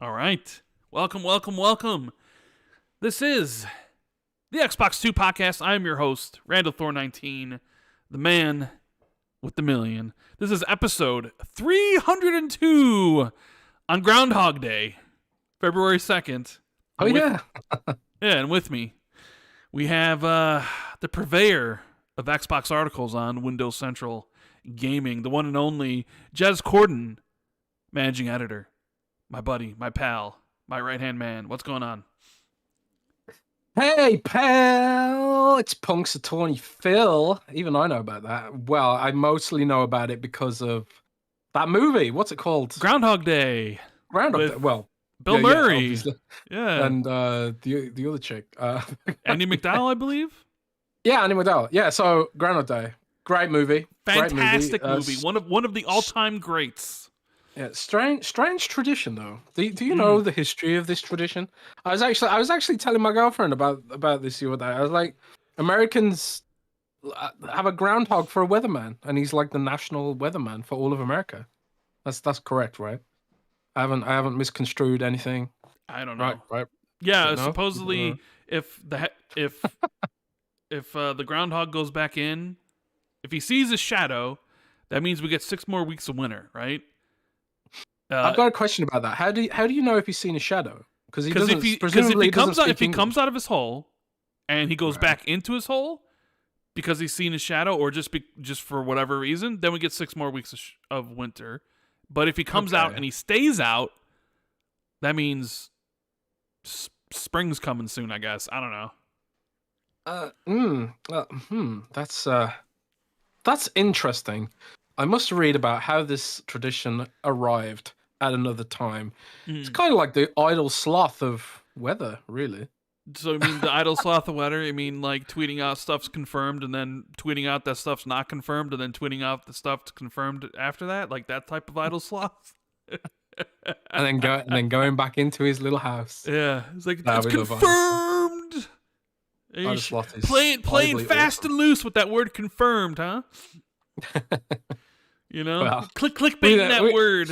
All right. Welcome, welcome, welcome. This is the Xbox 2 podcast. I am your host, Randall Thor19, the man with the million. This is episode 302 on Groundhog Day, February 2nd. Oh, yeah. Yeah, and with me, we have the purveyor of Xbox articles on Windows Central Gaming, the one and only Jez Corden, managing editor. My buddy, my pal, my right-hand man. What's going on? Hey, pal! It's Punk's attorney Phil. Even I know about that. Well, I mostly know about it because of that movie. What's it called? Groundhog Day. Groundhog Day. Well, Bill Murray. Yeah. And the other chick. Andy McDowell, I believe? Yeah, Andy McDowell. Yeah, so Groundhog Day. Great movie. Fantastic movie. One of the all-time greats. Yeah, strange tradition though. Do you know the history of this tradition? I was actually telling my girlfriend about this the other day. I was like, Americans have a groundhog for a weatherman, and he's like the national weatherman for all of America. That's correct, right? I haven't misconstrued anything. I don't know. Right. Yeah, supposedly if the groundhog goes back in, if he sees a shadow, that means we get 6 more weeks of winter, right? I've got a question about that. How do you know if he's seen a shadow? Because if he comes out of his hole and he goes back into his hole because he's seen a shadow, or just for whatever reason, then we get 6 more weeks of winter. But if he comes out and he stays out, that means spring's coming soon, I guess. I don't know. That's interesting. I must read about how this tradition arrived at another time. It's kind of like the idle sloth of weather, really. So you mean the idle sloth of weather? You mean like tweeting out stuff's confirmed and then tweeting out that stuff's not confirmed and then tweeting out the stuff's confirmed after that? Like that type of idle sloth? and then going back into his little house. Yeah. It's like, it's confirmed! Playing fast and loose with that word confirmed, huh? You know, well, clickbaiting that word.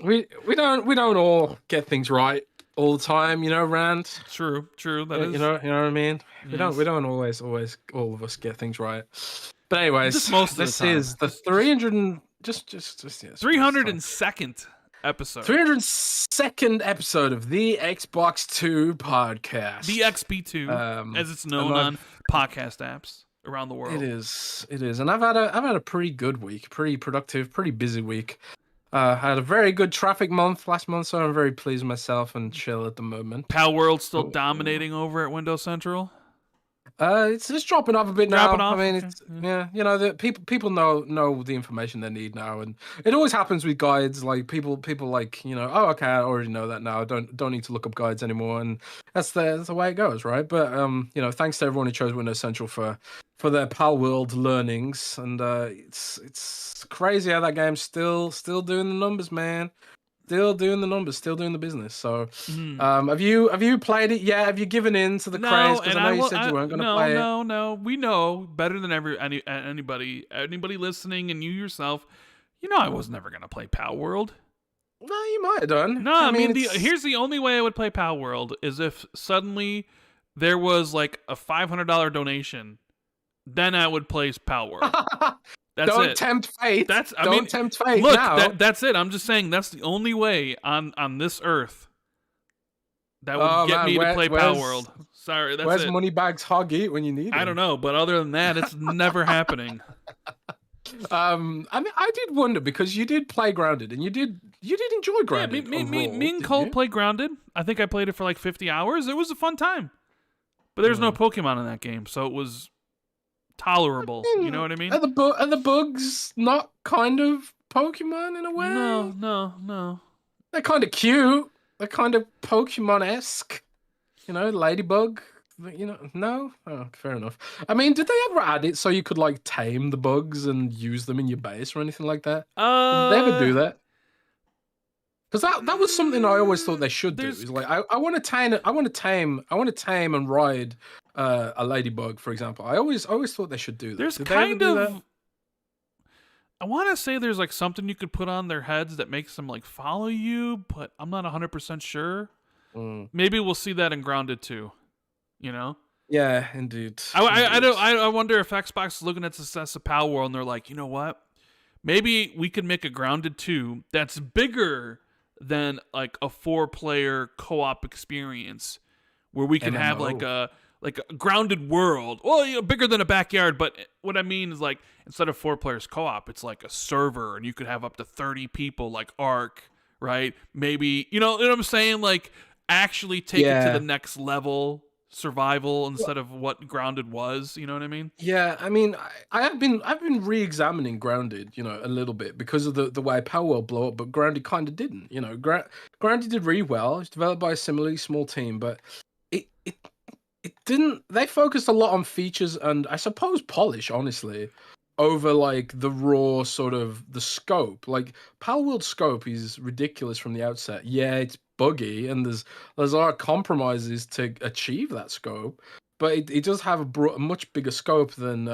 We don't all get things right all the time, you know, Rand. True. That is, you know what I mean. Yes. We don't always all of us get things right. But anyways, this is the 302nd episode. 302nd episode of the Xbox 2 podcast. The XB2, as it's known on podcast apps around the world. It is, and I've had a pretty good week, pretty productive, pretty busy week. I had a very good traffic month last month, so I'm very pleased with myself and chill at the moment. Palworld still dominating over at Windows Central. It's just dropping off a bit now. I mean, it's you know, the people know the information they need now, and it always happens with guides. Like people like, you know, oh, okay, I already know that now. I don't need to look up guides anymore, and that's the way it goes, right? But you know, thanks to everyone who chose Windows Central for their Palworld learnings, and it's crazy how that game's still doing the numbers, man. Still doing the numbers, still doing the business. So, have you played it yet? Have you given in to the craze? Because I know you said you weren't going to play it. No. We know better than anybody listening, and you yourself. You know, I was never going to play Palworld. No, you might have done. No, I mean here's the only way I would play Palworld is if suddenly there was like a $500 donation, then I would play Palworld. Don't tempt fate. Don't tempt fate. Look, now. That's it. I'm just saying that's the only way on this earth that would get me to play Palworld. Sorry, that's where's it. Moneybags Hoggy when you need it? I don't know, but other than that, it's never happening. I mean, I did wonder because you did play Grounded, and you did enjoy Grounded. Yeah, me and Cole played Grounded. I think I played it for like 50 hours. It was a fun time, but there's no Pokemon in that game, so it was tolerable. You know what I mean? Are the bugs not kind of Pokemon in a way? No. They're kind of cute. They're kind of Pokemon-esque. You know, Ladybug. You know, no? Oh, fair enough. I mean, did they ever add it so you could like tame the bugs and use them in your base or anything like that? Did they ever do that? Because that was something I always thought they should do. Is like I want to tame and ride a ladybug, for example. I always thought they should do that. There's kind of I want to say there's like something you could put on their heads that makes them like follow you, but I'm not 100% sure. Mm. Maybe we'll see that in Grounded too. You know? Yeah, indeed. I wonder if Xbox is looking at the success of Palworld and they're like, you know what? Maybe we could make a Grounded 2 that's bigger than like a 4-player co-op experience where we can have like a grounded world. Well, bigger than a backyard, but what I mean is like instead of 4 players co-op, it's like a server and you could have up to 30 people like Ark, right? Maybe, you know what I'm saying? Like actually take it to the next level survival instead of what Grounded was, you know what I mean? Yeah, I mean, I've been re-examining Grounded, a little bit because of the way Palworld blew up, but Grounded kind of didn't. Grounded did really well. It's developed by a similarly small team, but it didn't. They focused a lot on features and I suppose polish, honestly, over like the raw sort of the scope. Like Palworld's scope is ridiculous from the outset. Yeah, it's buggy and there's a lot of compromises to achieve that scope, but it does have a much bigger scope than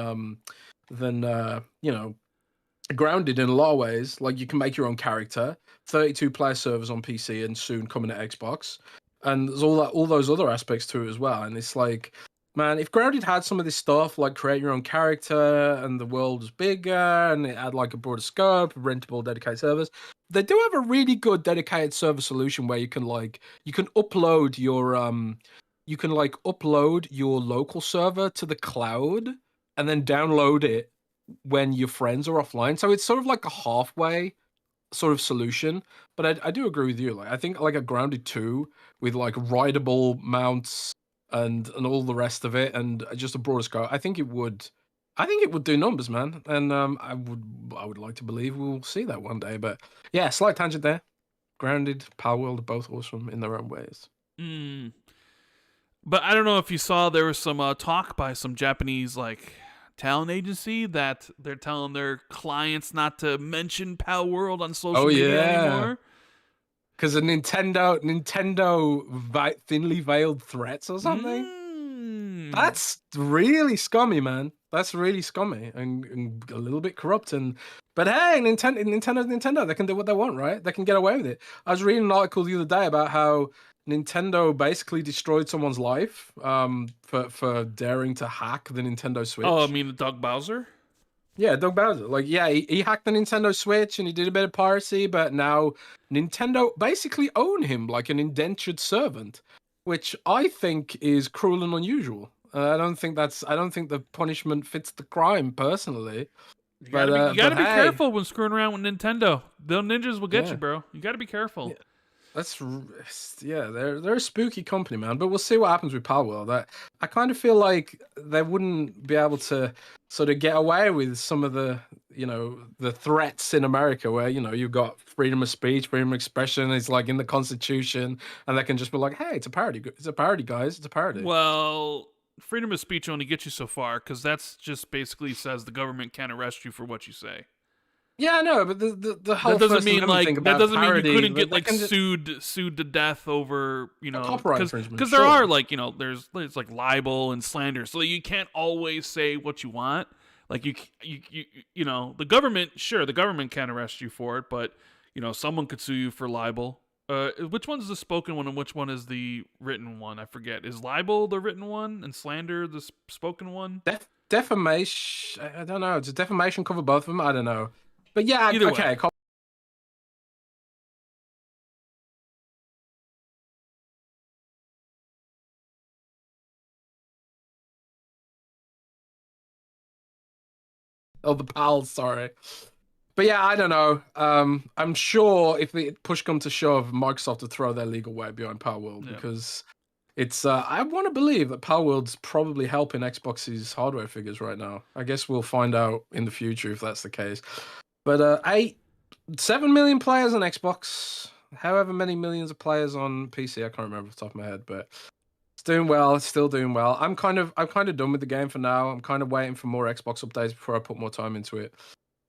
Grounded in a lot of ways. Like you can make your own character, 32 player servers on PC and soon coming to Xbox, and there's all those other aspects to it as well. And it's like, man, if Grounded had some of this stuff, like create your own character and the world was bigger and it had like a broader scope, rentable dedicated servers. They do have a really good dedicated server solution where you can upload your local server to the cloud and then download it when your friends are offline. So it's sort of like a halfway sort of solution. But I do agree with you. Like I think like a Grounded 2 with like rideable mounts and all the rest of it and just a broader scope, I think it would do numbers, man. And I would like to believe we'll see that one day. But yeah, slight tangent there. Grounded, Palworld are both awesome in their own ways. But I don't know if you saw there was some talk by some Japanese like talent agency that they're telling their clients not to mention Palworld on social media anymore. Because of Nintendo thinly veiled threats or something. That's really scummy, man. That's really scummy and a little bit corrupt. But hey, Nintendo, they can do what they want, right? They can get away with it. I was reading an article the other day about how Nintendo basically destroyed someone's life for daring to hack the Nintendo Switch. Oh, I mean Doug Bowser? Yeah, Doug Bowser. Like, yeah, he hacked the Nintendo Switch and he did a bit of piracy, but now Nintendo basically own him like an indentured servant, which I think is cruel and unusual. I don't think the punishment fits the crime personally. You gotta be careful when screwing around with Nintendo. The ninjas will get you, bro. You gotta be careful. Yeah. They're a spooky company, man. But we'll see what happens with Palworld. I kind of feel like they wouldn't be able to sort of get away with some of the threats in America, where you've got freedom of speech, freedom of expression. It's like in the Constitution, and they can just be like, "Hey, it's a parody. It's a parody, guys. It's a parody." Well, freedom of speech only gets you so far because that's just basically says the government can't arrest you for what you say. Yeah, I know, but the whole that doesn't mean like that doesn't parody, mean you couldn't get like sued to death over copyright infringement. Because there are like there's like libel and slander, so you can't always say what you want. Like the government can't arrest you for it, but someone could sue you for libel. Which one's the spoken one and which one is the written one? I forget. Is libel the written one and slander the spoken one? Defamation. I don't know. Does defamation cover both of them? I don't know. But yeah, either okay. Way. Oh, the pals, sorry. But yeah, I don't know. I'm sure if the push come to shove, Microsoft will throw their legal weight behind Palworld because it's. I want to believe that Palworld's probably helping Xbox's hardware figures right now. I guess we'll find out in the future if that's the case. But 7 million players on Xbox, however many millions of players on PC. I can't remember off the top of my head, but it's doing well. It's still doing well. I'm kind of done with the game for now. I'm kind of waiting for more Xbox updates before I put more time into it.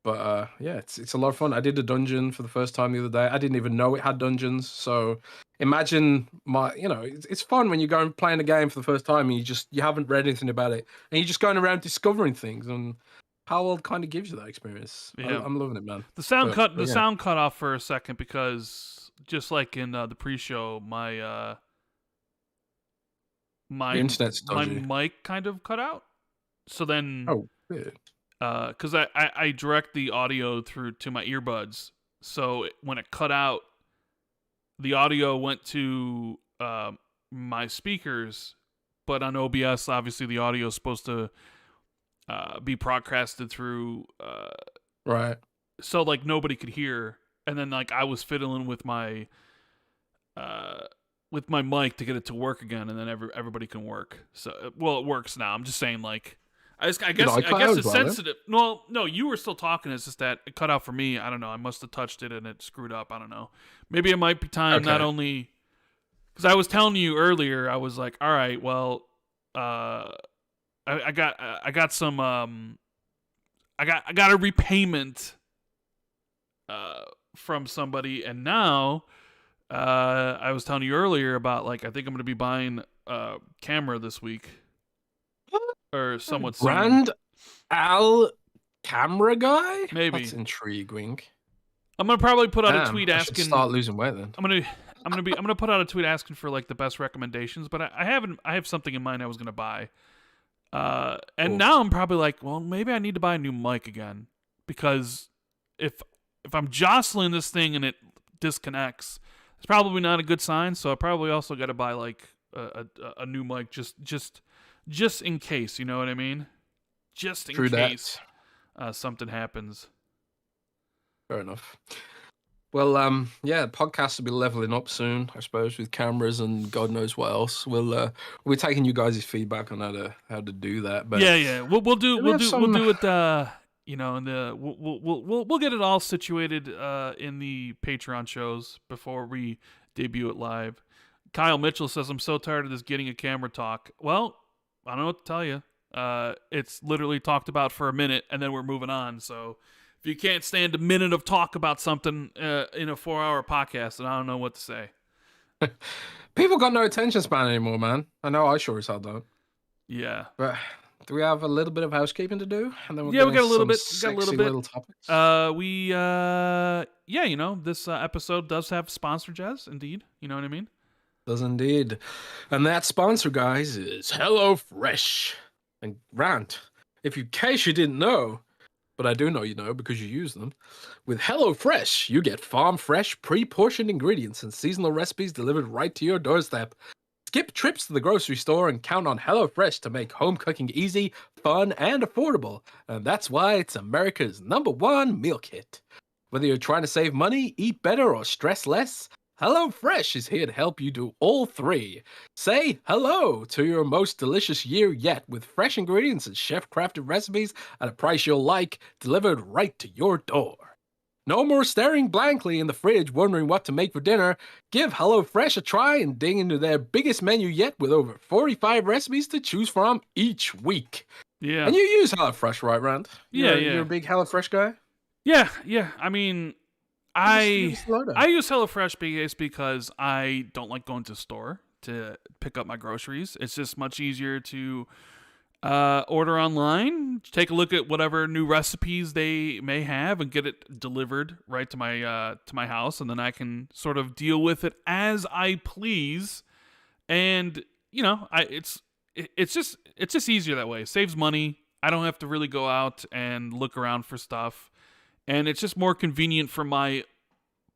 But yeah, it's a lot of fun. I did a dungeon for the first time the other day. I didn't even know it had dungeons. So imagine it's fun when you go and playing a game for the first time and you haven't read anything about it and you're just going around discovering things and Palworld kind of gives you that experience. Yeah. I'm loving it, man. The sound sound cut off for a second because just like in the pre-show, my internet's dodgy. my mic kind of cut out. So then, weird. Because I direct the audio through to my earbuds, so when it cut out, the audio went to my speakers, but on OBS, obviously the audio is supposed to be broadcasted through. Right. So like nobody could hear, and then like I was fiddling with my mic to get it to work again, and then everybody can work. So well, it works now. I'm just saying like. I guess it's sensitive. No, you were still talking. It's just that it cut out for me. I don't know. I must have touched it and it screwed up. I don't know. Maybe it might be time not only because I was telling you earlier. I was like, all right, well, I got some I got a repayment from somebody, and now I was telling you earlier about like I think I'm going to be buying a camera this week. Or somewhat soon. Rand Al camera guy? Maybe. That's intriguing. I'm gonna probably put out a tweet asking. I should start losing weight then. I'm gonna put out a tweet asking for like the best recommendations, but I have something in mind I was gonna buy. And now I'm probably like, well, maybe I need to buy a new mic again because if I'm jostling this thing and it disconnects, it's probably not a good sign. So I probably also got to buy like a new mic just in case, you know what I mean? Just in case something happens. Fair enough. Well, yeah, podcasts will be leveling up soon, I suppose, with cameras and God knows what else. We'll be taking you guys' feedback on how to do that. But yeah, we'll do it. You know, in the we'll get it all situated in the Patreon shows before we debut it live. Kyle Mitchell says, "I'm so tired of this getting a camera talk." Well. I don't know what to tell you. It's literally talked about for a minute, and then we're moving on. So if you can't stand a minute of talk about something in a 4-hour podcast, then I don't know what to say. People got no attention span anymore, man. I know I sure as hell don't. Yeah. But do we have a little bit of housekeeping to do? And then we got a little bit. Little topics. You know, this episode does have sponsor, Jez. Indeed. You know what I mean? Does indeed. And that sponsor, guys, is HelloFresh. And Rand, in case you didn't know, but I do know you know because you use them, with HelloFresh, you get farm fresh, pre-portioned ingredients and seasonal recipes delivered right to your doorstep. Skip trips to the grocery store and count on HelloFresh to make home cooking easy, fun, and affordable. And that's why it's America's #1 meal kit. Whether you're trying to save money, eat better, or stress less, HelloFresh is here to help you do all three. Say hello to your most delicious year yet with fresh ingredients and chef-crafted recipes at a price you'll like, delivered right to your door. No more staring blankly in the fridge wondering what to make for dinner. Give HelloFresh a try and dig into their biggest menu yet with over 45 recipes to choose from each week. Yeah. And you use HelloFresh, right, Rand? You're a big HelloFresh guy? Yeah. I mean... I use HelloFresh because I don't like going to the store to pick up my groceries. It's just much easier to order online, take a look at whatever new recipes they may have, and get it delivered right to my house, and then I can sort of deal with it as I please. And you know, it's just easier that way. It saves money. I don't have to really go out and look around for stuff. And it's just more convenient for my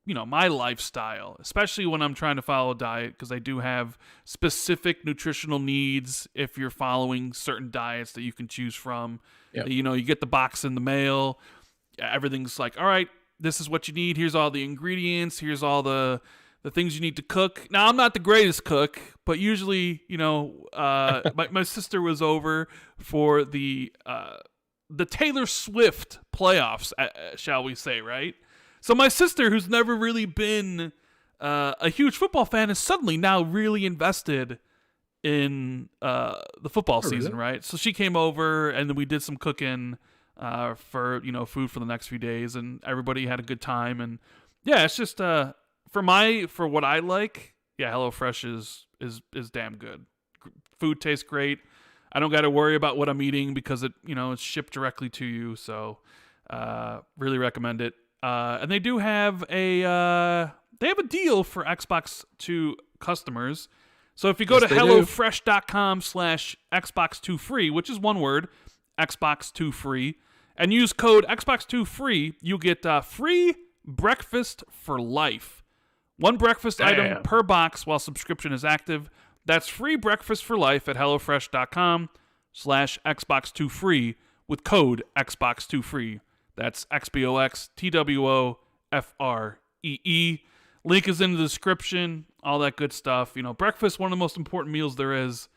lifestyle, especially when I'm trying to follow a diet, because I do have specific nutritional needs if you're following certain diets that you can choose from. Yep. You know, you get the box in the mail. Everything's like, all right, this is what you need. Here's all the ingredients. Here's all the things you need to cook. Now, I'm not the greatest cook, but usually, you know, my sister was over for the Taylor Swift playoffs, shall we say, right? So my sister, who's never really been a huge football fan, is suddenly now really invested in the football season, right? So she came over, and then we did some cooking for food for the next few days, and everybody had a good time. And yeah, it's just for what I like. Yeah, HelloFresh is damn good. Food tastes great. I don't got to worry about what I'm eating because it's shipped directly to you. So, really recommend it. And they do have a deal for Xbox 2 customers. So if you go to hellofresh.com/Xbox2free, which is one word, Xbox2free, and use code Xbox2free, you get free breakfast for life. One breakfast item per box while subscription is active. That's free breakfast for life at hellofresh.com/Xbox2free with code Xbox2free. That's XBOXTWOFREE. Link is in the description. All that good stuff. Breakfast, one of the most important meals there is.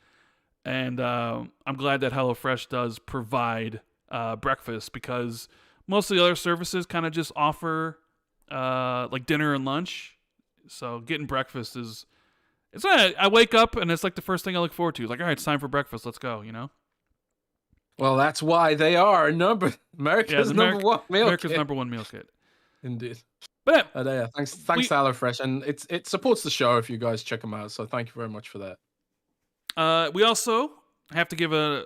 And I'm glad that HelloFresh does provide breakfast, because most of the other services kind of just offer like dinner and lunch. So getting breakfast I wake up and it's like the first thing I look forward to. Like, all right, it's time for breakfast. Let's go, Well, that's why they are America's number one meal America's kit. number one meal kit. Indeed. But thanks to HelloFresh, and it supports the show if you guys check them out. So thank you very much for that. We also have to give a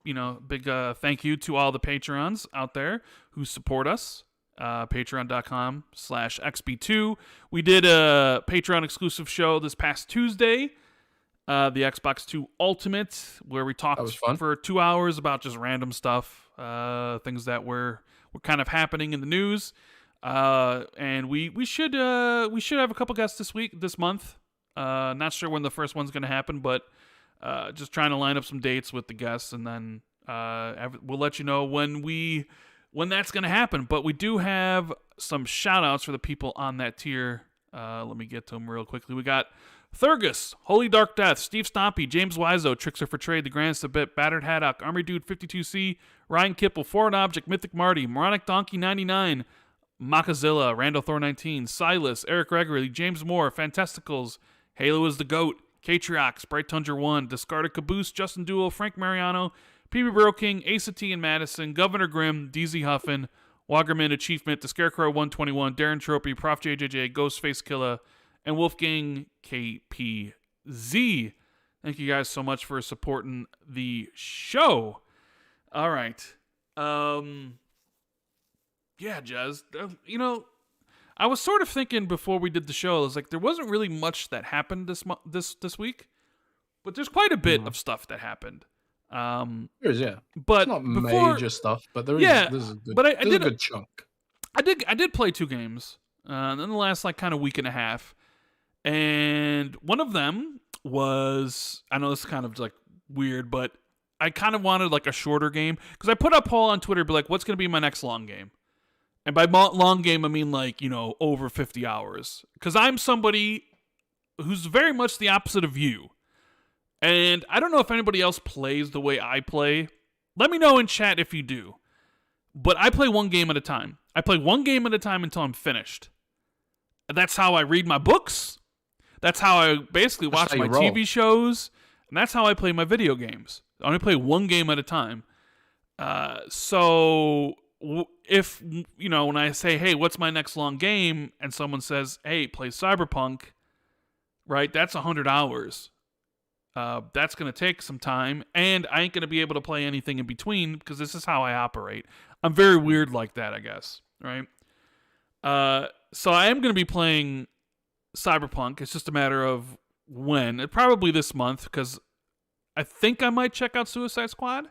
big thank you to all the Patreons out there who support us. Patreon.com/XB2. We did a Patreon exclusive show this past Tuesday, the Xbox 2 Ultimate, where we talked for 2 hours about just random stuff, things that were kind of happening in the news. And we should have a couple guests this month. Not sure when the first one's going to happen, but just trying to line up some dates with the guests, and then we'll let you know when that's going to happen. But we do have some shout outs for the people on that tier. Let me get to them real quickly. We got Thurgus, Holy Dark Death, Steve Stompy, James Wiseau, Trickster for Trade, The Grandest a Bit, Battered Haddock, Army Dude 52C, Ryan Kipple, Foreign Object, Mythic Marty, Moronic Donkey 99, Makazilla, Randall Thor 19, Silas, Eric Gregory, James Moore, Fantasticals, Halo is the GOAT, Katriox, Bright Tundra 1, Discarded Caboose, Justin Duel, Frank Mariano, PB Bro King, Asa T and Madison, Governor Grimm, DZ Huffin, Wagerman Achievement, The Scarecrow 121, Darren Tropy, Prof JJJ, Ghostface Killer, and Wolfgang KPZ. Thank you guys so much for supporting the show. All right. Yeah, Jez. I was sort of thinking before we did the show, I was like, there wasn't really much that happened this week, but there's quite a bit of stuff that happened. There is, yeah. But it's not major stuff, but there is. Yeah, this is a good, but I did a good chunk. I did play 2 games in the last kind of week and a half, and one of them was, I know this is kind of weird, but I kind of wanted a shorter game, because I put up a poll on Twitter, be like, what's going to be my next long game? And by long game, I mean over 50 hours. Because I'm somebody who's very much the opposite of you. And I don't know if anybody else plays the way I play. Let me know in chat if you do. But I play one game at a time. I play one game at a time until I'm finished. And that's how I read my books. That's how I basically watch my TV shows. And that's how I play my video games. I only play one game at a time. So if, when I say, hey, what's my next long game? And someone says, hey, play Cyberpunk, right? That's 100 hours. That's going to take some time. And I ain't going to be able to play anything in between, because this is how I operate. I'm very weird like that, I guess. Right? So I am going to be playing Cyberpunk. It's just a matter of when. Probably this month, because I think I might check out Suicide Squad.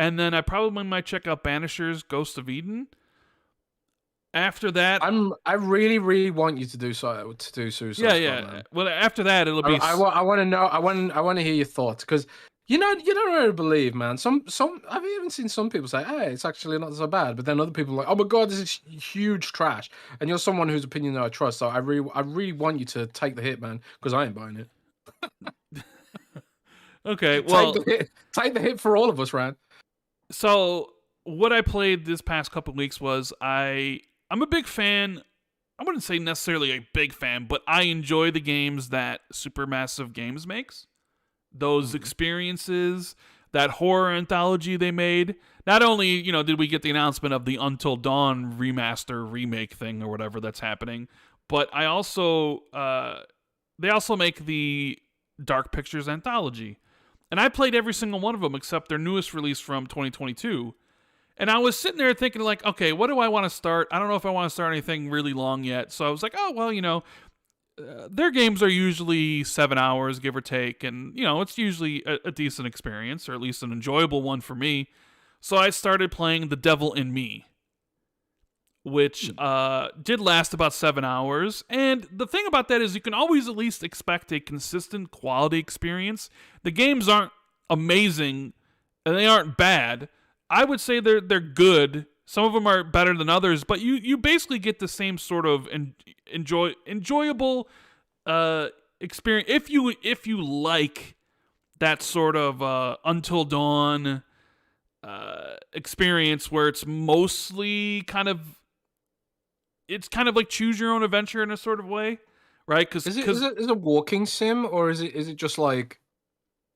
And then I probably might check out Banisher's Ghost of Eden. After that, I really, really want you to do Suicide Squad. Yeah. Man. Well, after that, it'll be. I want to know. I want to hear your thoughts, because you don't really believe, man. Some I've even seen some people say, hey, it's actually not so bad, but then other people are like, oh my god, this is huge trash. And you're someone whose opinion I trust, so I really want you to take the hit, man, because I ain't buying it. Okay, well, take the hit for all of us, Rand. So what I played this past couple weeks was I'm a big fan. I wouldn't say necessarily a big fan, but I enjoy the games that Supermassive Games makes. Those experiences, that horror anthology they made. Not only, did we get the announcement of the Until Dawn remake thing or whatever that's happening, but I also they also make the Dark Pictures anthology. And I played every single one of them except their newest release from 2022. And I was sitting there thinking, like, okay, what do I want to start? I don't know if I want to start anything really long yet. So I was like, oh, well, their games are usually 7 hours, give or take. And, it's usually a decent experience, or at least an enjoyable one for me. So I started playing The Devil in Me, which did last about 7 hours. And the thing about that is you can always at least expect a consistent quality experience. The games aren't amazing, and they aren't bad. I would say they're good. Some of them are better than others, but you basically get the same sort of enjoyable experience if you like that sort of Until Dawn experience where it's mostly kind of like choose your own adventure in a sort of way, right? Because is it a walking sim, or is it just like?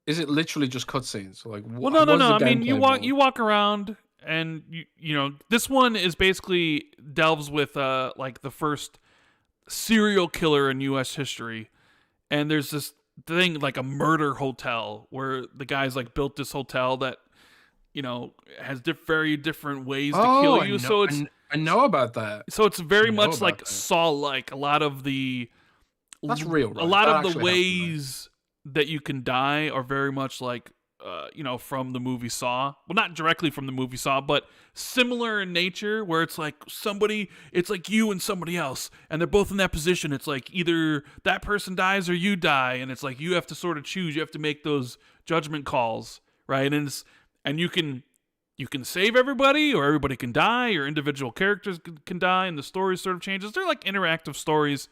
Is it literally just cutscenes? Like, well, no. I mean, you walk around, and this one is basically delves with like the first serial killer in U.S. history, and there's this thing like a murder hotel where the guys like built this hotel that has very different ways to kill you. I know about that. So it's very much like Saw-like. A lot of the that's real. Right? A lot of the ways that you can die are very much like, from the movie Saw. Well, not directly from the movie Saw, but similar in nature, where it's like it's like you and somebody else, and they're both in that position. It's like either that person dies or you die, and it's like you have to sort of choose. You have to make those judgment calls, right? And you can save everybody, or everybody can die, or individual characters can die, and the story sort of changes. They're like interactive stories.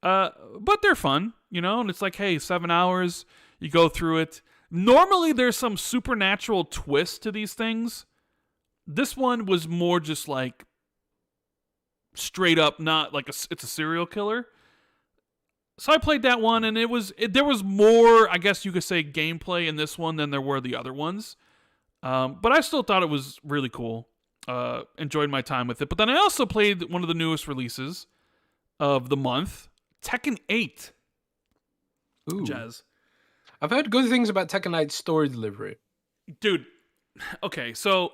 But they're fun, and it's like, hey, 7 hours, you go through it. Normally there's some supernatural twist to these things. This one was more just like straight up, not like it's a serial killer. So I played that one, and there was more, I guess you could say, gameplay in this one than there were the other ones. But I still thought it was really cool. Enjoyed my time with it. But then I also played one of the newest releases of the month, Tekken 8. Ooh. Jez. I've heard good things about Tekken 8's story delivery. Dude, okay, so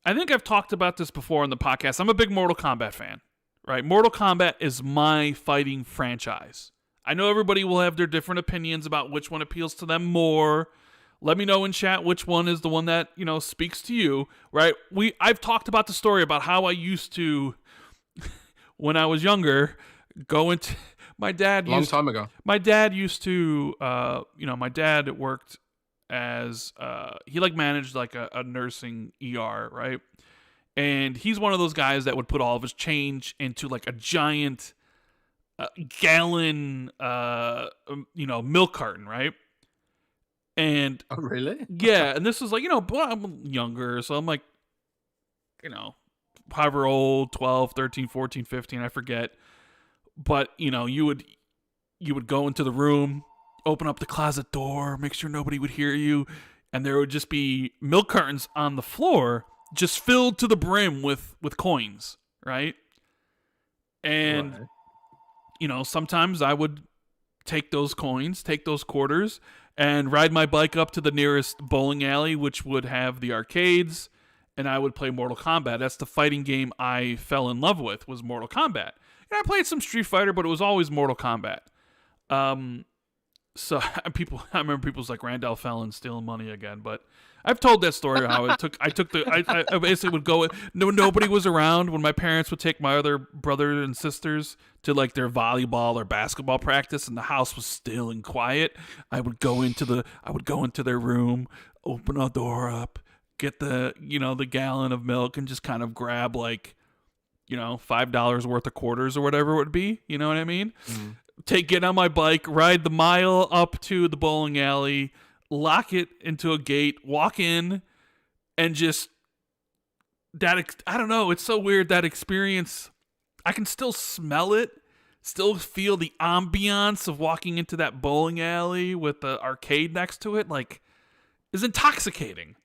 I think I've talked about this before on the podcast. I'm a big Mortal Kombat fan, right? Mortal Kombat is my fighting franchise. I know everybody will have their different opinions about which one appeals to them more. Let me know in chat which one is the one that, speaks to you, right? I've talked about the story about how I used to, when I was younger, go into... My dad long time ago. My dad used to, my dad worked as, he managed like a nursing ER, right? And he's one of those guys that would put all of his change into like a giant gallon, milk carton, right? And oh, really? Yeah, and this was like, I'm younger, so I'm like, however old, 12, 13, 14, 15, I forget. But, you would go into the room, open up the closet door, make sure nobody would hear you, and there would just be milk cartons on the floor just filled to the brim with coins, right? And, sometimes I would take those coins, take those quarters, and ride my bike up to the nearest bowling alley, which would have the arcades, and I would play Mortal Kombat. That's the fighting game I fell in love with, was Mortal Kombat. And I played some Street Fighter, but it was always Mortal Kombat. So I remember people's like Randall Fallon stealing money again, but I've told that story how I basically would go, nobody was around when my parents would take my other brother and sisters to like their volleyball or basketball practice, and the house was still and quiet. I would go into their room, open a door up, get the gallon of milk, and just kind of grab like, $5 worth of quarters or whatever it would be. You know what I mean? Mm. Get on my bike, ride the mile up to the bowling alley, lock it into a gate, walk in, and just I don't know. It's so weird, that experience. I can still smell it, still feel the ambiance of walking into that bowling alley with the arcade next to it. Like, is intoxicating.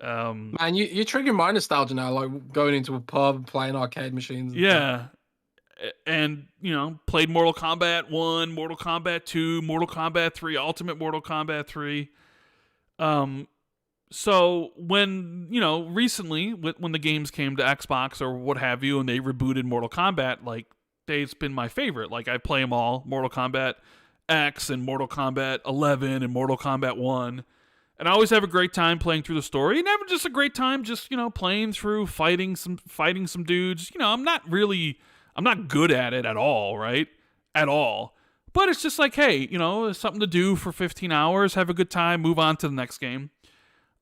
Man, you're triggering my nostalgia now, like going into a pub, playing arcade machines. Yeah. And, played Mortal Kombat 1, Mortal Kombat 2, Mortal Kombat 3, Ultimate Mortal Kombat 3. So when, recently when the games came to Xbox or what have you, and they rebooted Mortal Kombat, like, it's been my favorite. Like, I play them all: Mortal Kombat X and Mortal Kombat 11 and Mortal Kombat 1. And I always have a great time playing through the story, and never just a great time just, playing through, fighting some dudes. I'm not good at it at all, right? At all. But it's just like, hey, it's something to do for 15 hours, have a good time, move on to the next game.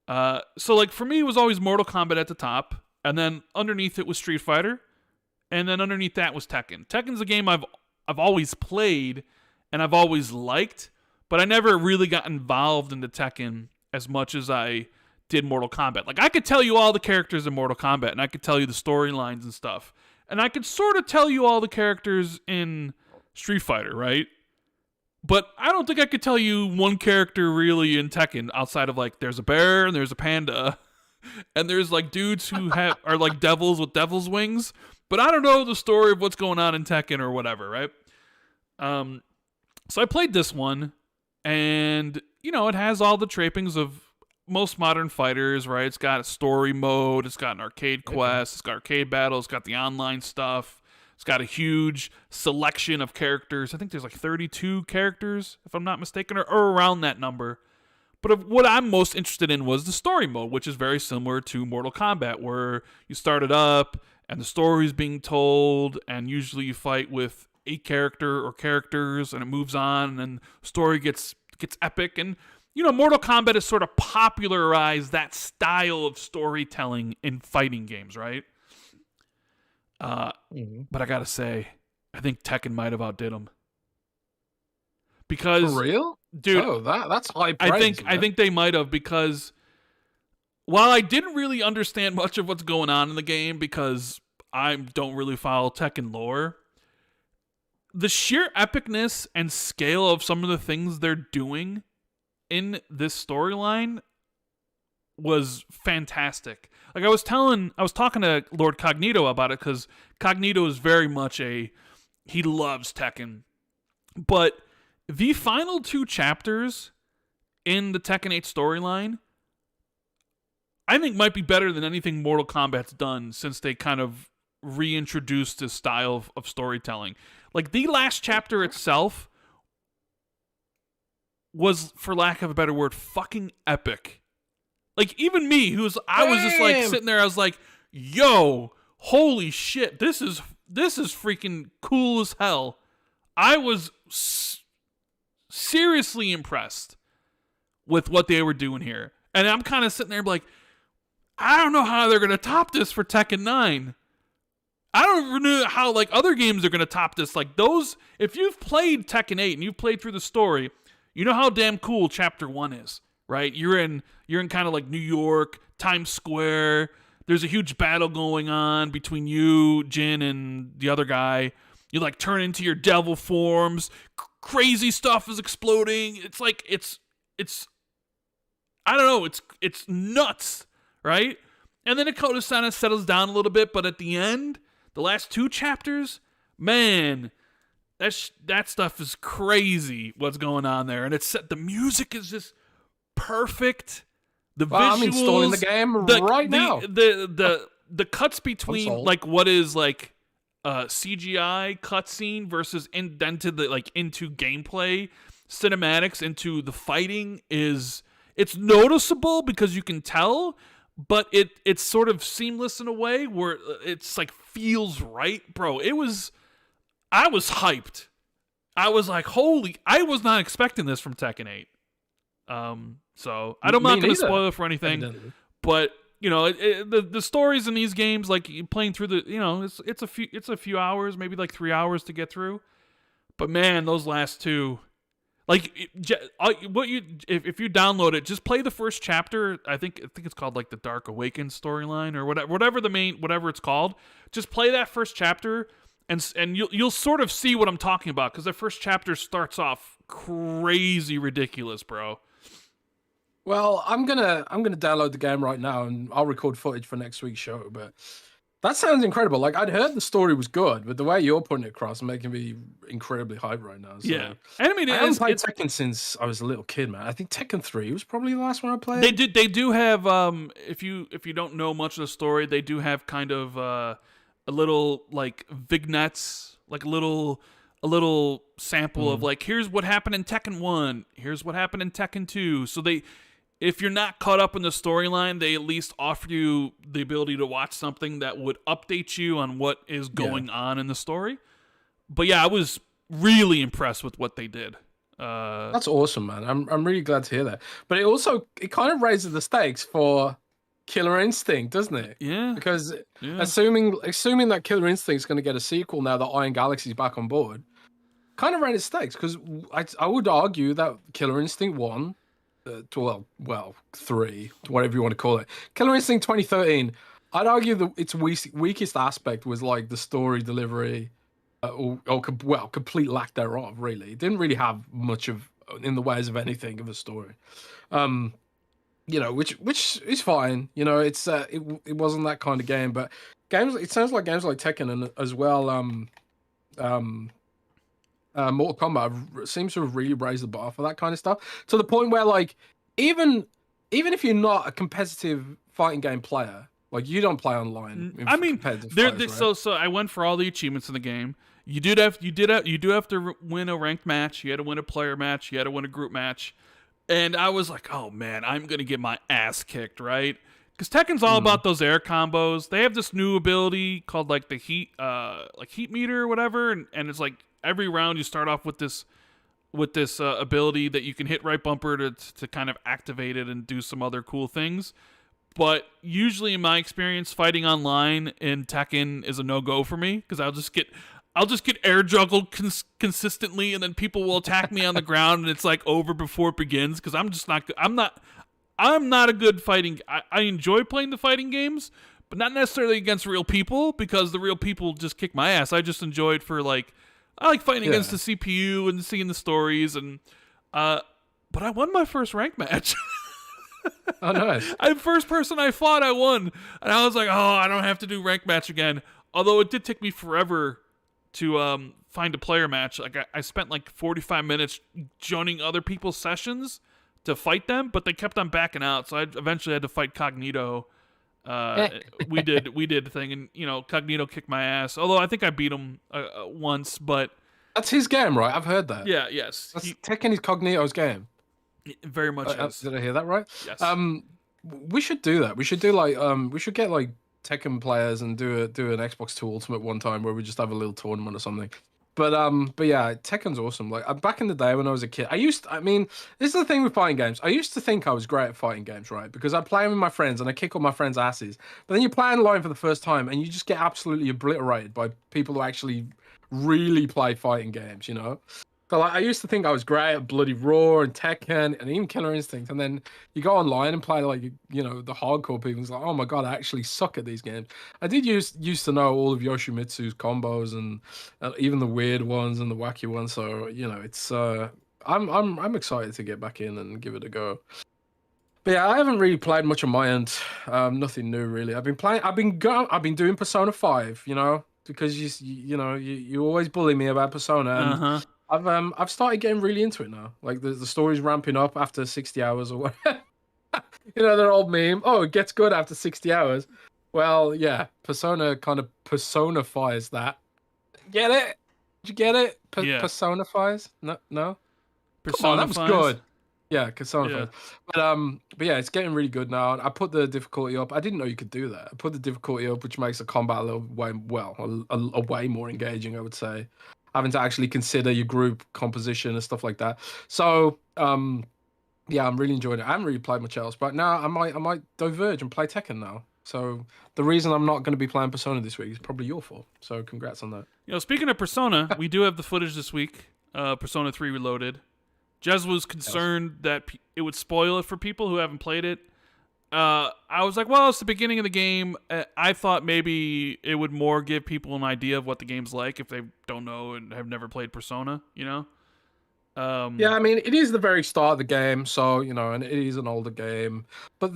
So like for me, it was always Mortal Kombat at the top, and then underneath it was Street Fighter, and then underneath that was Tekken. Tekken's a game I've always played and I've always liked, but I never really got involved into Tekken as much as I did Mortal Kombat. Like, I could tell you all the characters in Mortal Kombat, and I could tell you the storylines and stuff, and I could sort of tell you all the characters in Street Fighter, right? But I don't think I could tell you one character really in Tekken outside of, like, there's a bear and there's a panda and there's, like, dudes who are like devils with devil's wings. But I don't know the story of what's going on in Tekken or whatever, right? So I played this one, and, it has all the trappings of most modern fighters, right? It's got a story mode, it's got an arcade quest, it's got arcade battles, it's got the online stuff. It's got a huge selection of characters. I think there's like 32 characters, if I'm not mistaken, or around that number. But what I'm most interested in was the story mode, which is very similar to Mortal Kombat, where you start it up and the story's being told, and usually you fight with a character or characters, and it moves on, and then the story gets epic. And, Mortal Kombat has sort of popularized that style of storytelling in fighting games, right? But I gotta say, I think Tekken might have outdid him. Because, for real, dude, that's high praise. I think they might have, because while I didn't really understand much of what's going on in the game, because I don't really follow Tekken lore, the sheer epicness and scale of some of the things they're doing in this storyline was fantastic. Like, I was talking to Lord Cognito about it, because Cognito is very much he loves Tekken. But the final 2 chapters in the Tekken 8 storyline, I think might be better than anything Mortal Kombat's done since they kind of reintroduced this style of storytelling. Like, the last chapter itself was, for lack of a better word, fucking epic. Like, even me, I was just like sitting there, I was like, yo, holy shit, this is freaking cool as hell. I was seriously impressed with what they were doing here. And I'm kind of sitting there like, I don't know how they're going to top this for Tekken 9. I don't even know how, like, other games are going to top this. Like, those, if you've played Tekken 8 and you've played through the story, you know how damn cool Chapter 1 is. Right, you're in kind of like New York, Times Square. There's a huge battle going on between you, Jin, and the other guy. You like turn into your devil forms. Crazy stuff is exploding. It's like it's I don't know. It's nuts, right? And then it kind of settles down a little bit. But at the end, the last 2 chapters, man, that stuff is crazy. What's going on there? And the music is just perfect. The visuals, I'm installing the game right now. The cuts between like what is like CGI cutscene versus indented into gameplay cinematics into the fighting it's noticeable because you can tell, but it's sort of seamless in a way where it's like feels right, bro. I was hyped. I was like, I was not expecting this from Tekken 8. So I'm not going to spoil it for anything, evidently. But the stories in these games, like playing through it's a few hours, maybe like 3 hours to get through. But man, those last 2, like if you download it, just play the first chapter. I think it's called like the Dark Awakens storyline or whatever it's called. Just play that first chapter, and you'll sort of see what I'm talking about, because the first chapter starts off crazy ridiculous, bro. Well, I'm gonna download the game right now, and I'll record footage for next week's show. But That sounds incredible. Like, I'd heard the story was good, but the way you're putting it across is making me incredibly hyped right now. So. Yeah, and I mean, I haven't played Tekken since I was a little kid, man. I think Tekken 3 was probably the last one I played. They do have if you don't know much of the story, they do have kind of a little like vignettes, like a little sample of like, here's what happened in Tekken 1, here's what happened in Tekken 2. So if you're not caught up in the storyline, they at least offer you the ability to watch something that would update you on what is going on in the story. But yeah, I was really impressed with what they did. That's awesome, man. I'm really glad to hear that. But it kind of raises the stakes for Killer Instinct, doesn't it? Yeah. Because assuming that Killer Instinct's going to get a sequel now that Iron Galaxy's back on board, kind of raises stakes. Because I would argue that Killer Instinct 1, 3, whatever you want to call it, Killer Instinct 2013, I'd argue that its weakest aspect was like the story delivery. Complete lack thereof. Really, it didn't really have much of in the ways of anything of a story. Which is fine. It wasn't that kind of game, but games. It sounds like games like Tekken and as well. Mortal Kombat seems to have really raised the bar for that kind of stuff to the point where, like, even if you're not a competitive fighting game player, like you don't play online. I mean, right? So I went for all the achievements in the game. You do have to win a ranked match. You had to win a player match. You had to win a group match. And I was like, oh man, I'm gonna get my ass kicked, right? Because Tekken's all about those air combos. They have this new ability called like the heat meter or whatever, and it's like every round you start off with this ability that you can hit right bumper to kind of activate it and do some other cool things. But usually, in my experience, fighting online in Tekken is a no-go for me because I'll just get air juggled consistently, and then people will attack me on the ground, and it's like over before it begins because I'm just not. I'm not a good fighting. I enjoy playing the fighting games, but not necessarily against real people because the real people just kick my ass. I just enjoy it for like I like fighting against the CPU and seeing the stories and. But I won my first rank match. Oh, nice. First person I fought, I won. And I was like, oh, I don't have to do rank match again. Although it did take me forever to find a player match. Like I spent like 45 minutes joining other people's sessions to fight them, but they kept on backing out. So I eventually had to fight Cognito. We did the thing, and Cognito kicked my ass. Although I think I beat him once, but that's his game, right? I've heard that. Yeah, yes. Tekken is Cognito's game. Very much is. Did I hear that right? Yes. We should do that. We should do we should get like Tekken players and do an Xbox 2 Ultimate one time where we just have a little tournament or something. But yeah, Tekken's awesome. Like back in the day when I was a kid, this is the thing with fighting games. I used to think I was great at fighting games, right? Because I play them with my friends and I kick all my friends' asses. But then you play online for the first time and you just get absolutely obliterated by people who actually really play fighting games, So like, I used to think I was great at bloody Raw and Tekken and even Killer Instinct, and then you go online and play like the hardcore people. It's like, oh my god, I actually suck at these games. I did used to know all of Yoshimitsu's combos and even the weird ones and the wacky ones. So it's I'm excited to get back in and give it a go. But yeah, I haven't really played much on my end. Nothing new really. I've been doing Persona 5. Because you always bully me about Persona. And I've started getting really into it now. Like the story's ramping up after 60 hours or whatever. That old meme. Oh, it gets good after 60 hours. Well, yeah, Persona kind of personifies that. Get it? Did you get it? Personifies? No. Come on, that was good. Yeah, personifies. Yeah. But yeah, it's getting really good now. I put the difficulty up. I didn't know you could do that. I put the difficulty up, which makes the combat a way more engaging, I would say. Having to actually consider your group composition and stuff like that. So, yeah, I'm really enjoying it. I haven't really played much else, but now I might diverge and play Tekken now. So the reason I'm not going to be playing Persona this week is probably your fault. So congrats on that. Speaking of Persona, we do have the footage this week. Persona 3 Reloaded. Jez was concerned that it would spoil it for people who haven't played it. I was like, well, it's the beginning of the game. I thought maybe it would more give people an idea of what the game's like if they don't know and have never played Persona, Yeah, I mean, it is the very start of the game, so, and it is an older game. But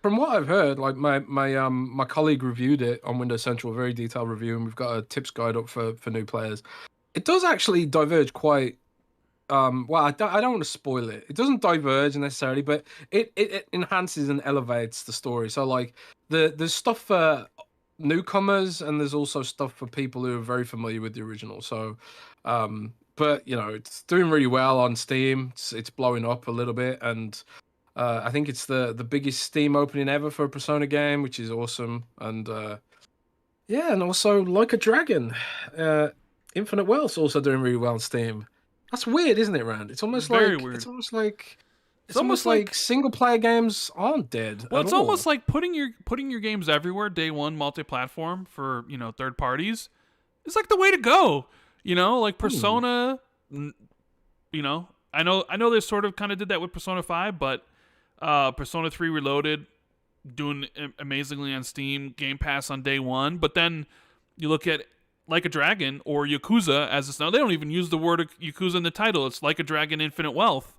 from what I've heard, like my colleague reviewed it on Windows Central, a very detailed review, and we've got a tips guide up for new players. It does actually diverge quite. Well, I don't want to spoil it. It doesn't diverge necessarily, but it enhances and elevates the story. So like there's stuff for newcomers, and there's also stuff for people who are very familiar with the original. So, but it's doing really well on Steam. It's blowing up a little bit, and I think it's the biggest Steam opening ever for a Persona game, which is awesome. And yeah, and also Like a Dragon, Infinite Wealth's also doing really well on Steam. That's weird, isn't it, Rand? It's almost Very like weird. it's almost like single player games aren't dead. Well, it's all. almost like putting your games everywhere day one, multi-platform for third parties. It's like the way to go. Like Persona. I know they sort of kind of did that with Persona 5, but Persona 3 Reloaded doing amazingly on Steam, Game Pass on day one. But then you look at Like a Dragon or Yakuza as it's now. They don't even use the word Yakuza in the title. It's Like a Dragon Infinite Wealth.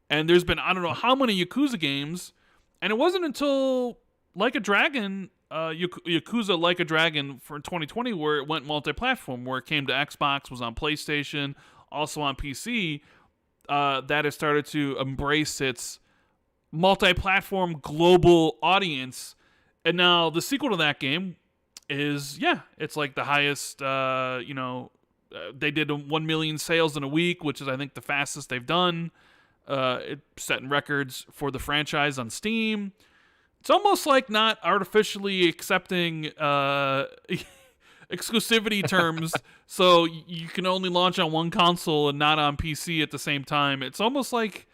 And there's been I don't know how many Yakuza games, and it wasn't until Like a Dragon, Yakuza Like a Dragon for 2020 where it went multi-platform, where it came to Xbox, was on PlayStation, also on PC, that it started to embrace its multi-platform global audience. And now the sequel to that game is, it's like the highest, they did 1 million sales in a week, which is I think the fastest they've done. It's setting records for the franchise on Steam. It's almost like not artificially accepting exclusivity terms, so you can only launch on one console and not on PC at the same time. It's almost like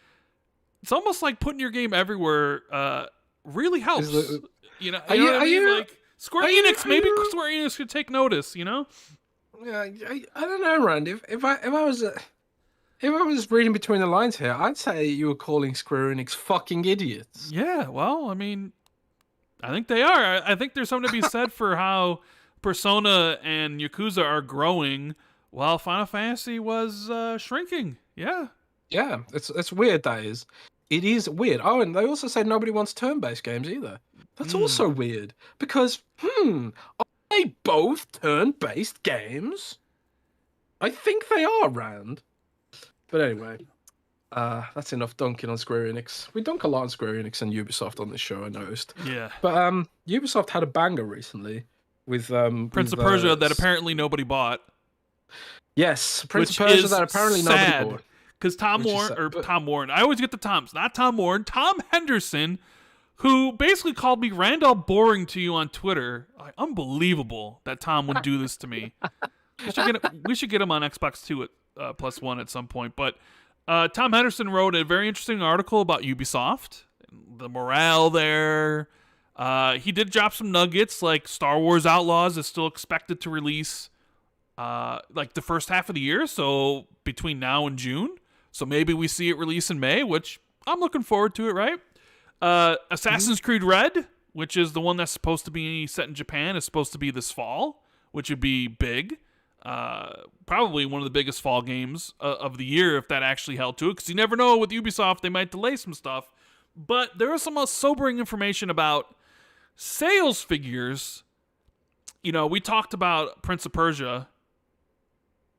putting your game everywhere really helps. Like Square Enix, maybe Square Enix could take notice. Yeah, I don't know, Rand. If I was reading between the lines here, I'd say you were calling Square Enix fucking idiots. Yeah, well, I mean, I think they are. I think there's something to be said for how Persona and Yakuza are growing while Final Fantasy was shrinking. Yeah. Yeah, it's weird, that is. It is weird. Oh, and they also said nobody wants turn-based games either. That's also weird. Because, are they both turn-based games? I think they are, Rand. But anyway, that's enough dunking on Square Enix. We dunk a lot on Square Enix and Ubisoft on this show, I noticed. Yeah. But Ubisoft had a banger recently with Prince of Persia that apparently nobody bought. Yes, Prince of Persia that apparently nobody bought. Because Tom Warren, I always get the Toms, not Tom Warren, Tom Henderson, who basically called me Randall boring to you on Twitter. Like, unbelievable that Tom would do this to me. We should get him on Xbox 2 at +1 at some point. But Tom Henderson wrote a very interesting article about Ubisoft, the morale there. He did drop some nuggets, like Star Wars Outlaws is still expected to release like the first half of the year, so between now and June. So maybe we see it release in May, which I'm looking forward to it, right? Assassin's Creed Red, which is the one that's supposed to be set in Japan, is supposed to be this fall, which would be big. Probably one of the biggest fall games of the year if that actually held to it, because you never know with Ubisoft, they might delay some stuff. But there is some sobering information about sales figures. We talked about Prince of Persia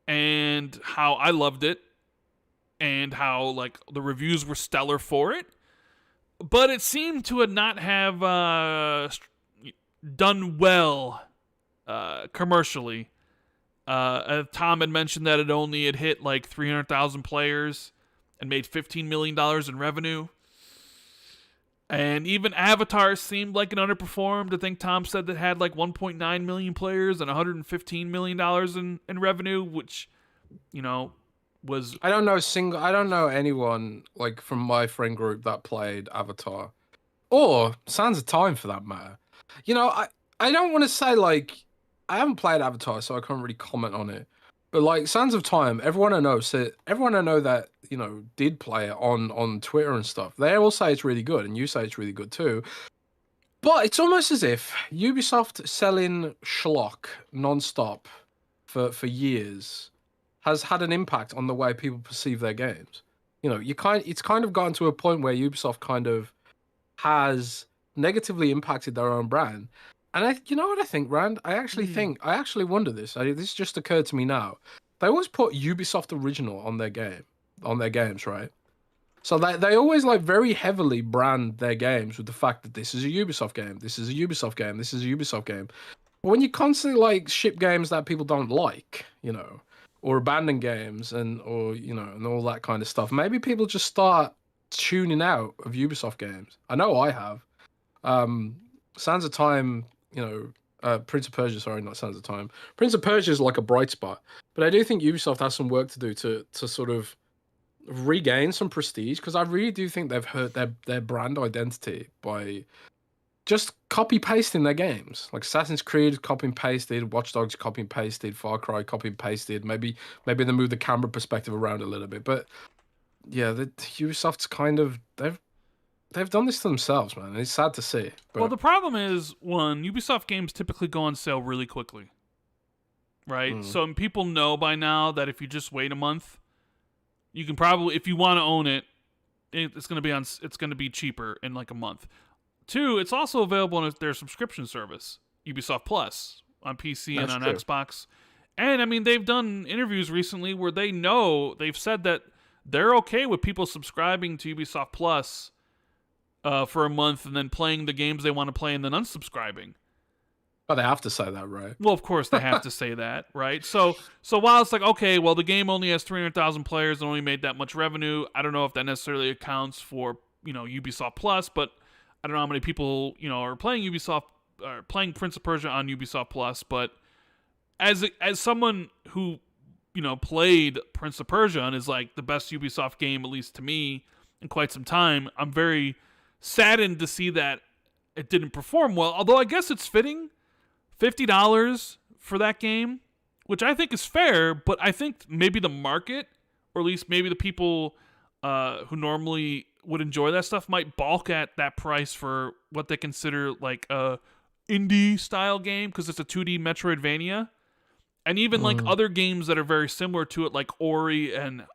and how I loved it and how like the reviews were stellar for it, but it seemed to not have done well commercially. Tom had mentioned that it only had hit like 300,000 players and made $15 million in revenue. And even Avatar seemed like it underperformed. I think Tom said that had like 1.9 million players and $115 million in revenue, which, was... I don't know anyone like from my friend group that played Avatar. Or Sands of Time for that matter. I don't want to say like I haven't played Avatar, so I can't really comment on it. But like Sands of Time, everyone I know that did play it on Twitter and stuff. They all say it's really good, and you say it's really good too. But it's almost as if Ubisoft selling schlock non-stop for years has had an impact on the way people perceive their games. It's kind of gotten to a point where Ubisoft kind of has negatively impacted their own brand. And you know what I think, Rand? I actually wonder this. This just occurred to me now. They always put Ubisoft Original on their games, right? So they always like very heavily brand their games with the fact that this is a Ubisoft game, this is a Ubisoft game, this is a Ubisoft game. But when you constantly like ship games that people don't like, or abandon games and all that kind of stuff, maybe people just start tuning out of Ubisoft games. I know I have. Sands of Time, Prince of Persia, sorry, not Sands of Time. Prince of Persia is like a bright spot, but I do think Ubisoft has some work to do to sort of regain some prestige, because I really do think they've hurt their brand identity by just copy pasting their games. Like Assassin's Creed copy and pasted, Watch Dogs copy and pasted, Far Cry copy and pasted. Maybe they move the camera perspective around a little bit, but yeah, the Ubisoft's kind of they've done this to themselves, man. It's sad to see. But... Well, the problem is, Ubisoft games typically go on sale really quickly, right? So people know by now that if you just wait a month, you can probably, if you want to own it, it's going to be cheaper in like a month. 2, it's also available on their subscription service, Ubisoft Plus, on PC and on Xbox. And I mean, they've done interviews recently where they've said that they're okay with people subscribing to Ubisoft Plus for a month and then playing the games they want to play and then unsubscribing. Oh, they have to say that, right? Well, of course they have to say that, right? So while it's like, okay, well, the game only has 300,000 players and only made that much revenue, I don't know if that necessarily accounts for, Ubisoft Plus, but I don't know how many people, are playing Ubisoft or playing Prince of Persia on Ubisoft Plus, but as someone who, played Prince of Persia and is like the best Ubisoft game, at least to me, in quite some time, I'm very saddened to see that it didn't perform well, although I guess it's fitting. $50 for that game, which I think is fair, but I think maybe the market, or at least maybe the people who normally would enjoy that stuff, might balk at that price for what they consider like a indie style game, because it's a 2D Metroidvania. And even like other games that are very similar to it, like Ori and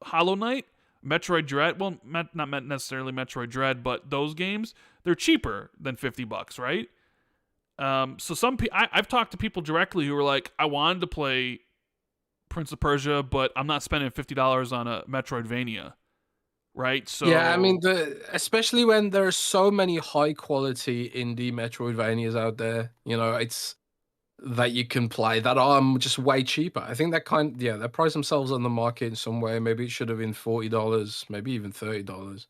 Hollow Knight, Metroid Dread, well, not necessarily Metroid Dread, but those games, they're cheaper than $50, right? So I've talked to people directly who were like, I wanted to play Prince of Persia, but I'm not spending $50 on a Metroidvania, right? So yeah, I mean, especially when there are so many high quality indie Metroidvanias out there, it's that you can play that are just way cheaper. I think they price themselves on the market in some way. Maybe it should have been $40, maybe even $30.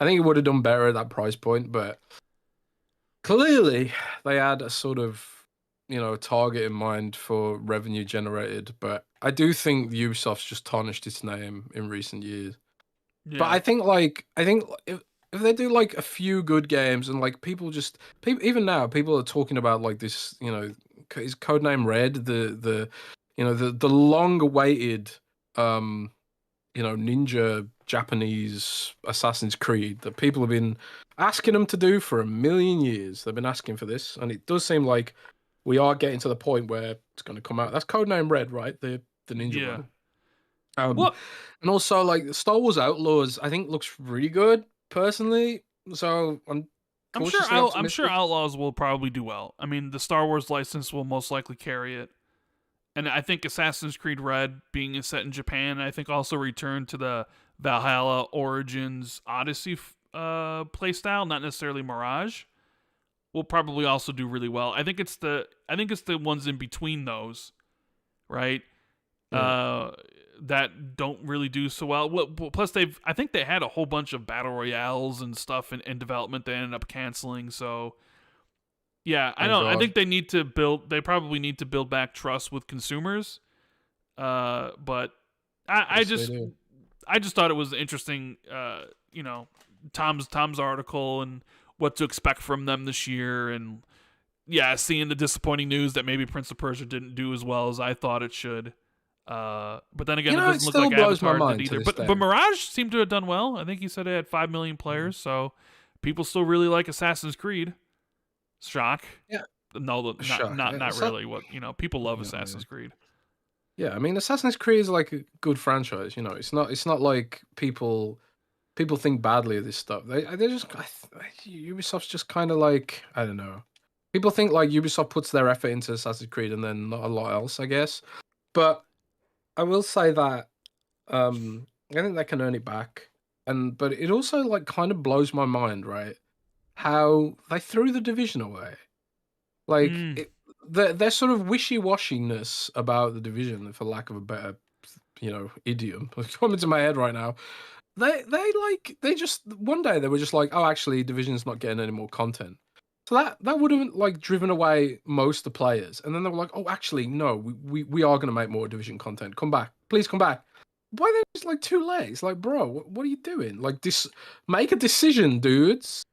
I think it would have done better at that price point, but clearly they had a sort of, target in mind for revenue generated. But I do think Ubisoft's just tarnished its name in recent years. Yeah. But I think if they do like a few good games and like people even now people are talking about like this, is Codename Red, the long awaited ninja Japanese Assassin's Creed that people have been asking them to do for a million years. They've been asking for this, and it does seem like we are getting to the point where it's going to come out. That's Codename Red, right? The ninja one. And also like Star Wars Outlaws, I think looks really good personally. So I'm sure Outlaws will probably do well. I mean, the Star Wars license will most likely carry it. And I think Assassin's Creed Red, being set in Japan, I think also return to the Valhalla, Origins, Odyssey playstyle, not necessarily Mirage, will probably also do really well. I think it's the ones in between those, right? Yeah. That don't really do so well. Plus, I think they had a whole bunch of battle royales and stuff in development they ended up canceling. So, yeah, I think they probably need to build back trust with consumers. But I just thought it was interesting, Tom's article and what to expect from them this year, and yeah, seeing the disappointing news that maybe Prince of Persia didn't do as well as I thought it should. But then again, it doesn't look like Avatar did either. But Mirage seemed to have done well. I think he said it had 5 million players, so people still really like Assassin's Creed. Shock. Yeah. No, not really. What people love Assassin's Creed. Yeah, I mean, Assassin's Creed is like a good franchise. It's not like people people think badly of this stuff. They just Ubisoft's just kind of like, I don't know. People think like Ubisoft puts their effort into Assassin's Creed and then not a lot else, I guess. But I will say that I think they can earn it back. But it also like kind of blows my mind, right? How they threw the Division away. Like their sort of wishy-washiness about the Division, for lack of a better, idiom, it's coming to my head right now. They just one day they were just like, oh, actually, Division's not getting any more content. So that would have like driven away most of the players, and then they were like, oh, actually, no, we are going to make more Division content. Come back, please come back. Why they just like too late? It's like, bro, what are you doing? Like make a decision, dudes.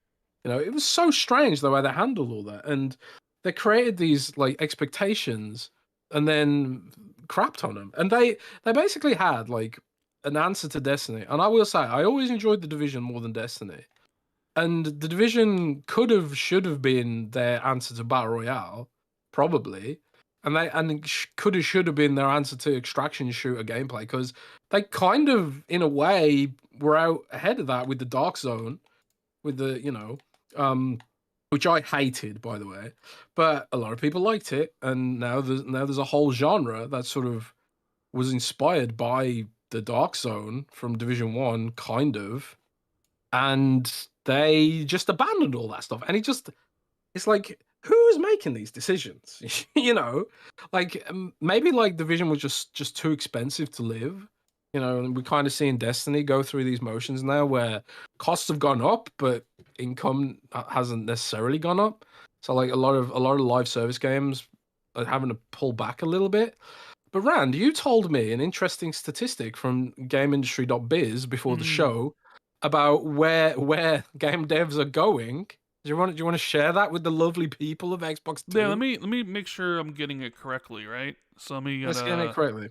It was so strange the way they handled all that, and they created these like expectations, and then crapped on them, and they basically had like an answer to Destiny. And I will say, I always enjoyed the Division more than Destiny. And the Division should have been their answer to Battle Royale, probably. And should have been their answer to extraction shooter gameplay, because they kind of, in a way, were out ahead of that with the Dark Zone, with the, which I hated, by the way. But a lot of people liked it, and now there's a whole genre that sort of was inspired by the Dark Zone from Division 1, kind of, and they just abandoned all that stuff. And it's like, who's making these decisions? Like maybe like Division was just too expensive to live. And we're kind of seeing Destiny go through these motions now where costs have gone up, but income hasn't necessarily gone up. So like a lot of live service games are having to pull back a little bit. But Rand, you told me an interesting statistic from GameIndustry.biz before the show about where game devs are going. Do you want to share that with the lovely people of Xbox 2? Yeah, let me make sure I'm getting it correctly, right? So let's get it correctly.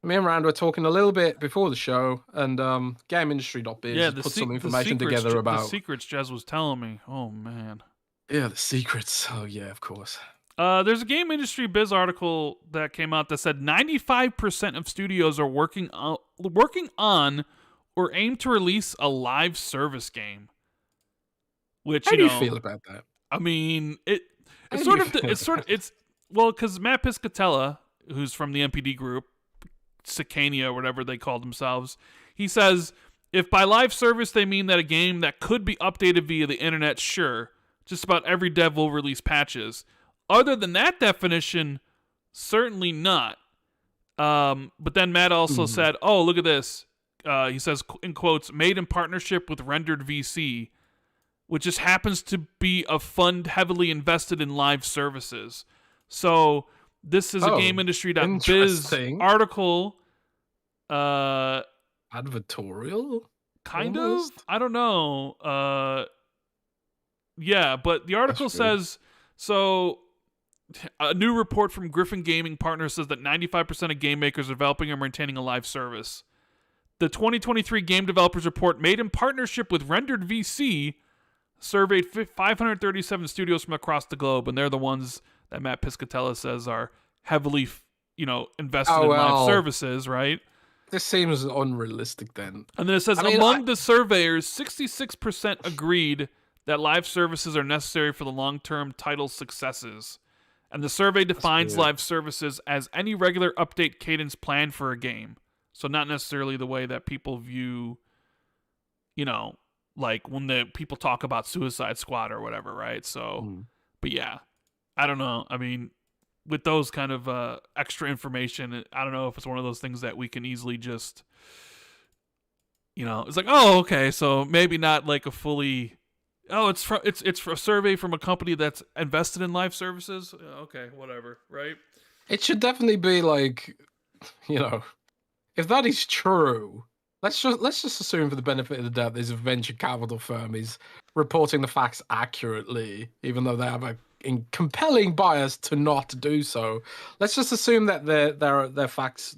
Me and Rand were talking a little bit before the show, and GameIndustry.biz put some information together about the secrets Jez was telling me. Oh man. Yeah, the secrets. Oh yeah, of course. There's a Game Industry Biz article that came out that said 95% of studios are working on or aim to release a live service game. Which, how do you feel about that? I mean, it's because Matt Piscatella, who's from the MPD group, Cicania or whatever they called themselves, he says, if by live service they mean that a game that could be updated via the internet, sure, just about every dev will release patches. Other than that definition, certainly not. But then Matt also said, oh, look at this. He says, in quotes, made in partnership with Rendered VC, which just happens to be a fund heavily invested in live services. So this is a GameIndustry.biz article. Advertorial? Kind of? I don't know. Yeah, but the article says, so a new report from Griffin Gaming Partners says that 95% of game makers are developing or maintaining a live service. The 2023 Game Developers Report, made in partnership with Rendered VC, surveyed 537 studios from across the globe, and they're the ones that Matt Piscatella says are heavily, invested in live services, right? This seems unrealistic then. And then it says, among the surveyors, 66% agreed that live services are necessary for the long-term title successes. And the survey defines live services as any regular update cadence planned for a game. So not necessarily the way that people view, like when the people talk about Suicide Squad or whatever, right? So, but yeah, I don't know. I mean, with those kind of extra information, I don't know if it's one of those things that we can easily just, it's like, oh, okay, so maybe not like a fully, it's for a survey from a company that's invested in live services. Okay, whatever, right? It should definitely be like, if that is true, let's just assume for the benefit of the doubt there's a venture capital firm is reporting the facts accurately, even though they have a compelling bias to not do so. Let's just assume that their fact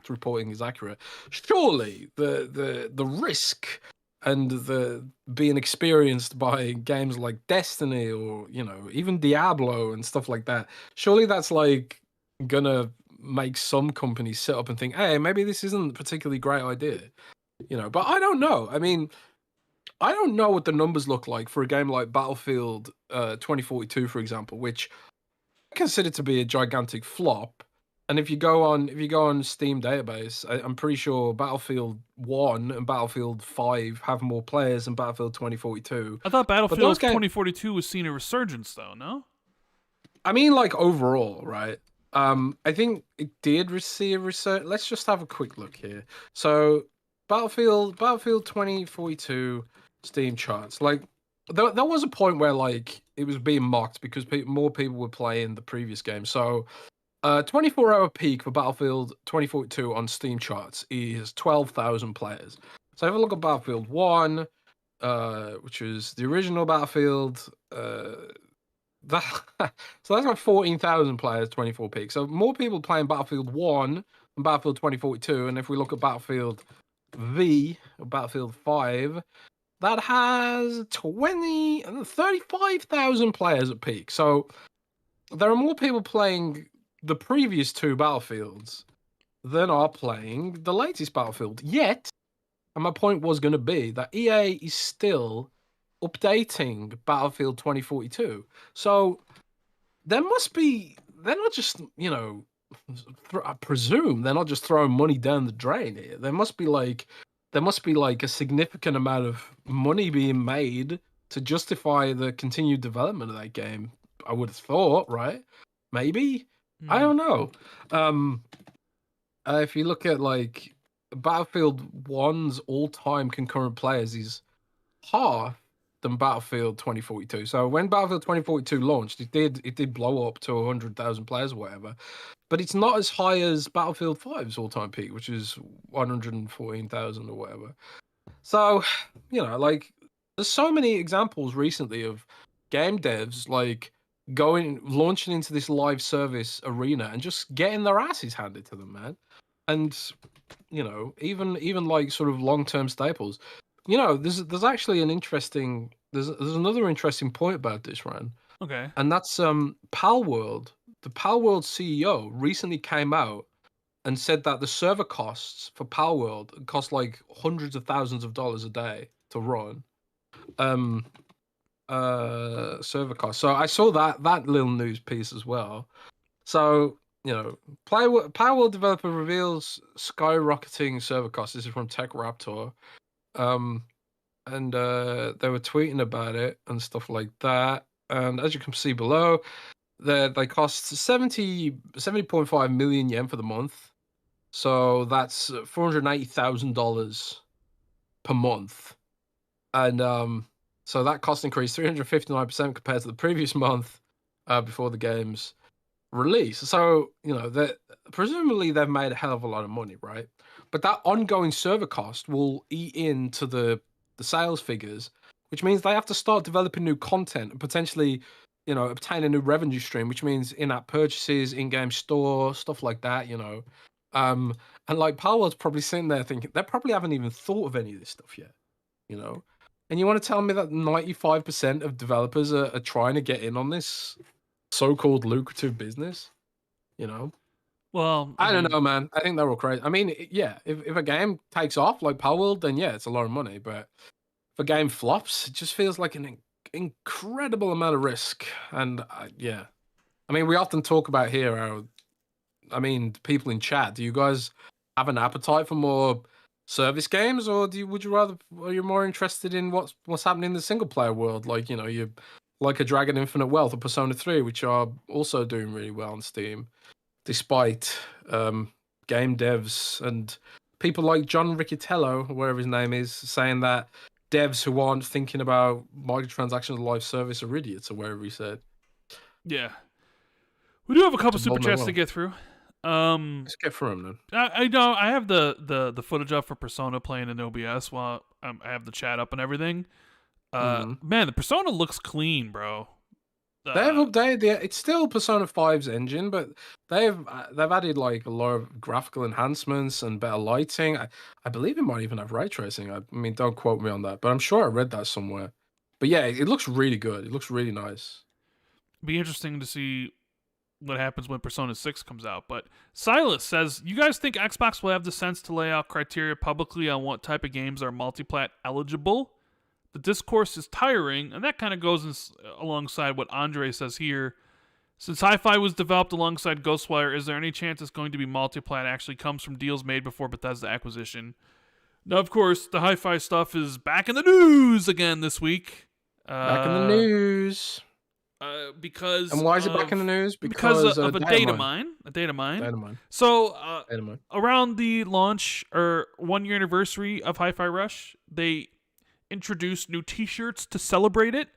reporting is accurate. Surely the risk and the being experienced by games like Destiny or even Diablo and stuff like that, surely that's like gonna make some companies sit up and think, hey, maybe this isn't a particularly great idea. But I don't know. I mean, I don't know what the numbers look like for a game like Battlefield 2042, for example, which I consider to be a gigantic flop. And if you go on Steam database, I'm pretty sure Battlefield 1 and Battlefield 5 have more players than Battlefield 2042. I thought But those Battlefield games, 2042 was seeing a resurgence, though. No. I mean, like overall, right? I think it did receive research. Let's just have a quick look here. So, Battlefield 2042 Steam charts. Like, there was a point where like it was being mocked because more people were playing the previous game. So, 24-hour peak for Battlefield 2042 on Steam charts is 12,000 players. So, have a look at Battlefield 1, which was the original Battlefield. That so that's like 14,000 players, 24 peak. So more people playing Battlefield 1 than Battlefield 2042. And if we look at Battlefield V or Battlefield 5, that has 35,000 players at peak. So there are more people playing the previous two Battlefields than are playing the latest Battlefield. Yet, and my point was going to be that EA is still updating Battlefield 2042. So there must be, they're not just, I presume they're not just throwing money down the drain here. There must be like a significant amount of money being made to justify the continued development of that game. I would have thought, right? Maybe. I don't know. If you look at like Battlefield 1's all-time concurrent players is half than Battlefield 2042. So when Battlefield 2042 launched, it did blow up to 100,000 players or whatever, but it's not as high as Battlefield 5's all-time peak, which is 114,000 or whatever. So, like there's so many examples recently of game devs like launching into this live service arena and just getting their asses handed to them, man. And even like sort of long-term staples. There's actually there's another interesting point about this, Rand. Okay. And that's Palworld. The Palworld CEO recently came out and said that the server costs for Palworld cost like hundreds of thousands of dollars a day to run. Server costs. So I saw that little news piece as well. So, Palworld developer reveals skyrocketing server costs. This is from Tech Raptor. And they were tweeting about it and stuff like that. And as you can see below, they cost 70.5 million yen for the month. So that's $480,000 per month. And so that cost increased 359% compared to the previous month before the game's release. So, presumably they've made a hell of a lot of money, right? But that ongoing server cost will eat into the sales figures, which means they have to start developing new content and potentially, obtain a new revenue stream, which means in-app purchases, in-game store, stuff like that, And like Palworld's probably sitting there thinking, they probably haven't even thought of any of this stuff yet, And you want to tell me that 95% of developers are trying to get in on this so-called lucrative business? Well, I don't know, man. I think they're all crazy. I mean, yeah, if a game takes off like Palworld, then yeah, it's a lot of money. But if a game flops, it just feels like an incredible amount of risk. And yeah, I mean, we often talk about here people in chat, do you guys have an appetite for more service games, or are you more interested in what's happening in the single player world? Like, you like a Dragon Infinite Wealth or Persona 3, which are also doing really well on Steam, despite game devs and people like John Riccitello, whatever his name is, saying that devs who aren't thinking about microtransactions live service are idiots, or wherever he said. Yeah. We do have a couple super chats to get through. Let's get through them then. I know I have the footage up for Persona playing in OBS while I have the chat up and everything. Man, the Persona looks clean, bro. They've updated it's still Persona 5's engine, but they've added like a lot of graphical enhancements and better lighting. I believe it might even have ray tracing. I mean, don't quote me on that, but I'm sure I read that somewhere. But yeah, it looks really good. It looks really nice. Be interesting to see what happens when Persona 6 comes out. But Silas says, you guys think Xbox will have the sense to lay out criteria publicly on what type of games are multiplat eligible? The discourse is tiring, and that kind of goes alongside what Andre says here. Since Hi-Fi was developed alongside Ghostwire, is there any chance it's going to be multiplat actually comes from deals made before Bethesda acquisition? Now, of course, the Hi-Fi stuff is back in the news again this week. Back in the news. Because and why is it back in the news? Because of a data mine. A data mine. Data mine. So around the launch or 1 year anniversary of Hi-Fi Rush, they introduced new T-shirts to celebrate it.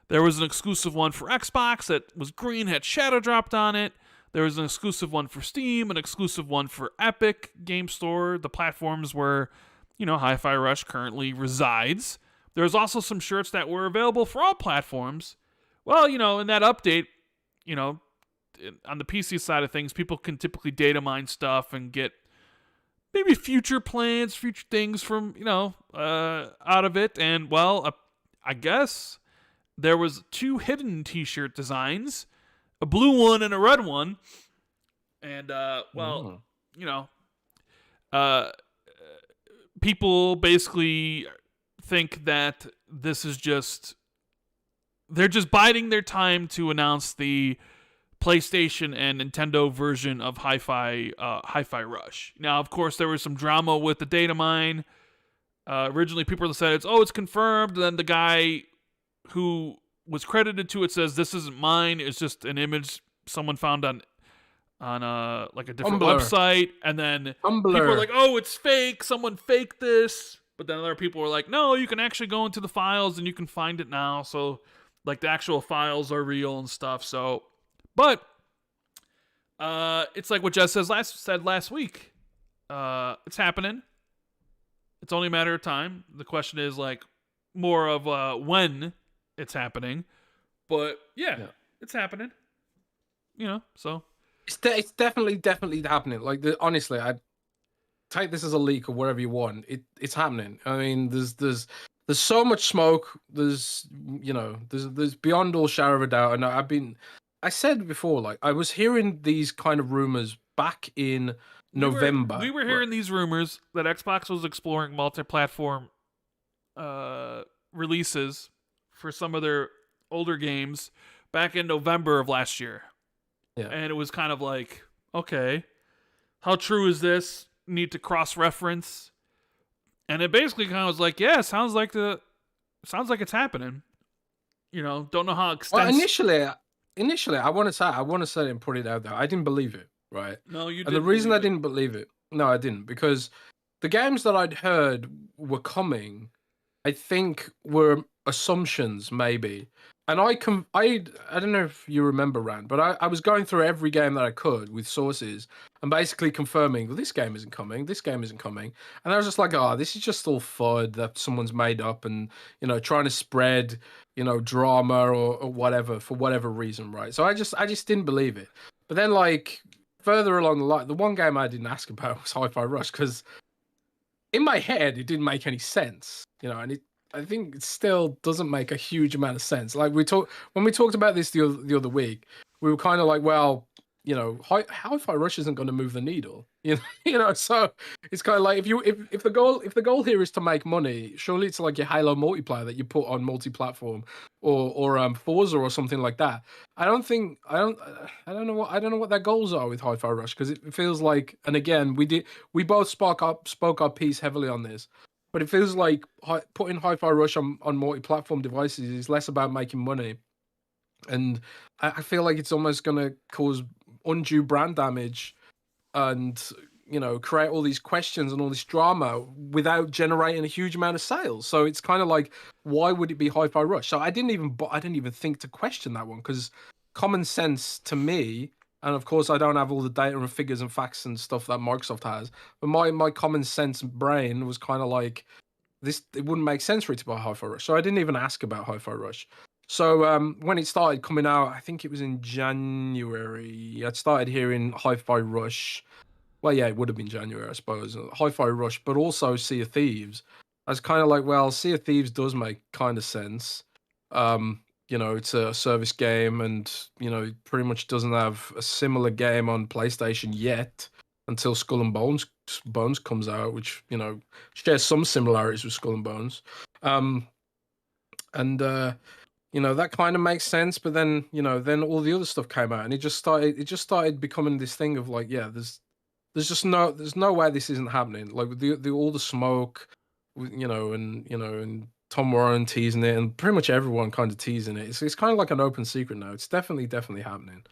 There was an exclusive one for Xbox that was green, had Shadow dropped on it. There was an exclusive one for Steam, an exclusive one for Epic Game Store, the platforms where, Hi-Fi Rush currently resides. There's also some shirts that were available for all platforms. Well, in that update, on the PC side of things, people can typically data mine stuff and get maybe future plans, future things from, out of it. And, well, I guess there was 2 hidden T-shirt designs, a blue one and a red one. And, people basically think that this is they're just biding their time to announce the PlayStation and Nintendo version of Hi-Fi Rush. Now, of course, there was some drama with the data mine. Originally, people said it's confirmed. Then the guy who was credited to it says this isn't mine. It's just an image someone found on a different website. And then people are like, "Oh, it's fake. Someone faked this." But then other people were like, "No, you can actually go into the files and you can find it now." So, the actual files are real and stuff. So. But it's like what Jez said last week. It's happening. It's only a matter of time. The question is more of when it's happening. But yeah. It's happening. So it's definitely happening. Honestly, I take this as a leak or whatever you want. It's happening. I mean, there's so much smoke. There's beyond all shadow of a doubt. And I said before, I was hearing these kind of rumors back in November. We were hearing these rumors that Xbox was exploring multi-platform releases for some of their older games back in November of last year. Yeah. And it was kind of like, okay, how true is this? Need to cross-reference. And it basically kind of was like, yeah, sounds like it's happening. Don't know how extensive. Well, Initially, I want to say and put it out there. I didn't believe it, right? No, you didn't. And the reason I didn't believe it, no, I didn't, because the games that I'd heard were coming, I think were assumptions maybe. And I don't know if you remember, Rand, but I was going through every game that I could with sources and basically confirming, well, this game isn't coming, this game isn't coming. And I was just like, this is just all FUD that someone's made up and, trying to spread, drama or whatever for whatever reason, right? So I just didn't believe it. But then further along the line, the one game I didn't ask about was Hi-Fi Rush because in my head, it didn't make any sense, and I think it still doesn't make a huge amount of sense. When we talked about this the other week, we were kind of like, well, Hi-Fi Rush isn't going to move the needle, So it's kind of like if the goal here is to make money, surely it's like your Halo multiplayer that you put on multi-platform or Forza or something like that. I don't know what their goals are with Hi-Fi Rush because it feels like, and again, we both spoke our piece heavily on this. But it feels like putting Hi-Fi Rush on multi-platform devices is less about making money. And I feel like it's almost going to cause undue brand damage and, create all these questions and all this drama without generating a huge amount of sales. So it's kind of like, why would it be Hi-Fi Rush? So I didn't even think to question that one because common sense to me, and of course, I don't have all the data and figures and facts and stuff that Microsoft has. But my common sense brain was kind of like, it wouldn't make sense for it to buy Hi-Fi Rush. So I didn't even ask about Hi-Fi Rush. So when it started coming out, I think it was in January, I started hearing Hi-Fi Rush. Well, yeah, it would have been January, I suppose. Hi-Fi Rush, but also Sea of Thieves. I was kind of like, well, Sea of Thieves does make kind of sense. it's a service game, and it pretty much doesn't have a similar game on PlayStation yet until Skull and Bones comes out, which shares some similarities with Skull and Bones. And that kind of makes sense, but then then all the other stuff came out, and it just started becoming this thing of like, yeah, there's no way this isn't happening. Like with all the smoke, and Tom Warren teasing it, and pretty much everyone kind of teasing it. It's kind of like an open secret now. It's definitely happening.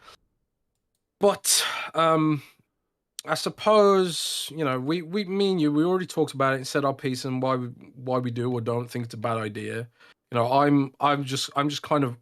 But I suppose me and you, we already talked about it and said our piece and why we do or don't think it's a bad idea. I'm just kind of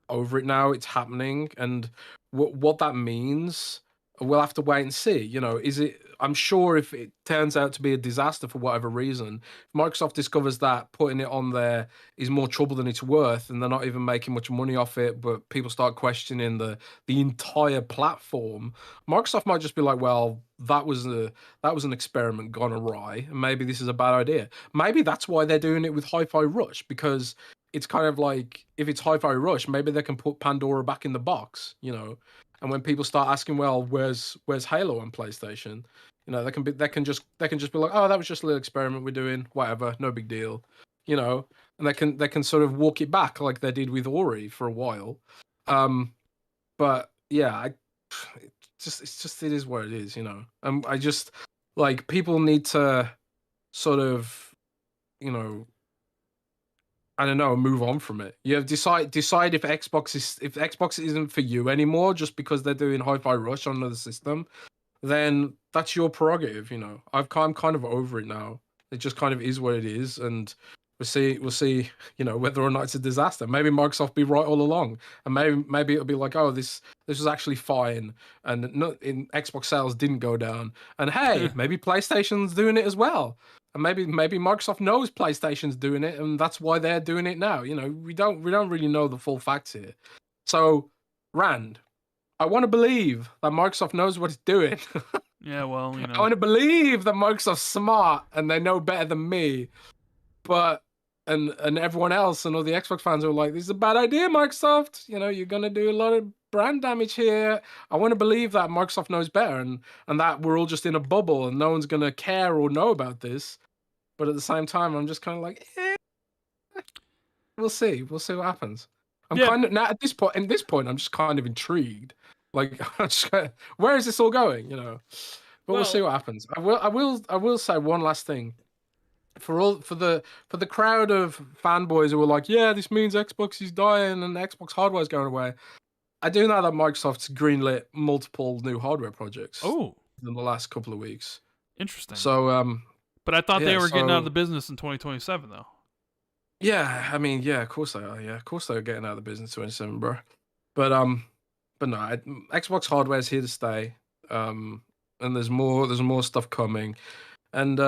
over it now. It's happening, and what that means, we'll have to wait and see. Is it? I'm sure if it turns out to be a disaster for whatever reason, if Microsoft discovers that putting it on there is more trouble than it's worth, and they're not even making much money off it, but people start questioning the entire platform, Microsoft might just be like, well, that was an experiment gone awry, and maybe this is a bad idea. Maybe that's why they're doing it with Hi-Fi Rush, because it's kind of like, if it's Hi-Fi Rush, maybe they can put Pandora back in the box, And when people start asking, well, where's Halo on PlayStation? They can just be like, oh, that was just a little experiment we're doing, whatever, no big deal, And they can sort of walk it back like they did with Ori for a while. But yeah, it is what it is, I just like, people need to sort of, I don't know, move on from it. You have decide if Xbox isn't for you anymore just because they're doing Hi-Fi Rush on another system, then that's your prerogative. I'm kind of over it now. It just kind of is what it is, and we'll see, whether or not it's a disaster. Maybe Microsoft be right all along, and maybe it'll be like, oh, this was actually fine, and Xbox sales didn't go down, and hey, maybe PlayStation's doing it as well. And maybe Microsoft knows PlayStation's doing it, and that's why they're doing it now. We don't really know the full facts here. So, Rand, I want to believe that Microsoft knows what it's doing. Yeah, well, I want to believe that Microsoft's smart and they know better than me. But and everyone else and all the Xbox fans are like, this is a bad idea, Microsoft. You're gonna do a lot of brand damage here. I want to believe that Microsoft knows better, and that we're all just in a bubble and no one's gonna care or know about this. But at the same time, I'm just kind of like, we'll see. We'll see what happens. I'm kind of now at this point. I'm just kind of intrigued. Like, where is this all going? But we'll see what happens. I will say one last thing. For the crowd of fanboys who were like, yeah, this means Xbox is dying and Xbox hardware is going away. I do know that Microsoft's greenlit multiple new hardware projects. Oh, in the last couple of weeks. Interesting. So, but I thought they were getting out of the business in 2027, though. Yeah, I mean, yeah, of course they are. Yeah, of course they're getting out of the business in 2027, bro. But no, Xbox hardware is here to stay. And there's more stuff coming. And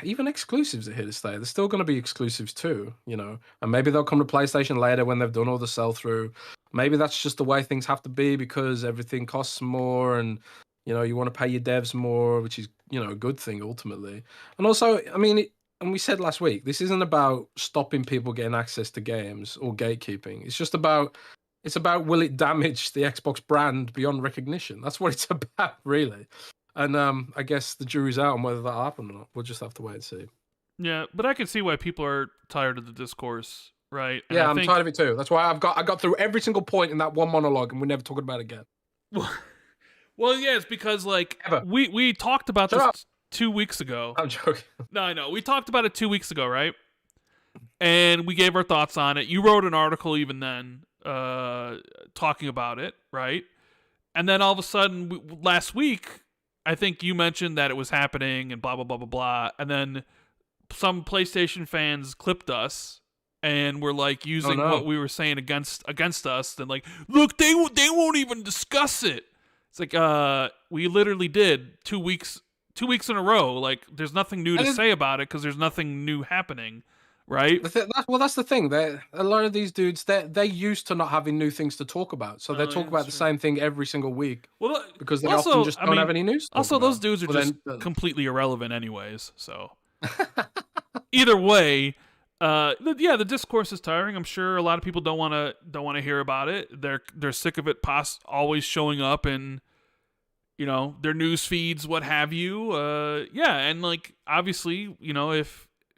even exclusives are here to stay. There's still going to be exclusives too, And maybe they'll come to PlayStation later when they've done all the sell-through. Maybe that's just the way things have to be because everything costs more, and you want to pay your devs more, which is a good thing ultimately. And also, I mean, and we said last week, this isn't about stopping people getting access to games or gatekeeping. It's about will it damage the Xbox brand beyond recognition? That's what it's about, really. And I guess the jury's out on whether that happened or not. We'll just have to wait and see. Yeah, but I can see why people are tired of the discourse, right? And yeah, I'm tired of it too. That's why I got through every single point in that one monologue, and we're never talking about it again. Well, yeah, it's because we talked about this 2 weeks ago. I'm joking. No, I know. We talked about it 2 weeks ago, right? And we gave our thoughts on it. You wrote an article even then talking about it, right? And then all of a sudden, last week, I think you mentioned that it was happening and blah, blah, blah, blah, blah. And then some PlayStation fans clipped us and were like using what we were saying against us. And like, look, they won't even discuss it. It's like, we literally did 2 weeks in a row. Like, there's nothing new to say about it because there's nothing new happening. Right. That's the thing. A lot of these dudes, they're used to not having new things to talk about, so they talk about the same thing every single week. Well, because they often just don't have any news. Also, those dudes are just completely irrelevant, anyways. So either way, The discourse is tiring. I'm sure a lot of people don't want to hear about it. They're sick of it always showing up in, their news feeds, what have you. And like obviously,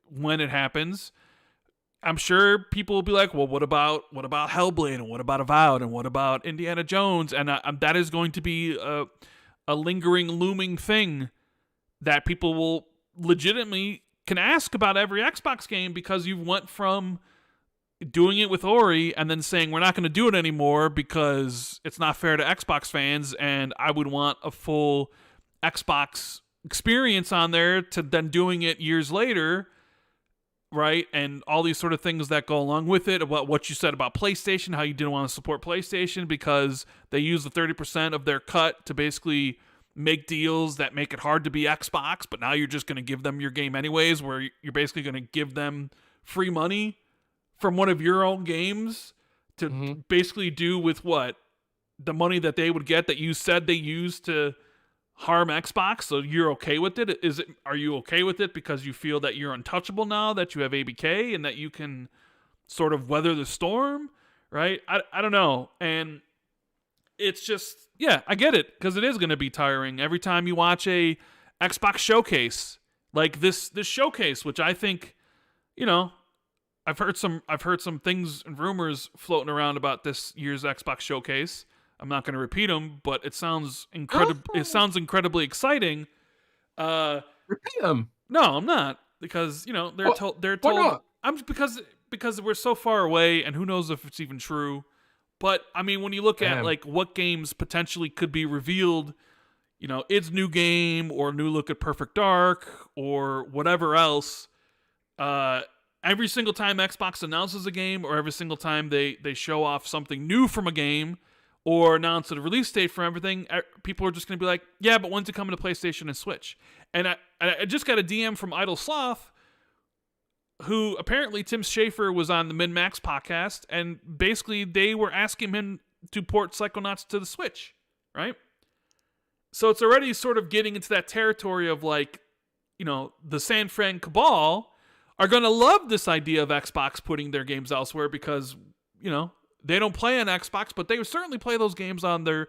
when it happens, I'm sure people will be like, well, what about Hellblade, and what about Avowed, and what about Indiana Jones, and that is going to be a lingering, looming thing that people will legitimately can ask about every Xbox game, because you went from doing it with Ori and then saying we're not going to do it anymore because it's not fair to Xbox fans, and I would want a full Xbox experience on there, to then doing it years later, right? And all these sort of things that go along with it, about what you said about PlayStation, how you didn't want to support PlayStation because they use the 30% of their cut to basically make deals that make it hard to be Xbox, but now you're just going to give them your game anyways, where you're basically going to give them free money from one of your own games to basically do with what the money that they would get that you said they used to harm Xbox. So you're okay with it? Are you okay with it because you feel that you're untouchable now that you have ABK and that you can sort of weather the storm, right? I don't know. And it's just, yeah, I get it, because it is going to be tiring every time you watch a Xbox showcase like this showcase, which I think, I've heard some things and rumors floating around about this year's Xbox showcase. I'm not going to repeat them, but it sounds incredibly exciting. Repeat them? No, I'm not, because they're told. Why not? I'm because we're so far away, and who knows if it's even true. But I mean, when you look at like what games potentially could be revealed, its new game or new look at Perfect Dark or whatever else, every single time Xbox announces a game, or every single time they show off something new from a game, or announce a release date for everything, people are just going to be like, yeah, but when's it coming to PlayStation and Switch? And I just got a DM from Idle Sloth, who apparently Tim Schafer was on the Min-Max podcast, and basically they were asking him to port Psychonauts to the Switch, right? So it's already sort of getting into that territory of like, the San Fran cabal are going to love this idea of Xbox putting their games elsewhere, because, they don't play on Xbox, but they would certainly play those games on their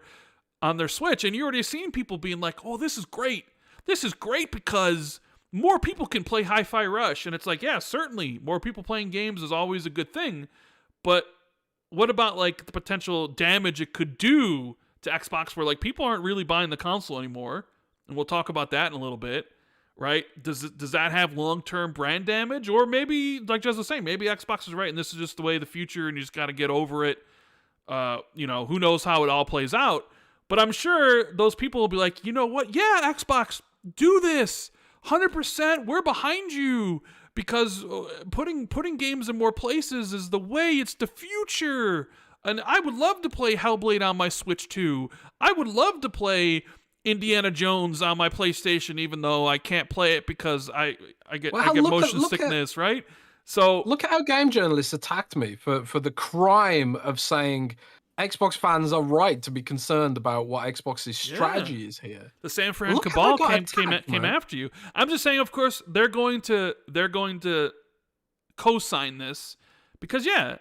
Switch. And you already seen people being like, oh, this is great. This is great because more people can play Hi-Fi Rush. And it's like, yeah, certainly more people playing games is always a good thing. But what about like the potential damage it could do to Xbox, where like people aren't really buying the console anymore? And we'll talk about that in a little bit, right? Does that have long-term brand damage? Or maybe, like just the same, maybe Xbox is right and this is just the way of the future and you just got to get over it. Who knows how it all plays out. But I'm sure those people will be like, you know what? Yeah, Xbox, do this. 100%, we're behind you, because putting games in more places is the way. It's the future. And I would love to play Hellblade on my Switch too. I would love to play Indiana Jones on my PlayStation, even though I can't play it because I get motion sickness, right? So look at how game journalists attacked me for the crime of saying Xbox fans are right to be concerned about what Xbox's strategy is here. The San Fran cabal came after you. I'm just saying, of course, they're going to co-sign this because, yeah,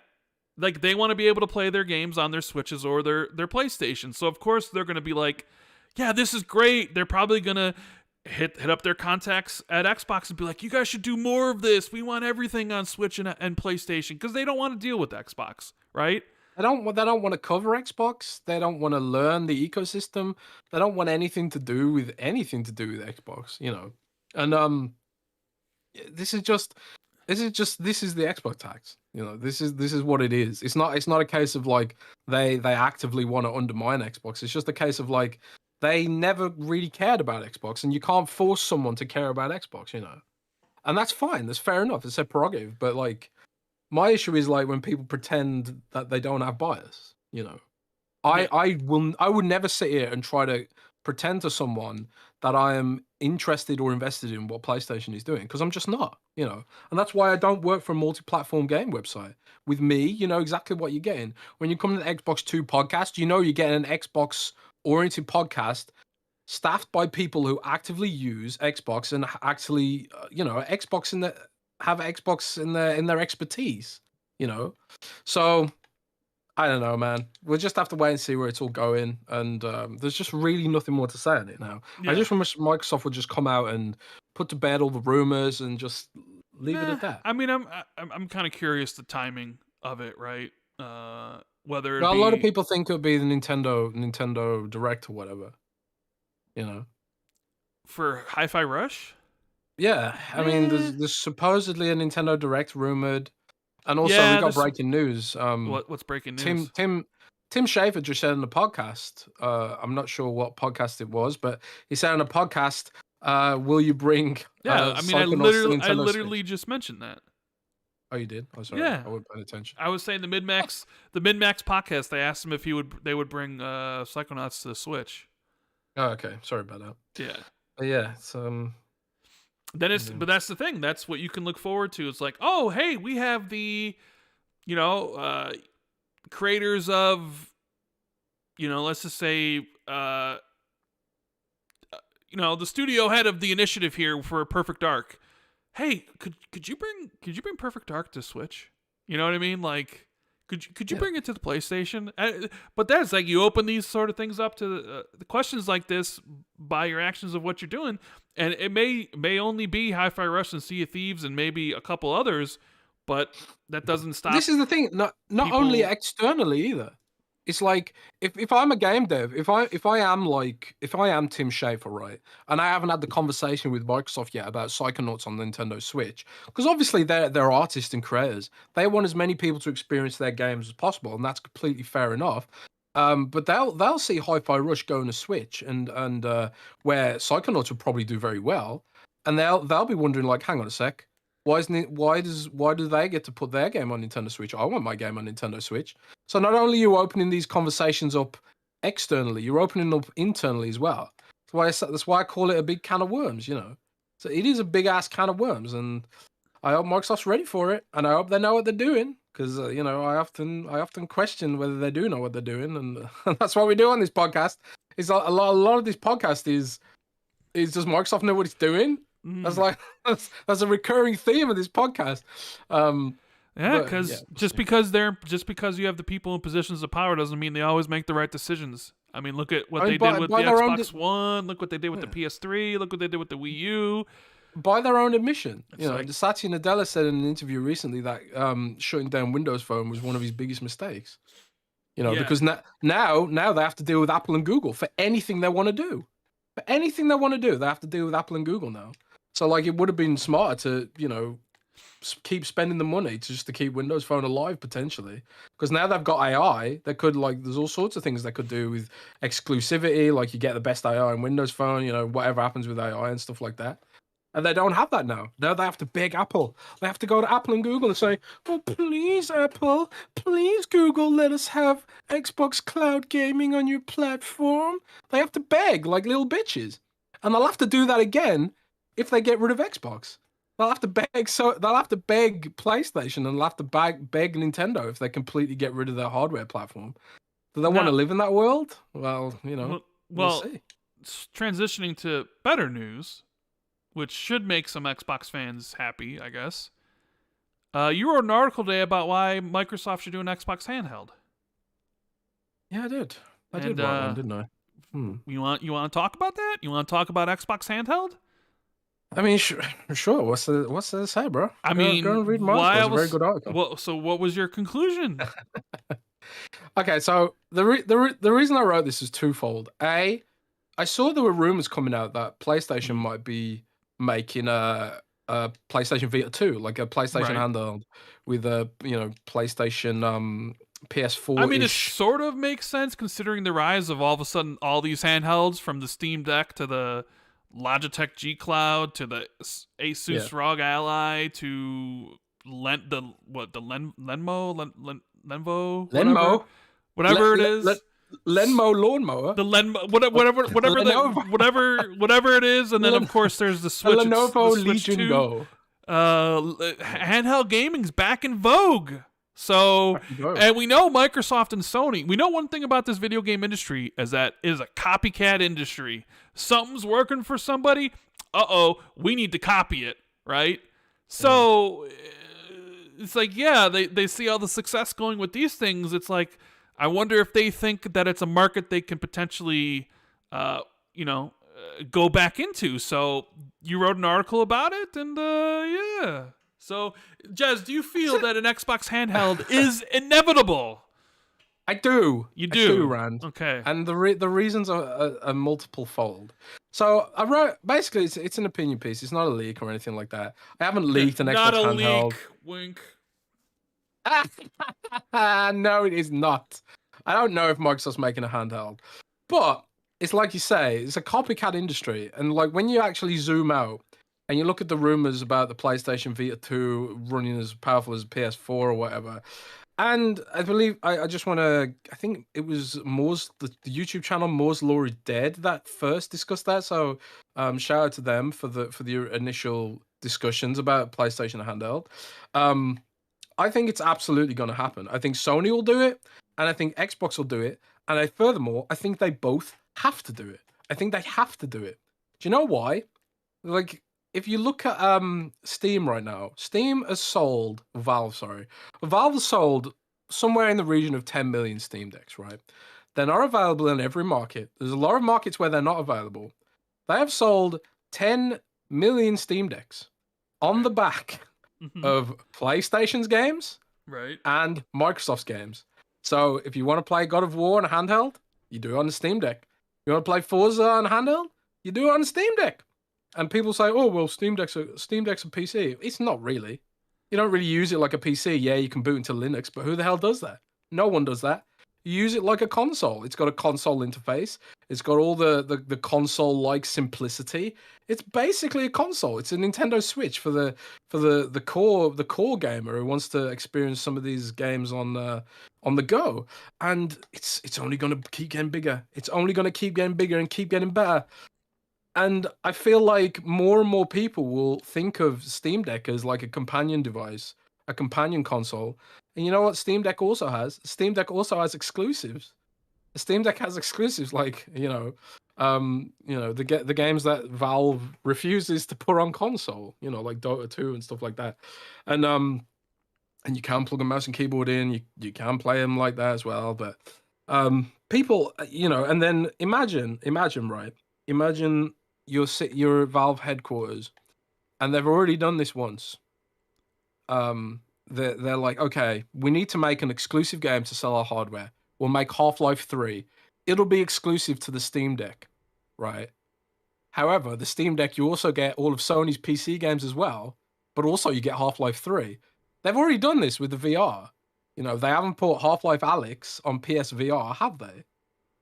like they want to be able to play their games on their Switches or their PlayStation. So of course they're going to be like, yeah, this is great. They're probably going to hit up their contacts at Xbox and be like, you guys should do more of this. We want everything on Switch and PlayStation, because they don't want to deal with Xbox, right? They don't want to cover Xbox. They don't want to learn the ecosystem. They don't want anything to do with Xbox, And this is the Xbox tax. This is what it is. It's not a case of like they actively want to undermine Xbox. It's just a case of like they never really cared about Xbox, and you can't force someone to care about Xbox, And that's fine. That's fair enough. It's their prerogative. But like, my issue is like when people pretend that they don't have bias. I would never sit here and try to pretend to someone that I am interested or invested in what PlayStation is doing, because I'm just not. And that's why I don't work for a multi-platform game website. With me, you know exactly what you're getting. When you come to the Xbox 2 podcast, you're getting an Xbox-oriented podcast staffed by people who actively use Xbox and actually, Xbox in the have Xbox in their expertise, you know. So I don't know, man. We'll just have to wait and see where it's all going. And there's just really nothing more to say on it now. Yeah. I just wish Microsoft would just come out and put to bed all the rumors and just leave it at that. I mean, I'm kind of curious the timing of it, right? Whether A lot of people think it'll be the Nintendo Direct or whatever. You know, for Hi-Fi Rush. Yeah, I mean, there's supposedly a Nintendo Direct rumored, and also we got breaking news. What's breaking news? Tim Schafer just said in the podcast. I'm not sure what podcast it was, but he said on a podcast, "Will you bring?" I mean, I literally just mentioned that. Oh, you did? Oh, sorry. Yeah, I wasn't paying attention. I was saying the Mid-Max podcast. They asked him if they would bring Psychonauts to the Switch. Oh, okay. Sorry about that. Yeah. Yeah. It's but that's the thing. That's what you can look forward to. It's like, oh, hey, we have the, creators of, let's just say, the studio head of the initiative here for Perfect Dark. Hey, could you bring Perfect Dark to Switch? You know what I mean? Like, could you bring it to the PlayStation? But that's like, you open these sort of things up to the questions like this by your actions of what you're doing, and it may only be Hi-Fi Rush and Sea of Thieves and maybe a couple others, but that doesn't stop. This is the thing. Not only externally either. It's like if I'm a game dev, if I am Tim Schafer, right, and I haven't had the conversation with Microsoft yet about Psychonauts on the Nintendo Switch, because obviously they're artists and creators, they want as many people to experience their games as possible, and that's completely fair enough. But they'll see Hi-Fi Rush go on the Switch, and where Psychonauts would probably do very well, and they'll be wondering, like, hang on a sec. Why do they get to put their game on Nintendo Switch? I want my game on Nintendo Switch. So not only are you opening these conversations up externally, you're opening them up internally as well. That's why I call it a big can of worms, So it is a big ass can of worms, and I hope Microsoft's ready for it, and I hope they know what they're doing, because I often question whether they do know what they're doing, and that's what we do on this podcast. Is a lot of this podcast is does Microsoft know what it's doing? That's a recurring theme of this podcast. Because just because you have the people in positions of power doesn't mean they always make the right decisions. I mean, look at what they did with the Xbox One. Look what they did with the PS3. Look what they did with the Wii U. By their own admission, Satya Nadella said in an interview recently that shutting down Windows Phone was one of his biggest mistakes. Because now they have to deal with Apple and Google for anything they want to do. For anything they want to do, they have to deal with Apple and Google now. So, like, it would have been smarter to, keep spending the money to keep Windows Phone alive, potentially. Because now they've got AI, they could, there's all sorts of things they could do with exclusivity, like you get the best AI in Windows Phone, whatever happens with AI and stuff like that. And they don't have that now. Now they have to beg Apple. They have to go to Apple and Google and say, oh, please, Apple, please, Google, let us have Xbox Cloud Gaming on your platform. They have to beg like little bitches. And they'll have to do that again if they get rid of Xbox. They'll have to beg PlayStation, and they'll have to beg Nintendo if they completely get rid of their hardware platform. Do they want to live in that world? Well, we'll see. Transitioning to better news, which should make some Xbox fans happy, I guess. You wrote an article today about why Microsoft should do an Xbox handheld. Yeah, I did. I did write one, didn't I? You want to talk about that? You want to talk about Xbox handheld? I mean, sure. What's to say, bro? I mean, go and read my article. It's a very good article. Well, so what was your conclusion? Okay, so the reason I wrote this is twofold. A, I saw there were rumors coming out that PlayStation might be making a PlayStation Vita 2, like a PlayStation handheld with a PlayStation PS4. I mean, it sort of makes sense considering the rise of all of a sudden all these handhelds, from the Steam Deck to the Logitech G Cloud to the Asus ROG Ally to Lenmo, whatever it is. Lenmo lawnmower. The Lenmo, whatever it is, and then of course there's the Switch. Lenovo Legion Go. Handheld gaming's back in vogue. So, and we know Microsoft and Sony. We know one thing about this video game industry is that it is a copycat industry. Something's working for somebody. We need to copy it, right? So it's like, yeah, they see all the success going with these things. It's like, I wonder if they think that it's a market they can potentially, go back into. So you wrote an article about it, and yeah. So, Jez, do you feel that an Xbox handheld is inevitable? I do. You do? I do, Rand. Okay. And the reasons are multiple fold. So I wrote, basically, it's an opinion piece. It's not a leak or anything like that. I haven't leaked an not Xbox a handheld. Leak. Wink. No, it is not. I don't know if Microsoft's making a handheld, but it's like you say, it's a copycat industry. And like when you actually zoom out and you look at the rumors about the PlayStation Vita 2 running as powerful as PS4 or whatever, and I believe I just want to. I think it was Moore's the YouTube channel Moore's Law is Dead that first discussed that. So shout out to them for the initial discussions about PlayStation handheld. I think it's absolutely going to happen. I think Sony will do it, and I think Xbox will do it, and furthermore, I think they both have to do it. I think they have to do it. Do you know why? Like, if you look at Steam right now, Steam has sold Valve has sold somewhere in the region of 10 million Steam Decks, right? They're not available in every market. There's a lot of markets where they're not available. They have sold 10 million Steam Decks on the back of PlayStation's games, right, and Microsoft's games. So if you want to play God of War on a handheld, you do it on the Steam Deck. You want to play Forza on a handheld, you do it on the Steam Deck. And people say, "Oh, well, Steam Deck's a PC." It's not really. You don't really use it like a PC. Yeah, you can boot into Linux, but who the hell does that? No one does that. You use it like a console. It's got a console interface. It's got all the console-like simplicity. It's basically a console. It's a Nintendo Switch for the core gamer who wants to experience some of these games on the go. And it's only going to keep getting bigger. It's only going to keep getting bigger and keep getting better. And I feel like more and more people will think of Steam Deck as like a companion device, a companion console. And you know what Steam Deck also has? Steam Deck also has exclusives. The Steam Deck has exclusives like, the games that Valve refuses to put on console, like Dota 2 and stuff like that. And you can plug a mouse and keyboard in, you can play them like that as well. But people, and then imagine, right? Imagine you're at Valve headquarters, and they've already done this once. They're like, okay, we need to make an exclusive game to sell our hardware. We'll make Half-Life 3. It'll be exclusive to the Steam Deck, right? However, the Steam Deck, you also get all of Sony's PC games as well, but also you get Half-Life 3. They've already done this with the VR. They haven't put Half-Life Alyx on PSVR, have they?